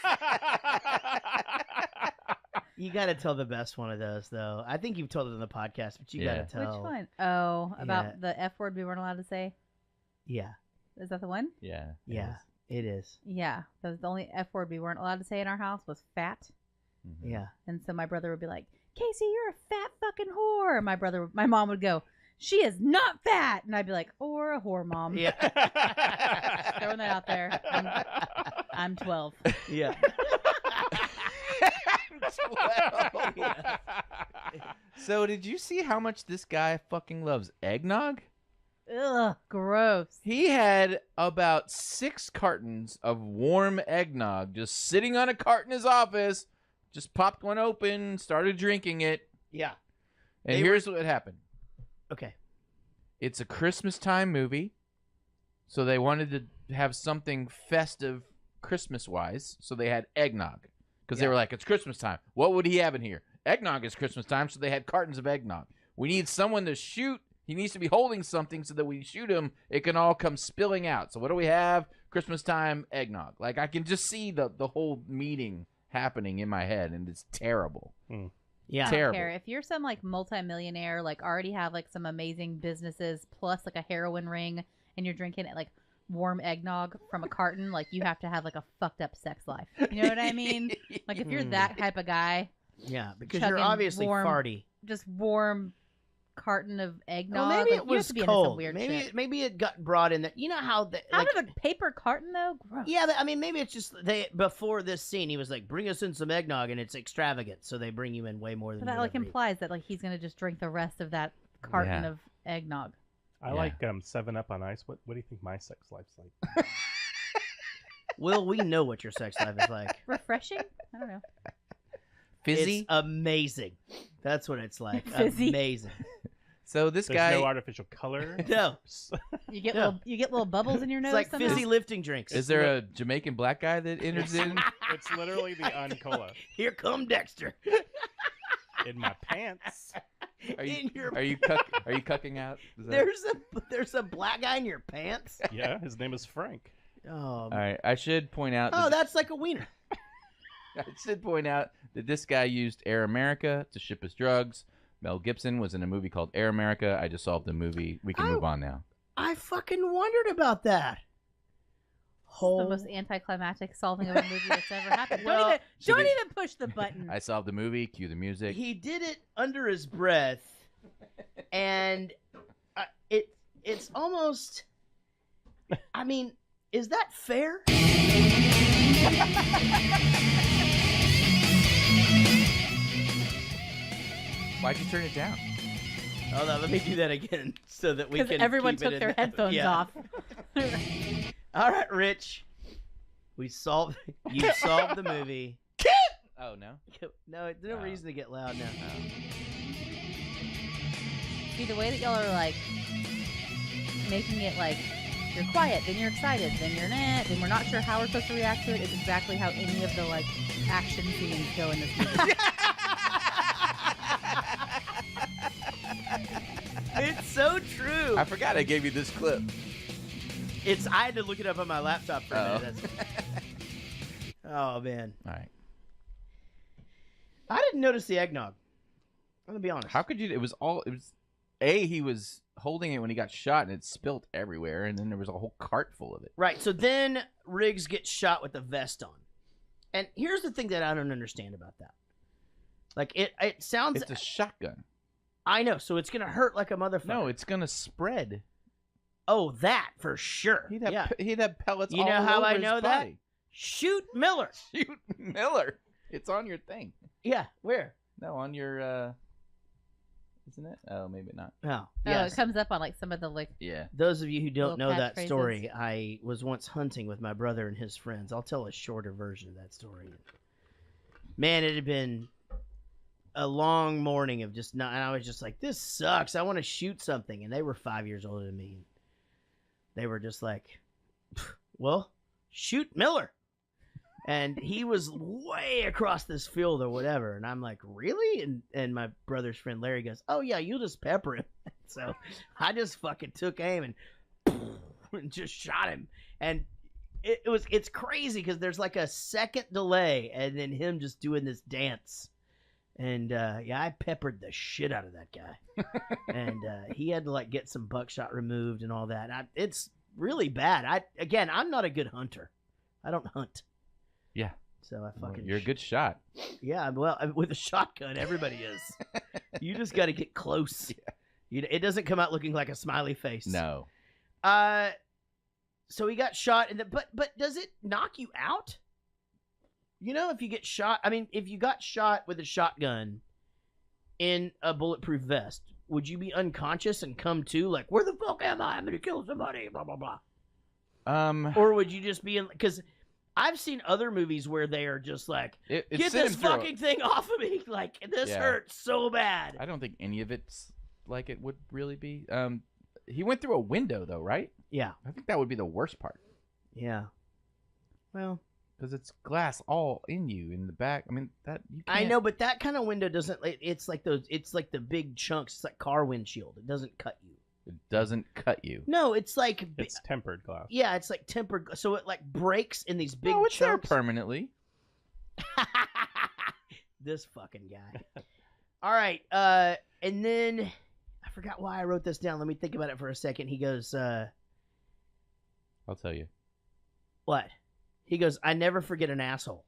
You got to tell the best one of those, though. I think you've told it on the podcast, but you got to tell. Which one? Oh, about the F word we weren't allowed to say? Yeah. Is that the one? Yeah. Yeah, it is. Yeah. That was the only F word we weren't allowed to say in our house was fat. Mm-hmm. Yeah. And so my brother would be like, Casey, you're a fat fucking whore. And my mom would go, she is not fat. And I'd be like, or a whore, mom. Yeah. Just throwing that out there. I'm 12. Yeah. 12. So did you see how much this guy fucking loves eggnog? Ugh, gross. He had about 6 cartons of warm eggnog just sitting on a cart in his office. Just popped one open, started drinking it. Yeah. And here's what happened. Okay. It's a Christmas time movie, so they wanted to have something festive Christmas-wise, so they had eggnog. Because they were like, it's Christmas time. What would he have in here? Eggnog is Christmas time, so they had cartons of eggnog. We need someone to shoot. He needs to be holding something so that when we shoot him, it can all come spilling out. So what do we have? Christmas time eggnog. Like, I can just see the whole meeting happening in my head, and it's terrible. Yeah. I Terrible. don't care. If you're some like multimillionaire, like already have like some amazing businesses plus like a heroin ring, and you're drinking it like warm eggnog from a carton, like you have to have like a fucked up sex life. You know what I mean? Like if you're that type of guy. Yeah, because you're chugging obviously warm, farty. Just warm carton of eggnog. Well, maybe like, it you have was to be into some cold. weird Maybe shit. maybe it got brought in there. You know how Out of a paper carton though? Gross. Yeah, I mean, maybe it's just before this scene, he was like, "Bring us in some eggnog," and it's extravagant, so they bring you in way more than. But that you like ever eat. implies that like he's gonna just drink the rest of that carton Yeah. of eggnog. I like 7-Up on ice. What do you think my sex life's like? Will, we know what your sex life is like. Refreshing? I don't know. Fizzy? It's amazing. That's what it's like. Fizzy. Amazing. So this There's guy... no artificial color. No. You get No. little bubbles in your nose. It's like somehow? fizzy lifting drinks. Is there a Jamaican black guy that enters in? It's literally the Uncola. Here come Dexter. In my pants. Are you In your are you cucking out? Is that- There's a black guy in your pants. Yeah, his name is Frank. Oh. All right, I should point out. Oh, that- that's like a wiener. I should point out that this guy used Air America to ship his drugs. Mel Gibson was in a movie called Air America. I just solved the movie. We can move on now. I fucking wondered about that. The most anticlimactic solving of a movie that's ever happened. Well, don't even push the button. I solved the movie. Cue the music. He did it under his breath, and it's almost. I mean, is that fair? Why'd you turn it down? Hold on, let me do that again so that we Because can. everyone keep it took in their that- headphones yeah. off. All right, Rich. We solved. You solved the movie. Oh no. No, there's no reason to get loud now. See, the way that y'all are like making it like you're quiet, then you're excited, then you're nah, then we're not sure how we're supposed to react to it is exactly how any of the like action scenes go in this movie. It's so true. I forgot I gave you this clip. I had to look it up on my laptop for a Oh. minute. Oh man. All right. I didn't notice the eggnog. I'm gonna be honest. How could you? It was he was holding it when he got shot and it spilt everywhere, and then there was a whole cart full of it. Right. So then Riggs gets shot with the vest on, and here's the thing that I don't understand about that. Like it sounds. It's a shotgun. I know. So it's gonna hurt like a motherfucker. No, it's gonna spread. Oh, that for sure. He'd have, yeah. he'd have pellets. You know all how over I his know that? body. Shoot Miller. Shoot Miller. It's on your thing. Yeah. Where? No, on your. Isn't it? Oh, maybe not. Oh. Oh, Yes. it comes up on like some of the like. Yeah. Those of you who don't Little know that catchphrases. story, I was once hunting with my brother and his friends. I'll tell a shorter version of that story. Man, it had been a long morning of just not, and I was just like, this sucks. I want to shoot something. And they were 5 years older than me. They were just like, well, shoot Miller. And he was way across this field or whatever. And I'm like, really? And my brother's friend Larry goes, oh, yeah, you'll just pepper him. So I just fucking took aim and just shot him. And it's crazy because there's like a second delay and then him just doing this dance. And yeah, I peppered the shit out of that guy. And he had to like get some buckshot removed and all that. It's really bad. I'm not a good hunter. I don't hunt. Yeah. So I fucking. You're a good shot. Yeah, well, with a shotgun, everybody is. You just got to get close. Yeah. It doesn't come out looking like a smiley face. No. So he got shot, but does it knock you out? You know, if you get shot, I mean, if you got shot with a shotgun in a bulletproof vest, would you be unconscious and come to like, where the fuck am I? I'm gonna kill somebody. Blah blah blah. Or would you just be in? Because I've seen other movies where they are just like, get this fucking thing off of me. Like this hurts so bad. I don't think any of it's like it would really be. He went through a window though, right? Yeah. I think that would be the worst part. Yeah. Well, because it's glass all in you in the back. I mean that. You can't... I know, but that kind of window doesn't. It's like those. It's like the big chunks. It's like car windshield. It doesn't cut you. It doesn't cut you. No, it's like it's tempered glass. Yeah, it's like tempered, so it like breaks in these big. No, it's chunks. there permanently. This fucking guy. All right, and then I forgot why I wrote this down. Let me think about it for a second. He goes, I'll tell you. What? He goes, I never forget an asshole.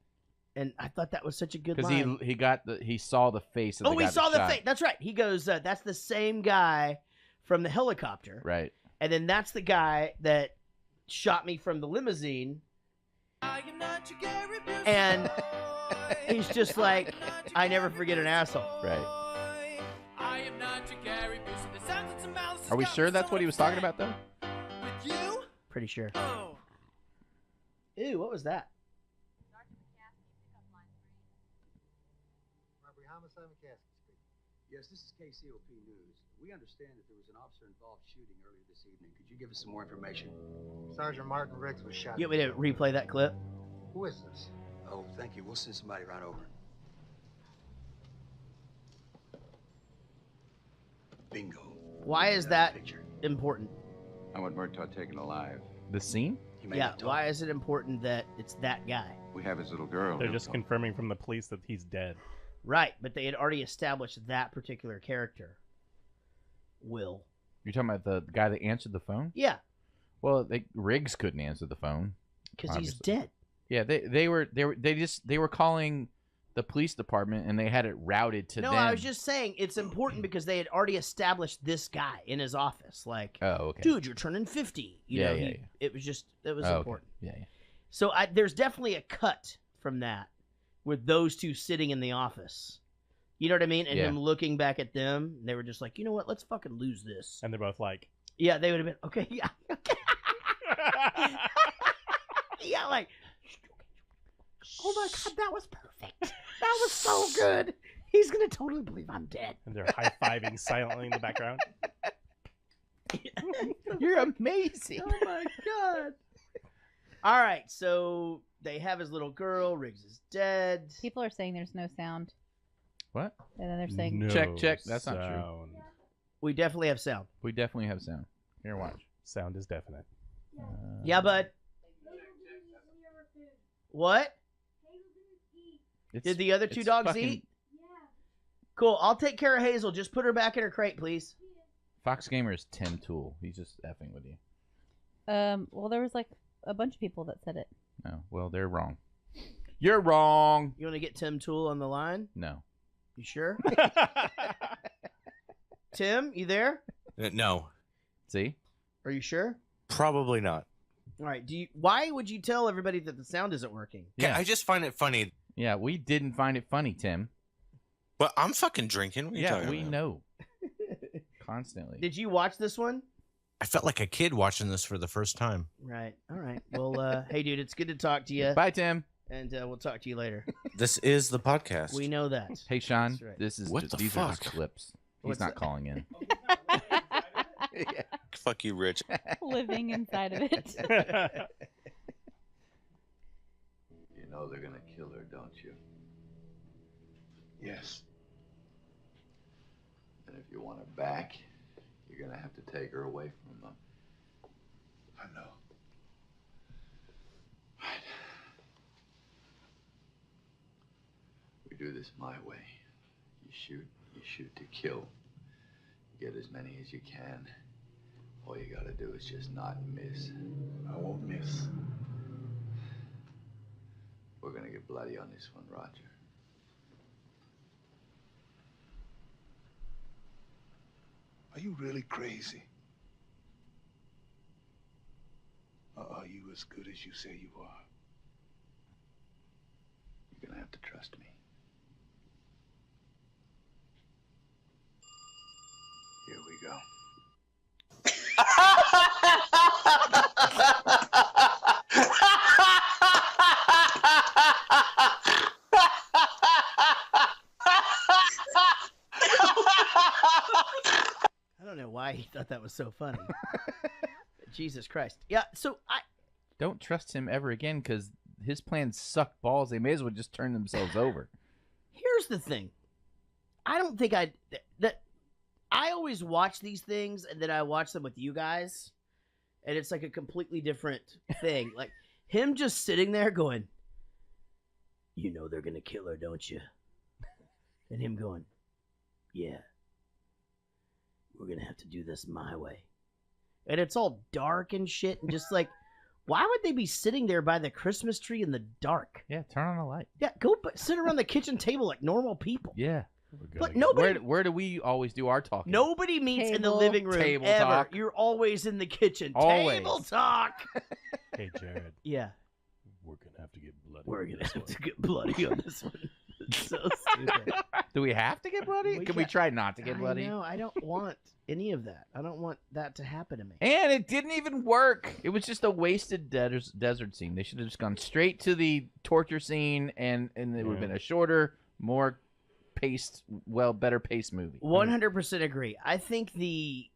And I thought that was such a good line. Because he saw the face of the guy he saw the shot. face. That's right. He goes, that's the same guy from the helicopter. Right. And then that's the guy that shot me from the limousine. And he's just like, I never forget an asshole. Right. Are we sure that's what he was talking about, though? Pretty sure. Ew, what was that? Robbery, homicide, McCaskey Street. Yes, this is KCOP News. We understand that there was an officer-involved shooting earlier this evening. Could you give us some more information? Sergeant Martin Riggs was shot. You want me to replay that clip? Who is this? Oh, thank you. We'll send somebody right over. Bingo. Why is that important? I want Murtaugh taken alive. The scene? Yeah, why is it important that it's that guy? We have his little girl. They're just confirming from the police that he's dead. Right, but they had already established that particular character. Will. You're talking about the guy that answered the phone? Yeah. Well, Riggs couldn't answer the phone because he's dead. Yeah, they were calling the police department and they had it routed to them. No, I was just saying it's important because they had already established this guy in his office. Like, oh, okay. Dude, you're turning 50. You know, it was important. Okay. Yeah. So there's definitely a cut from that with those two sitting in the office. You know what I mean? And him looking back at them. They were just like, you know what? Let's fucking lose this. And they're both like, yeah, they would have been, okay, yeah. Okay. Yeah, like, oh my God, that was perfect. That was so good. He's going to totally believe I'm dead. And they're high-fiving silently in the background. You're amazing. Oh my God. All right, so they have his little girl. Riggs is dead. People are saying there's no sound. What? And then they're saying No check. That's not true. sound. We definitely have sound. We definitely have sound. Here, watch. Sound is definite. Yeah, bud. What? Did the other two dogs eat? Yeah. Cool. I'll take care of Hazel. Just put her back in her crate, please. Fox Gamer is Tim Tool. He's just effing with you. Well, there was like a bunch of people that said it. No. Well, they're wrong. You're wrong. You want to get Tim Tool on the line? No. You sure? Tim, you there? No. See? Are you sure? Probably not. All right. Why would you tell everybody that the sound isn't working? Yeah, I just find it funny. Yeah, we didn't find it funny, Tim. But I'm fucking drinking. What are you talking we about? know. Constantly. Did you watch this one? I felt like a kid watching this for the first time. Right. All right. Well, hey, dude, it's good to talk to you. Bye, Tim. And we'll talk to you later. This is the podcast. We know that. Hey, Sean. That's right. This is What the these are fuck? just clips. He's What's not that? calling in. Fuck you, Rich. Living inside of it. You know they're gonna kill her, don't you? Yes. And if you want her back, you're gonna have to take her away from them. I know. We do this my way. You shoot to kill. Get as many as you can. All you gotta do is just not miss. I won't miss. We're gonna get bloody on this one, Roger. Are you really crazy? Or are you as good as you say you are? You're gonna have to trust me. Here we go. I don't know why he thought that was so funny. Jesus Christ. Yeah, so I Don't trust him ever again because his plans suck balls. They may as well just turn themselves over. Here's the thing. I don't think I always watch these things and then I watch them with you guys and it's like a completely different thing. Like him just sitting there going, you know they're gonna kill her, don't you? And him going, yeah, we're gonna have to do this my way. And it's all dark and shit and just like, why would they be sitting there by the Christmas tree in the dark? Yeah, turn on a light. Yeah, go sit around the kitchen table like normal people. Yeah. But nobody. Where do we always do our talking? Nobody meets in the living room Table ever. talk. You're always in the kitchen. Always. Table talk. Hey, Jared. Yeah. We're going to have to get bloody. We're going to have to get bloody on this one. It's so stupid. Do we have to get bloody? Can we try not to get bloody? No, I don't want any of that. I don't want that to happen to me. And it didn't even work. It was just a wasted desert scene. They should have just gone straight to the torture scene, and it would have been a shorter, more paced, better paced movie. 100% agree. I think the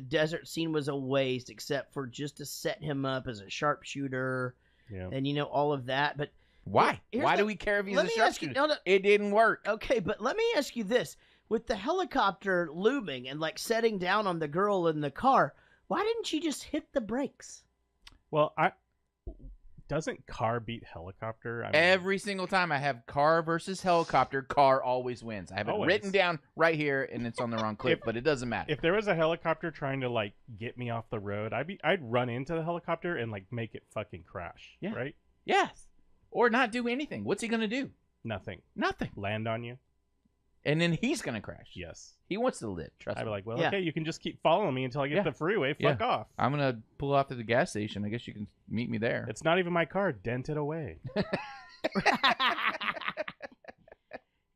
desert scene was a waste, except for just to set him up as a sharpshooter, and all of that. But why? Why do we care if he's a sharpshooter? It didn't work. Okay, but let me ask you this: with the helicopter looming and like setting down on the girl in the car, why didn't she just hit the brakes? Well, doesn't car beat helicopter? I mean, Every single time I have car versus helicopter, car always wins. I have it written down right here, and it's on the wrong clip, but it doesn't matter. If there was a helicopter trying to like get me off the road, I'd run into the helicopter and like make it fucking crash. Yeah. Right? Yes. Or not do anything. What's he gonna do? Nothing. Nothing. Land on you. And then he's gonna crash. Yes. He wants to live. Trust me. I'd be like, well, okay, you can just keep following me until I get to the freeway. Fuck off. I'm gonna pull off to the gas station. I guess you can meet me there. It's not even my car. Dent it away.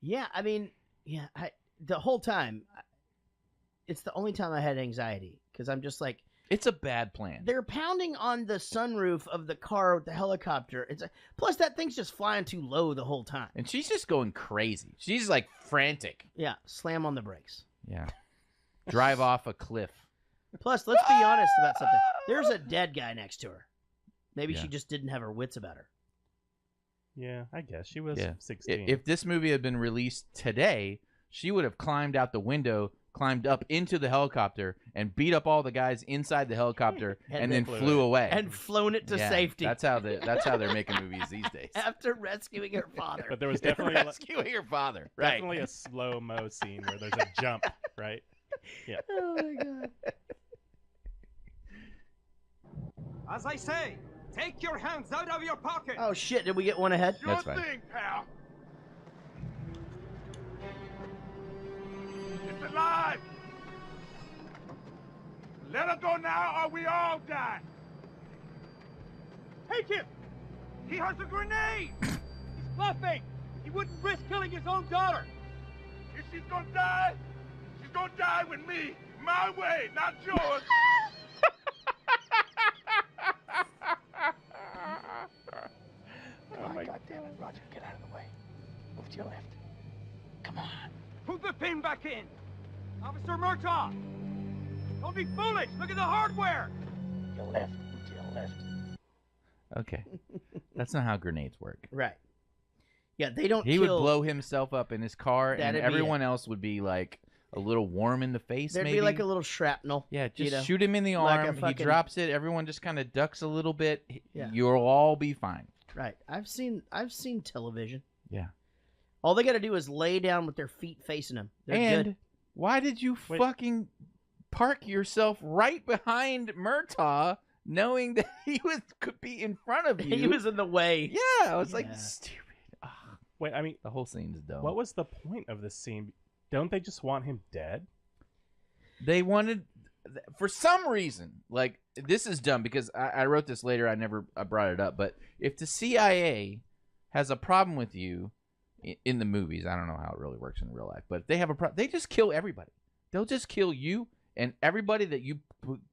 Yeah, I mean, the whole time, it's the only time I had anxiety because I'm just like, it's a bad plan. They're pounding on the sunroof of the car with the helicopter. Plus that thing's just flying too low the whole time. And she's just going crazy. She's like frantic. Yeah, slam on the brakes. Yeah. Drive off a cliff. Plus, let's be honest about something. There's a dead guy next to her. Maybe she just didn't have her wits about her. Yeah, I guess. She was 16. If this movie had been released today, she would have climbed out the window, climbed up into the helicopter, and beat up all the guys inside the helicopter, and then flew away. And flown it to safety. That's how they're making movies these days. After rescuing her father. But there was definitely rescuing her father. Right. Definitely a slow-mo scene where there's a jump, right? Yeah. Oh my god. As I say, take your hands out of your pocket. Oh shit, did we get one ahead? Your thing, pal. It's alive! Let her go now or we all die! Take him! He has a grenade! He's bluffing! He wouldn't risk killing his own daughter! If she's gonna die with me! My way, not yours! Oh my God damn it, Roger, get out of the way. Move to your left. Come on. Put the pin back in! Officer Murtaugh! Don't be foolish! Look at the hardware! Your left, move to your left. Okay. That's not how grenades work. Right. Yeah, they don't He would blow himself up in his car, and That'd be everyone else would be like a little warm in the face, There'd maybe. be like a little shrapnel. Yeah, just you know? shoot him in the Like a arm. He fucking- drops it. Everyone just kind of ducks a little bit. Yeah. You'll all be fine. Right. I've seen television. Yeah. All they got to do is lay down with their feet facing them. They're And good. why did you fucking park yourself right behind Murtaugh, knowing that he could be in front of you? He was in the way. Yeah, I was like, stupid. Wait, I mean, the whole scene is dumb. What was the point of this scene? Don't they just want him dead? They wanted, for some reason, like, this is dumb because I wrote this later. I brought it up. But if the CIA has a problem with you in the movies, I don't know how it really works in real life, but if they have a problem, they just kill everybody. They'll just kill you and everybody that you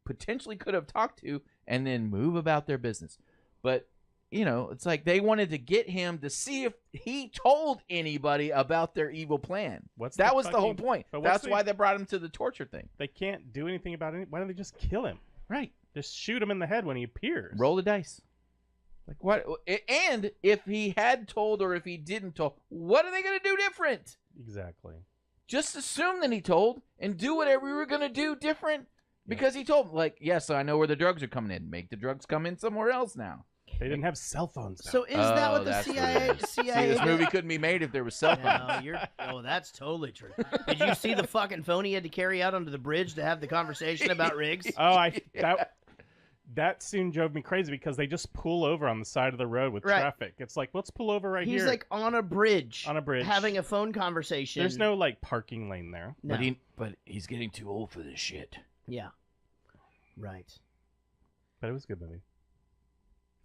potentially could have talked to, and then move about their business. But it's like they wanted to get him to see if he told anybody about their evil plan. That was the whole point. That's why they brought him to the torture thing. They can't do anything about it. Why don't they just kill him? Right. Just shoot him in the head when he appears. Roll the dice. Like what? And if he had told or if he didn't told, what are they going to do different? Exactly. Just assume that he told and do whatever we were going to do different because he told. Like, yes, I know where the drugs are coming in. Make the drugs come in somewhere else now. They didn't have cell phones. So is that what the CIA? See, this movie couldn't be made if there was cell phones. No, that's totally true. Did you see the fucking phone he had to carry out onto the bridge to have the conversation about Riggs? Oh, that soon drove me crazy because they just pull over on the side of the road with traffic. It's like, let's pull over right here. He's like on a bridge. On a bridge. Having a phone conversation. There's no like parking lane there. No. But he's getting too old for this shit. Yeah. Right. But it was a good movie.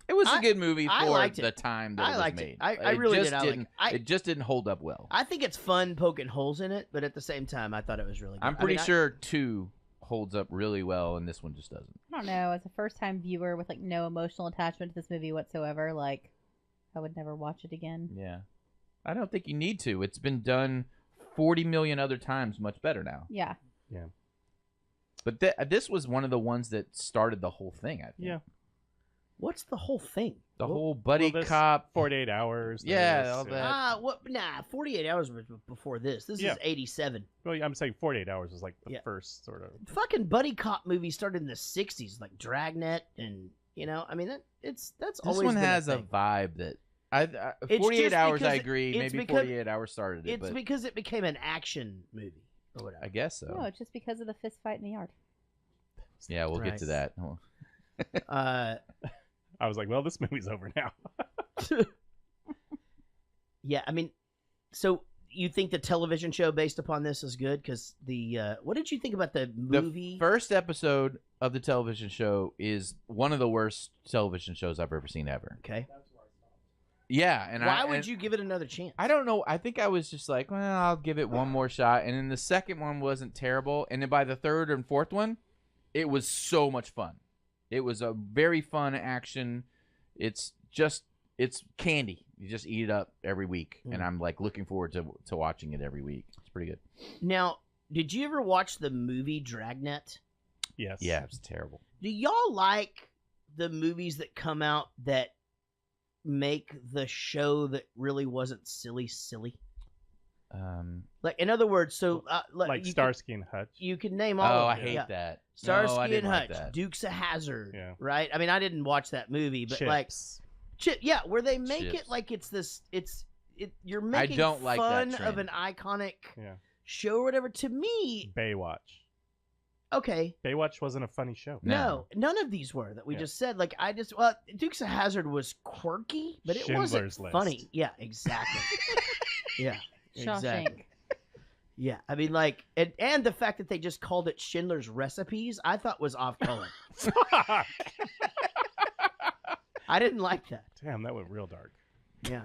It was a good movie for the it. time that I it was liked made. It. I really did. It just didn't hold up well. I think it's fun poking holes in it, but at the same time, I thought it was really good. I'm pretty sure 2 holds up really well, and this one just doesn't. I don't know. As a first-time viewer with like no emotional attachment to this movie whatsoever, like I would never watch it again. Yeah, I don't think you need to. It's been done 40 million other times, much better now. Yeah. Yeah. But this was one of the ones that started the whole thing. I think. Yeah. What's the whole thing? The whole buddy cop. 48 Hours. Yeah, all that. 48 Hours was before this. This is 87. Well, I'm saying 48 Hours was like the first sort of. Fucking buddy cop movie started in the 60s, like Dragnet, and that's this always one been has a a vibe that 48 Hours. I agree. Maybe 48 Hours started it. It's because it became an action movie or whatever. I guess so. No, it's just because of the fist fight in the yard. Yeah, we'll get to that. I was like, well, this movie's over now. Yeah, I mean, so you think the television show based upon this is good? Because what did you think about the movie? The first episode of the television show is one of the worst television shows I've ever seen ever. Okay. Yeah, and why would you give it another chance? I don't know. I think I was just like, well, I'll give it one more shot. And then the second one wasn't terrible. And then by the third and fourth one, it was so much fun. It was a very fun action. It's candy. You just eat it up every week, and I'm like looking forward to watching it every week. It's pretty good. Now, did you ever watch the movie Dragnet? Yes. Yeah, it's terrible. Do y'all like the movies that come out that make the show that really wasn't silly? Like, in other words, so like Starsky and Hutch. You can name all. Oh, I hate that. Starsky and Hutch, Dukes of Hazzard, right? I mean, I didn't watch that movie, but where they make it like it's this, you're making fun of an iconic show or whatever. To me, Baywatch. Okay. Baywatch wasn't a funny show. No, none of these were that we just said. Like Dukes of Hazzard was quirky, but it wasn't funny. Yeah, exactly. Yeah. Exactly. Yeah, I mean, like, and the fact that they just called it Schindler's Recipes, I thought was off color. Fuck. I didn't like that. Damn, that went real dark. Yeah.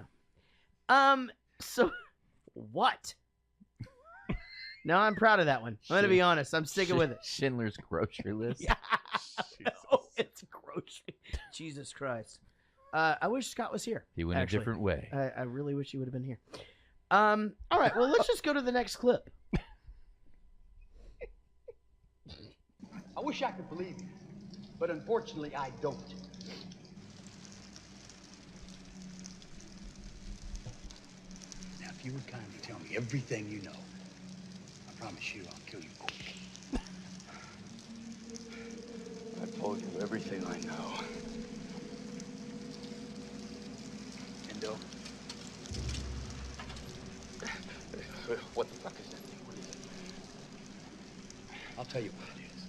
So, what? No, I'm proud of that one. I'm gonna be honest. I'm sticking with it. Schindler's Grocery List. Yeah. Oh, it's grocery. Jesus Christ. I wish Scott was here. He went a different way. I really wish he would have been here. All right, well, let's just go to the next clip. I wish I could believe you, but unfortunately I don't. Now, if you would kindly tell me everything you know, I promise you I'll kill you quick. I've told you everything I know. Endo? What the fuck is that thing? What is it? I'll tell you what it is.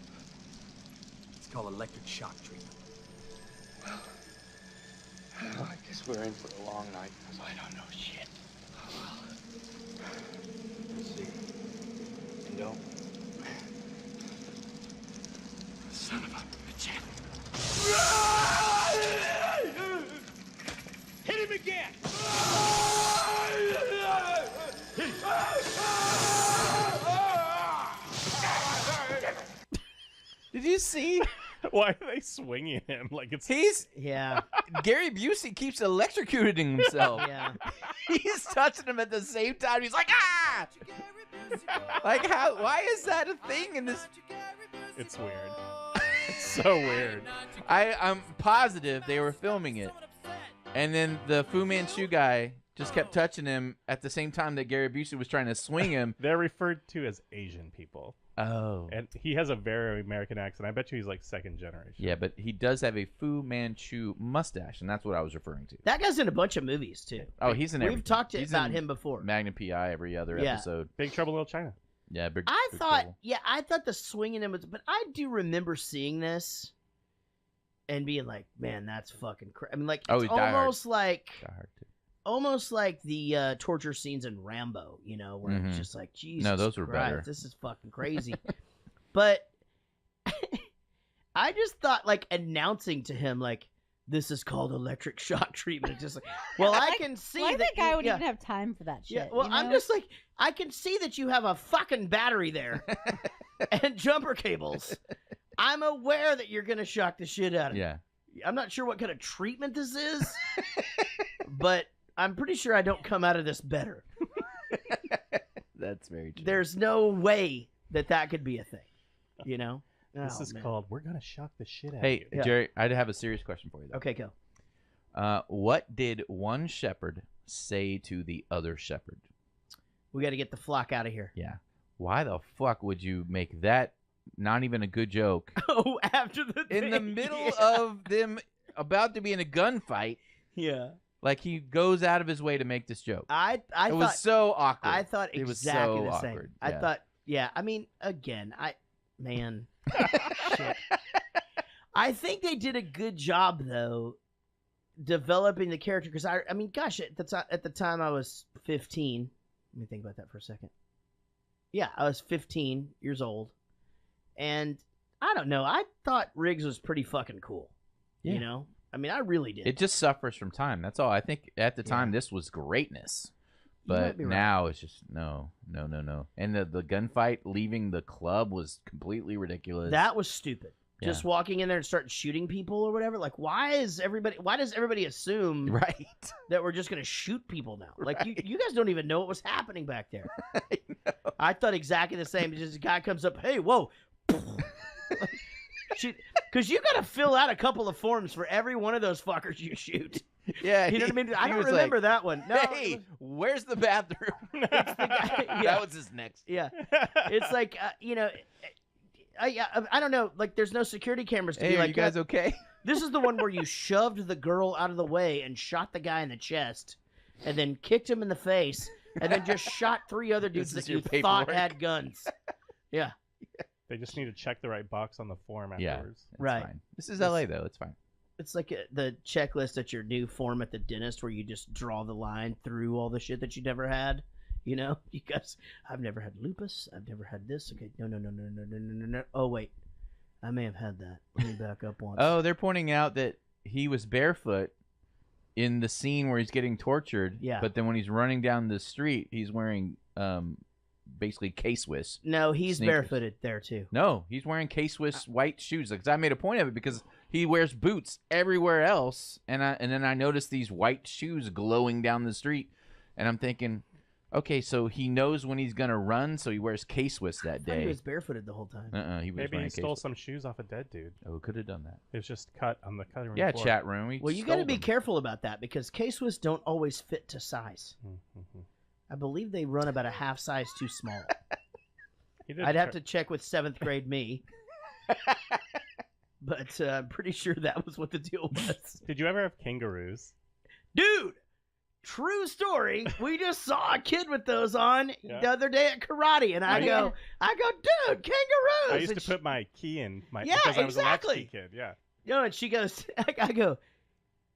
It's called electric shock treatment. Well, I guess we're in for a long night because I don't know shit. Let's see. Endo? Son of a bitch. Hit him again! Did you see? Why are they swinging him like it's? Yeah. Gary Busey keeps electrocuting himself. Yeah. He's touching him at the same time. He's like, ah! Like, how? Why is that a thing in this? It's weird. It's so weird. I'm positive they were filming it, and then the Fu Manchu guy just kept touching him at the same time that Gary Busey was trying to swing him. They're referred to as Asian people. Oh. And he has a very American accent. I bet you he's like second generation. Yeah, but he does have a Fu Manchu mustache, and that's what I was referring to. That guy's in a bunch of movies too. Oh, he's in We've everything. talked He's about in him before. Magnum P.I. every other Yeah. episode. Big Trouble in Little China. Yeah, big. I Big thought, Trouble. I thought the swinging him was, but I do remember seeing this and being like, man, that's fucking crazy. I mean, like, Oh, it's Die Hard. almost like, Die Hard too. almost like the torture scenes in Rambo, you know, where Mhm. it's just like, Jesus No, those were Christ, better. this is fucking crazy. But I just thought, like, announcing to him, like, this is called electric shock treatment. It's just like, well, I can see Why that that guy you- would yeah. even have time for that shit? Yeah, well, you I'm know? just like, I can see that you have a fucking battery there and jumper cables. I'm aware that you're gonna shock the shit out of me. Yeah. I'm not sure what kind of treatment this is, but I'm pretty sure I don't come out of this better. That's very true. There's no way that could be a thing, you know? This Oh, is man. called "We're Gonna Shock the Shit Out Hey, of You." Jerry, I have a serious question for you, though. Okay, go. What did one shepherd say to the other shepherd? We got to get the flock out of here. Yeah. Why the fuck would you make that not even a good joke Oh, after the in the thing, middle yeah. of them about to be in a gunfight? Yeah. Like he goes out of his way to make this joke. I It thought was so awkward. I thought It exactly was so the same. awkward. I Yeah. thought, yeah. I mean, again, man, shit. I think they did a good job though, developing the character. Because I mean, gosh, at the time I was 15. Let me think about that for a second. Yeah, I was 15 years old, and I don't know. I thought Riggs was pretty fucking cool. Yeah. You know, I mean, I really did. It just suffers from time. That's all. I think at the time this was greatness. You might But be right. now it's just no. And the gunfight leaving the club was completely ridiculous. That was stupid. Yeah. Just walking in there and starting shooting people or whatever. Like, why does everybody assume right that we're just gonna shoot people now? Like, you guys don't even know what was happening back there. I thought exactly the same. Just a guy comes up, hey, whoa, shoot, because you gotta fill out a couple of forms for every one of those fuckers you shoot. Yeah, You know what I mean? I he don't was remember like, that one. No, Hey, where's the bathroom? That was his next. Yeah, it's like I don't know. Like, there's no security cameras to Hey, be are like, you guys yeah, okay? This is the one where you shoved the girl out of the way and shot the guy in the chest, and then kicked him in the face, and then just shot 3 other dudes This is that your you thought paperwork. had guns. Yeah, They just need to check the right box on the form Yeah, afterwards. that's Right. fine. This is LA though. It's fine. it's like the checklist at your new form at the dentist, where you just draw the line through all the shit that you never had. You know, you guys. I've never had lupus. I've never had this. Okay, no. Oh wait, I may have had that. Let me back up once. Oh, they're pointing out that he was barefoot in the scene where he's getting tortured. Yeah. But then when he's running down the street, he's wearing basically K-Swiss. No, he's sneakers. barefooted there too. No, he's wearing K-Swiss white shoes. Because I made a point of it because he wears boots everywhere else, and then I noticed these white shoes glowing down the street, and I'm thinking, okay, so he knows when he's gonna run, so he wears K-Swiss that I thought day. he was barefooted the whole time. He was Maybe wearing he stole K-Swiss. some shoes off a dead dude. Oh, could have done that. It was just cut on the cutting room Yeah, floor. chat room. He Well, you got to be careful about that because K-Swiss don't always fit to size. Mm-hmm. I believe they run about a half size too small. He did I'd have try- to check with 7th grade me. But I'm pretty sure that was what the deal was. Did you ever have kangaroos? Dude, true story. We just saw a kid with those on Yeah. the other day at karate, and I go, dude, kangaroos. I used And to put my key in my Yeah, because I was exactly. a latchkey kid. Yeah. You know, and she goes, I go,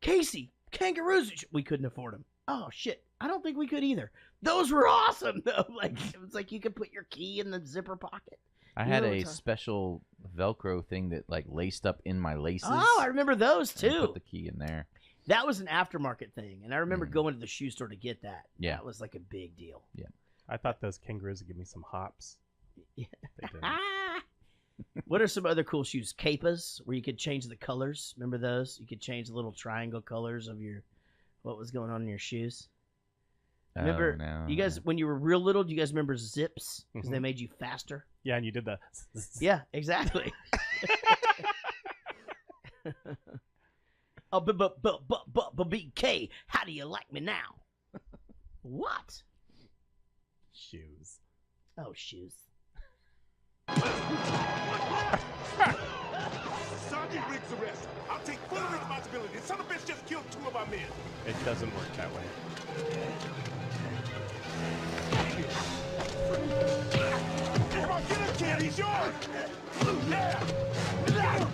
Casey, kangaroos. We couldn't afford them. Oh, shit. I don't think we could either. Those were awesome, though. Like, it was like you could put your key in the zipper pocket. I You had know what a I'm talking- special Velcro thing that like laced up in my laces. Oh, I remember those, and too. Put the key in there. That was an aftermarket thing, and I remember going to the shoe store to get that. Yeah. That was like a big deal. Yeah. I thought those kangaroos would give me some hops. Yeah. They didn't. What are some other cool shoes? Capas, where you could change the colors. Remember those? You could change the little triangle colors of what was going on in your shoes. Remember, you guys, when you were real little, do you guys remember zips? Because they made you faster. Yeah, and you did the. Yeah, exactly. Oh, but BK, how do you like me now? What? Shoes. Oh, shoes. Sergeant Riggs' arrest. I'll take full responsibility. The son of a bitch just killed 2 of our men. It doesn't work that way. Come on, get him, kid. He's yours. Yeah. Come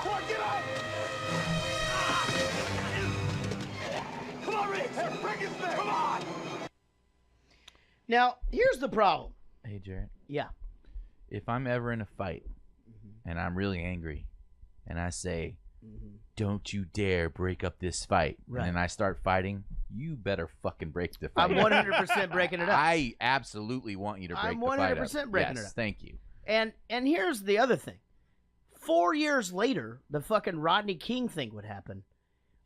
on, get up. Come on, Riggs. Break his neck. Come on. Now, here's the problem. Hey, Jarrett. Yeah. If I'm ever in a fight and I'm really angry and I say, don't you dare break up this fight, Right. and then I start fighting, you better fucking break the fight. I'm 100% breaking it up. I absolutely want you to break I'm the fight up. 100% breaking it up. Thank you. And here's the other thing. 4 years later, the fucking Rodney King thing would happen.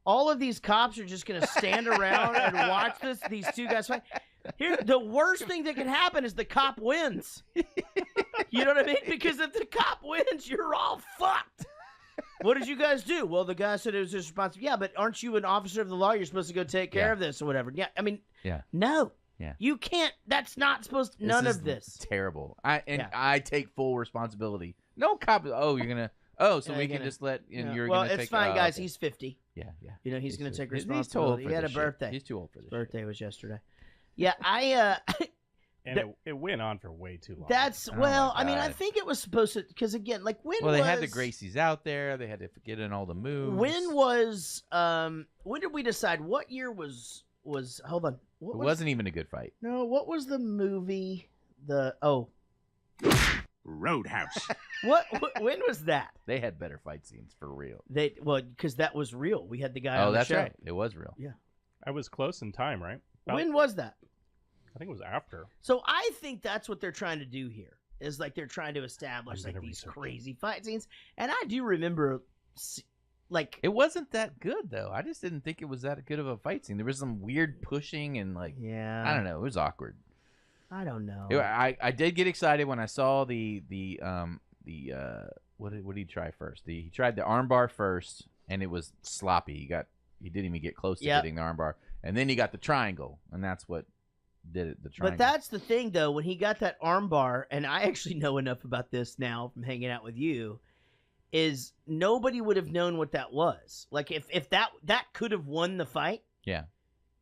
All of these cops are just going to stand around and watch these two guys fight. Here, the worst thing that can happen is the cop wins. You know what I mean? Because if the cop wins, you're all fucked. What did you guys do? Well, the guy said it was his responsibility. Yeah, but aren't you an officer of the law? You're supposed to go take care of this or whatever. Yeah, I mean, no. Yeah. You can't. That's not supposed to. None of this. Terrible. I take full responsibility. No cop. Oh, you're gonna. Oh, so we can just let. And you're well, gonna it's take. fine, guys. Okay. He's 50. Yeah. You know, he's gonna take He's too old responsibility. for He had a this shit. birthday. He's too old for this. His birthday was yesterday. Yeah, And it went on for way too long. That's I mean, I think it was supposed to, because again, like when they had the Gracies out there. They had to get in all the moves. When did we decide? What year was? Hold on. It wasn't even a good fight. No, what was the movie? Roadhouse. When was that? They had better fight scenes for real. Because that was real. We had the guy. Oh, on the that's show. right. It was real. Yeah, I was close in time, right? When was that? I think it was after. So I think that's what they're trying to do here. Is like they're trying to establish like these crazy fight scenes, and I do remember, like it wasn't that good though. I just didn't think it was that good of a fight scene. There was some weird pushing and like I don't know. It was awkward. I don't know. I did get excited when I saw the what did he try first? He tried the armbar first, and it was sloppy. He didn't even get close to getting the armbar, and then he got the triangle, and that's what did it. The triangle. But that's the thing, though. When he got that armbar, and I actually know enough about this now from hanging out with you, is nobody would have known what that was. Like if that could have won the fight. Yeah.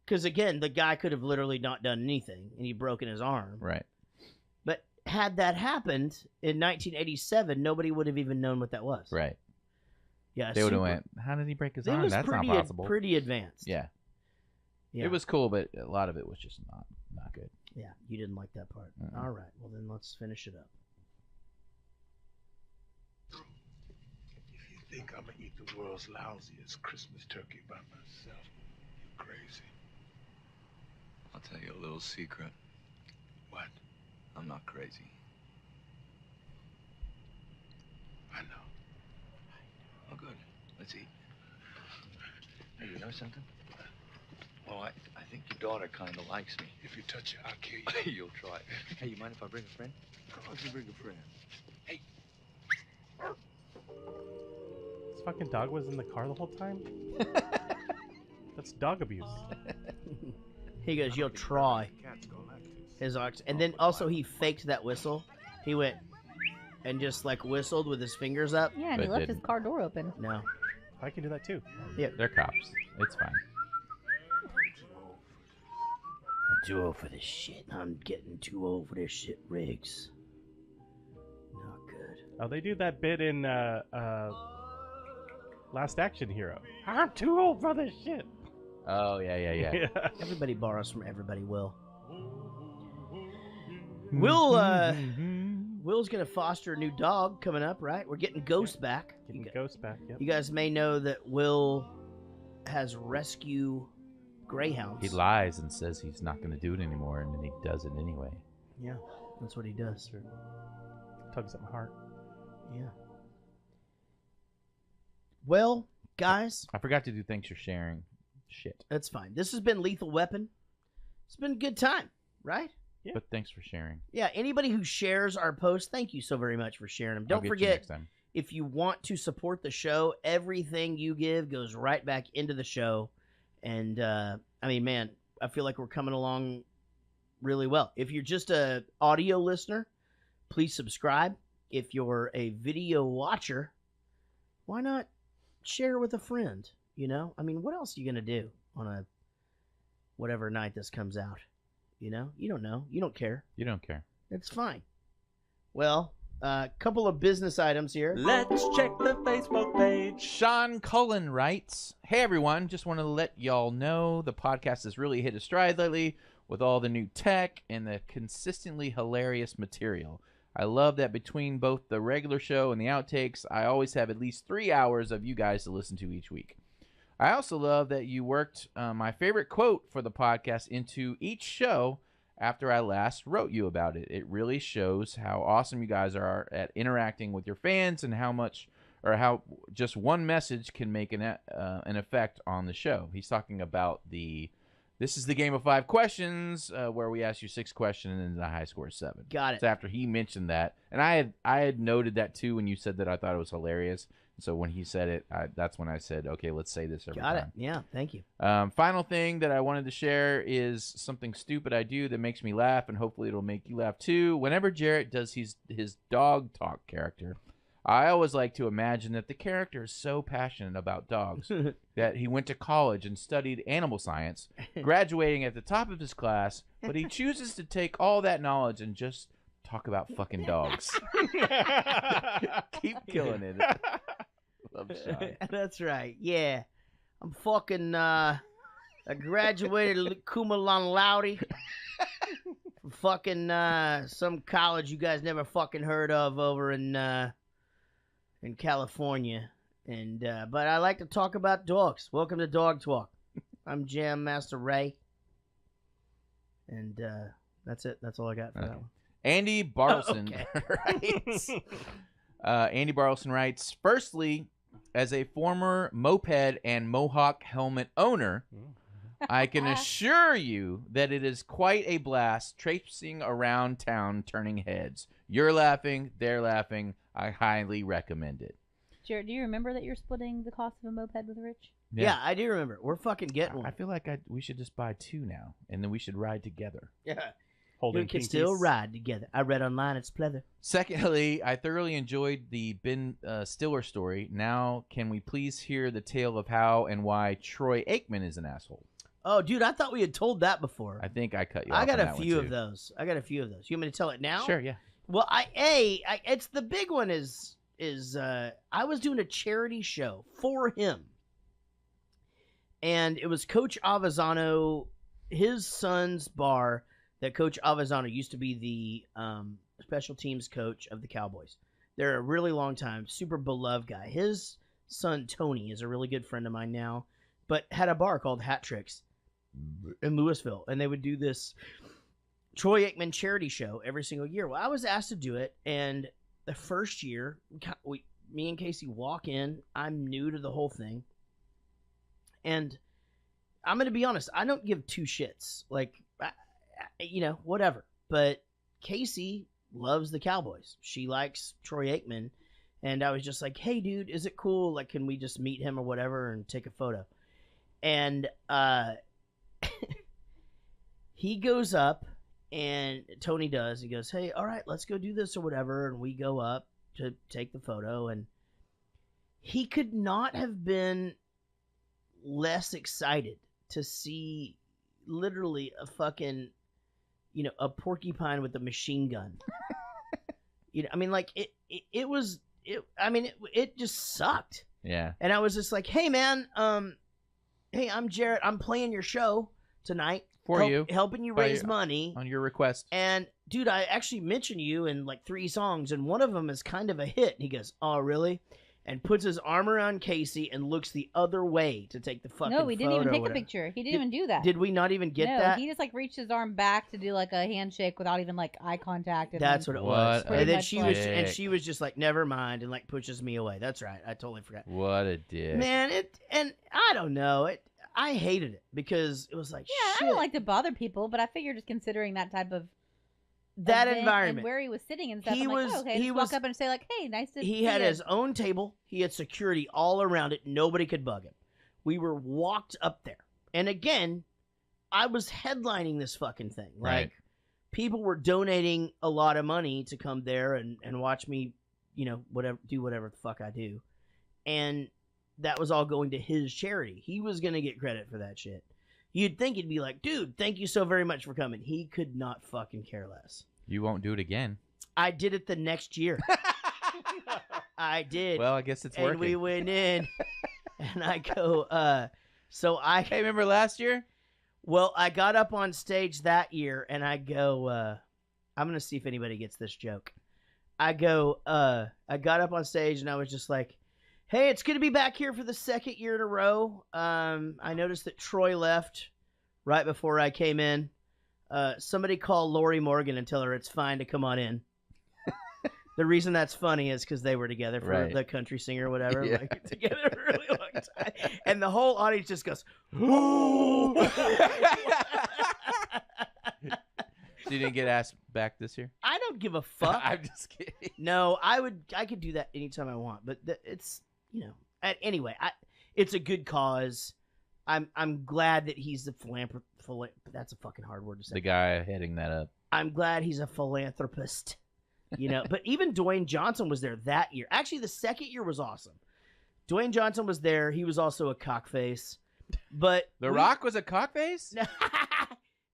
Because again, the guy could have literally not done anything, and he broken his arm. Right. But had that happened in 1987, nobody would have even known what that was. Right. Yeah. They would have went, how did he break his arm? That's not possible. Pretty advanced. Yeah. It was cool, but a lot of it was just not good. Yeah, you didn't like that part. All right, well then let's finish it up. If you think I'm gonna eat the world's lousiest Christmas turkey by myself, you're crazy. I'll tell you a little secret. What? I'm not crazy. I know. Oh, good. Let's eat. Hey, you know something? Well, I think your daughter kind of likes me. If you touch her, I'll kill you. You'll try. Hey, you mind if I bring a friend? Of course you bring a friend. Hey. This fucking dog was in the car the whole time? That's dog abuse. He goes, you'll try. His ox. And then also he faked that whistle. He went and just like whistled with his fingers up. Yeah, and he left his car door open. No. I can do that too. Yeah. They're cops. It's fine. I'm too old for this shit. I'm getting too old for this shit, Riggs. Not good. Oh, they do that bit in Last Action Hero. I'm too old for this shit. Oh, yeah. Everybody borrows from everybody, Will. Will's going to foster a new dog coming up, right? We're getting Ghost back. Ghost back, yep. You guys may know that Will has rescue greyhounds. He lies and says he's not going to do it anymore, and then he does it anyway. Yeah, that's what he does. Tugs at my heart. Yeah. Well, guys. I forgot to do thanks for sharing. Shit. That's fine. This has been Lethal Weapon. It's been a good time, right? Yeah. But thanks for sharing. Yeah, anybody who shares our posts, thank you so very much for sharing them. Don't forget, if you want to support the show, everything you give goes right back into the show. And, I mean, man, I feel like we're coming along really well. If you're just a audio listener, please subscribe. If you're a video watcher, why not share with a friend? You know, I mean, what else are you gonna do on a whatever night this comes out? You know, you don't know, you don't care. You don't care. It's fine. Well, a couple of business items here. Let's check the Facebook page. Sean Cullen writes, "Hey everyone, just want to let y'all know the podcast has really hit a stride lately with all the new tech and the consistently hilarious material. I love that between both the regular show and the outtakes, I always have at least 3 hours of you guys to listen to each week. I also love that you worked my favorite quote for the podcast into each show after I last wrote you about it. It really shows how awesome you guys are at interacting with your fans and how just one message can make an effect on the show." He's talking about this is the game of 5 questions where we ask you 6 questions and then the high score is 7. Got it. So after he mentioned that, and I had noted that too when you said that, I thought it was hilarious. So when he said it, that's when I said, okay, let's say this every time. Got it. Yeah, thank you. Final thing that I wanted to share is something stupid I do that makes me laugh, and hopefully it'll make you laugh too. Whenever Jarrett does his dog talk character, I always like to imagine that the character is so passionate about dogs that he went to college and studied animal science, graduating at the top of his class, but he chooses to take all that knowledge and just talk about fucking dogs. Keep killing it. Love Sean. That's right. Yeah. I'm fucking I graduated cum laude from fucking some college you guys never fucking heard of over in California. And but I like to talk about dogs. Welcome to Dog Talk. I'm Jam Master Ray. And that's it. That's all I got for that one. Andy Bartleson writes. Andy Bartleson writes, "Firstly, as a former moped and Mohawk helmet owner, I can assure you that it is quite a blast traipsing around town turning heads. You're laughing, they're laughing. I highly recommend it." Jared, do you remember that you're splitting the cost of a moped with Rich? Yeah, I do remember. We're fucking getting one. I feel like we should just buy 2 now, and then we should ride together. Yeah. Holding we can pinkies. still ride together. I read online, it's pleather. Secondly, I thoroughly enjoyed the Ben Stiller story. Now, can we please hear the tale of how and why Troy Aikman is an asshole? Oh, dude, I thought we had told that before. I think I cut you off. I got on a that few one of too. those. You want me to tell it now? Sure, yeah. Well, it's the big one is I was doing a charity show for him. And it was Coach Avezzano, his son's bar, that Coach Avezzano used to be the special teams coach of the Cowboys. They're a really long time, super beloved guy. His son, Tony, is a really good friend of mine now, but had a bar called Hat Tricks in Louisville. And they would do this Troy Aikman charity show every single year. Well, I was asked to do it, and the first year, me and Casey walk in. I'm new to the whole thing. And I'm going to be honest, I don't give 2 shits. Like, whatever. But Casey loves the Cowboys. She likes Troy Aikman. And I was just like, hey, dude, is it cool? Like, can we just meet him or whatever and take a photo? And he goes up, and Tony does. He goes, hey, all right, let's go do this or whatever. And we go up to take the photo. And he could not have been less excited to see literally a fucking, a porcupine with a machine gun. I mean, like, it just sucked. Yeah. And I was just like, hey, man, hey, I'm Jarrett. I'm playing your show tonight. Helping you raise money. On your request. And, dude, I actually mentioned you in, like, 3 songs, and one of them is kind of a hit. And he goes, oh, really? and puts his arm around Casey and looks the other way to take the fucking photo. No, we didn't even take a whatever. picture. He didn't even do that. Did we not even get no, that? he just like reached his arm back to do like a handshake without even like eye contact. And That's what it was. What a And then she was, dick. and she was just like, "Never mind," and like pushes me away. That's right. I totally forgot. What a dick. Man, and I don't know. I hated it because it was like, yeah, shit. I don't like to bother people, but I figured just considering that type of that event environment and where he was sitting and stuff, He I'm was- like, oh, okay, he just was- walk up and say like, hey, nice to. He see had ya. his own table. He had security all around it. Nobody could bug him. We were walked up there. And again, I was headlining this fucking thing. Like, Right. people were donating a lot of money to come there and watch me, do whatever the fuck I do. And that was all going to his charity. He was going to get credit for that shit. You'd think he'd be like, dude, thank you so very much for coming. He could not fucking care less. You won't do it again. I did it the next year. I did. Well, I guess it's and working. we went in, and I go, Hey, remember last year? Well, I got up on stage that year, and I go, I'm going to see if anybody gets this joke. I go, I got up on stage, and I was just like, hey, it's good to be back here for the second year in a row. I noticed that Troy left right before I came in. Somebody call Lori Morgan and tell her it's fine to come on in. The reason that's funny is because they were together for Right. the country singer or whatever, Yeah. like, together a really long time. And the whole audience just goes, ooh. So you didn't get asked back this year? I don't give a fuck. I'm just kidding. No, I could do that anytime I want, but it's, anyway, it's a good cause. I'm glad that he's the philanthropist. That's a fucking hard word to say. The guy heading that up. I'm glad he's a philanthropist. But even Dwayne Johnson was there that year. Actually, the second year was awesome. Dwayne Johnson was there. He was also a cockface. But The Rock was a cockface?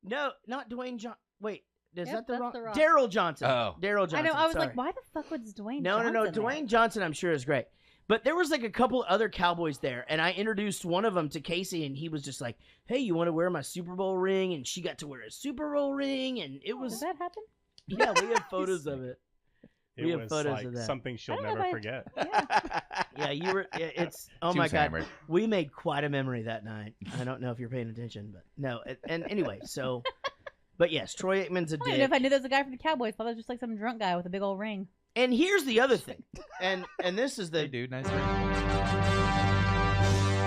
No, not Dwayne Johnson. Wait, is Yep, that the that's Rock? The Rock. Daryl Johnson. Oh. Daryl Johnson. I know. I was sorry. like, why the fuck was Dwayne? No. Johnson there? Dwayne Johnson, I'm sure, is great. But there was like a couple other Cowboys there, and I introduced one of them to Casey, and he was just like, hey, you want to wear my Super Bowl ring? And she got to wear a Super Bowl ring, and it was... Does that happen? Yeah, we have photos of it. We It have was photos like of that. something she'll I don't know never if I- forget. Yeah, you were... It's... Oh, She my was God. hammered. We made quite a memory that night. I don't know if you're paying attention, but... No, and anyway, so... But yes, Troy Aikman's a I don't dick. even know if I knew there was a guy from the Cowboys. I thought it was just like some drunk guy with a big old ring. And here's the other thing. And this is the... Hey, dude, nice ring.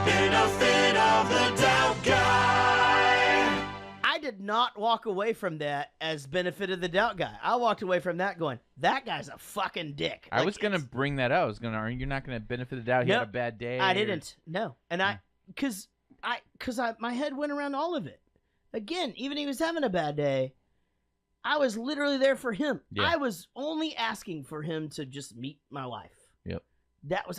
Benefit of the doubt guy. I did not walk away from that as benefit of the doubt guy. I walked away from that going, that guy's a fucking dick. I Like, was going to bring that up. I was going to argue you're not going to benefit the doubt. He No, had a bad day. I or- didn't. No. And because my head went around all of it. Again, even if he was having a bad day, I was literally there for him. Yeah. I was only asking for him to just meet my wife. Yep.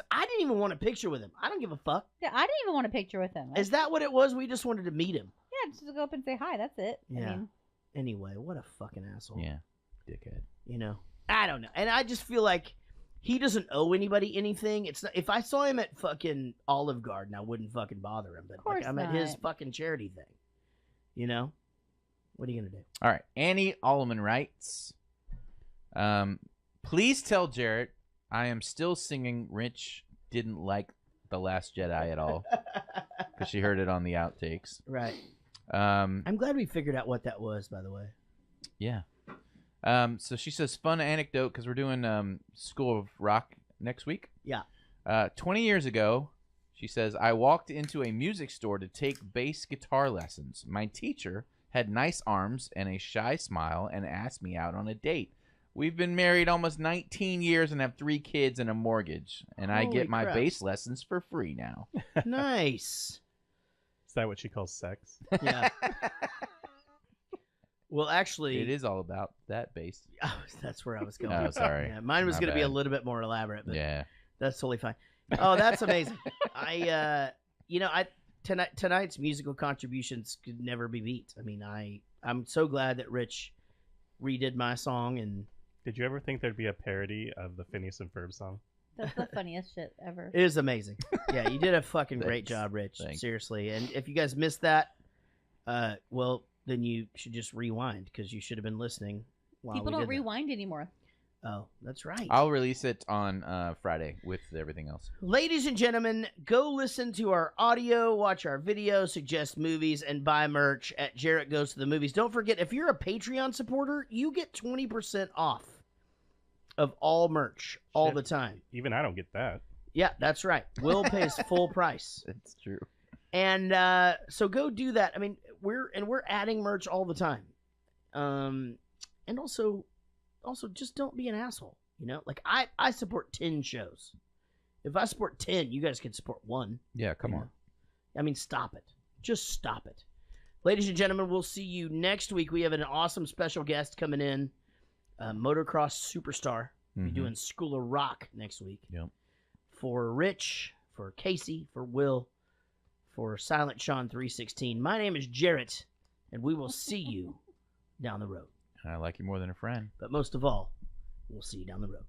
I didn't even want a picture with him. I don't give a fuck. Yeah, I didn't even want a picture with him. Is that what it was? We just wanted to meet him. Yeah, just to go up and say hi. That's it. Yeah. I mean, Anyway, what a fucking asshole. Yeah, dickhead. I don't know. And I just feel like he doesn't owe anybody anything. It's not, if I saw him at fucking Olive Garden, I wouldn't fucking bother him. But Of course I'm at his not. fucking charity thing. What are you gonna do? All right. Annie Alleman writes, please tell Jarrett I am still singing Rich Didn't Like The Last Jedi at all. Because she heard it on the outtakes. Right. I'm glad we figured out what that was, by the way. Yeah. So she says, fun anecdote, because we're doing School of Rock next week. Yeah. 20 years ago, she says, I walked into a music store to take bass guitar lessons. My teacher had nice arms and a shy smile and asked me out on a date. We've been married almost 19 years and have 3 kids and a mortgage. And I Holy get my crap. bass lessons for free now. Nice. Is that what she calls sex? Yeah. Well, actually, It is all about that bass. that's where I was going. Oh, sorry. Yeah, mine was My going to be a bad. little bit more elaborate, but Yeah. that's totally fine. Oh, that's amazing. Tonight's musical contributions could never be beat. I mean, I'm so glad that Rich redid my song. And Did you ever think there'd be a parody of the Phineas and Ferb song? that's the funniest shit ever. it is amazing. Yeah, you did a fucking great Thanks. job, Rich. Thanks. Seriously. And if you guys missed that, well, then you should just rewind because you should have been listening while People we don't did that. rewind anymore. Oh, that's right. I'll release it on Friday with everything else. Ladies and gentlemen, go listen to our audio, watch our video, suggest movies, and buy merch at Jarrett Goes to the Movies. Don't forget, if you're a Patreon supporter, you get 20% off of all merch all the time. Even I don't get that. Yeah, that's right. Will pays full price. That's true. And so go do that. I mean, we're adding merch all the time. And also just don't be an asshole, you know? Like I support 10 shows. If I support 10, you guys can support 1. Yeah, come on. I mean, stop it. Just stop it. Ladies and gentlemen, we'll see you next week. We have an awesome special guest coming in, motocross superstar. We'll be doing School of Rock next week. Yep. For Rich, for Casey, for Will, for Silent Sean 316. My name is Jarrett, and we will see you down the road. I like you more than a friend. But most of all, we'll see you down the road.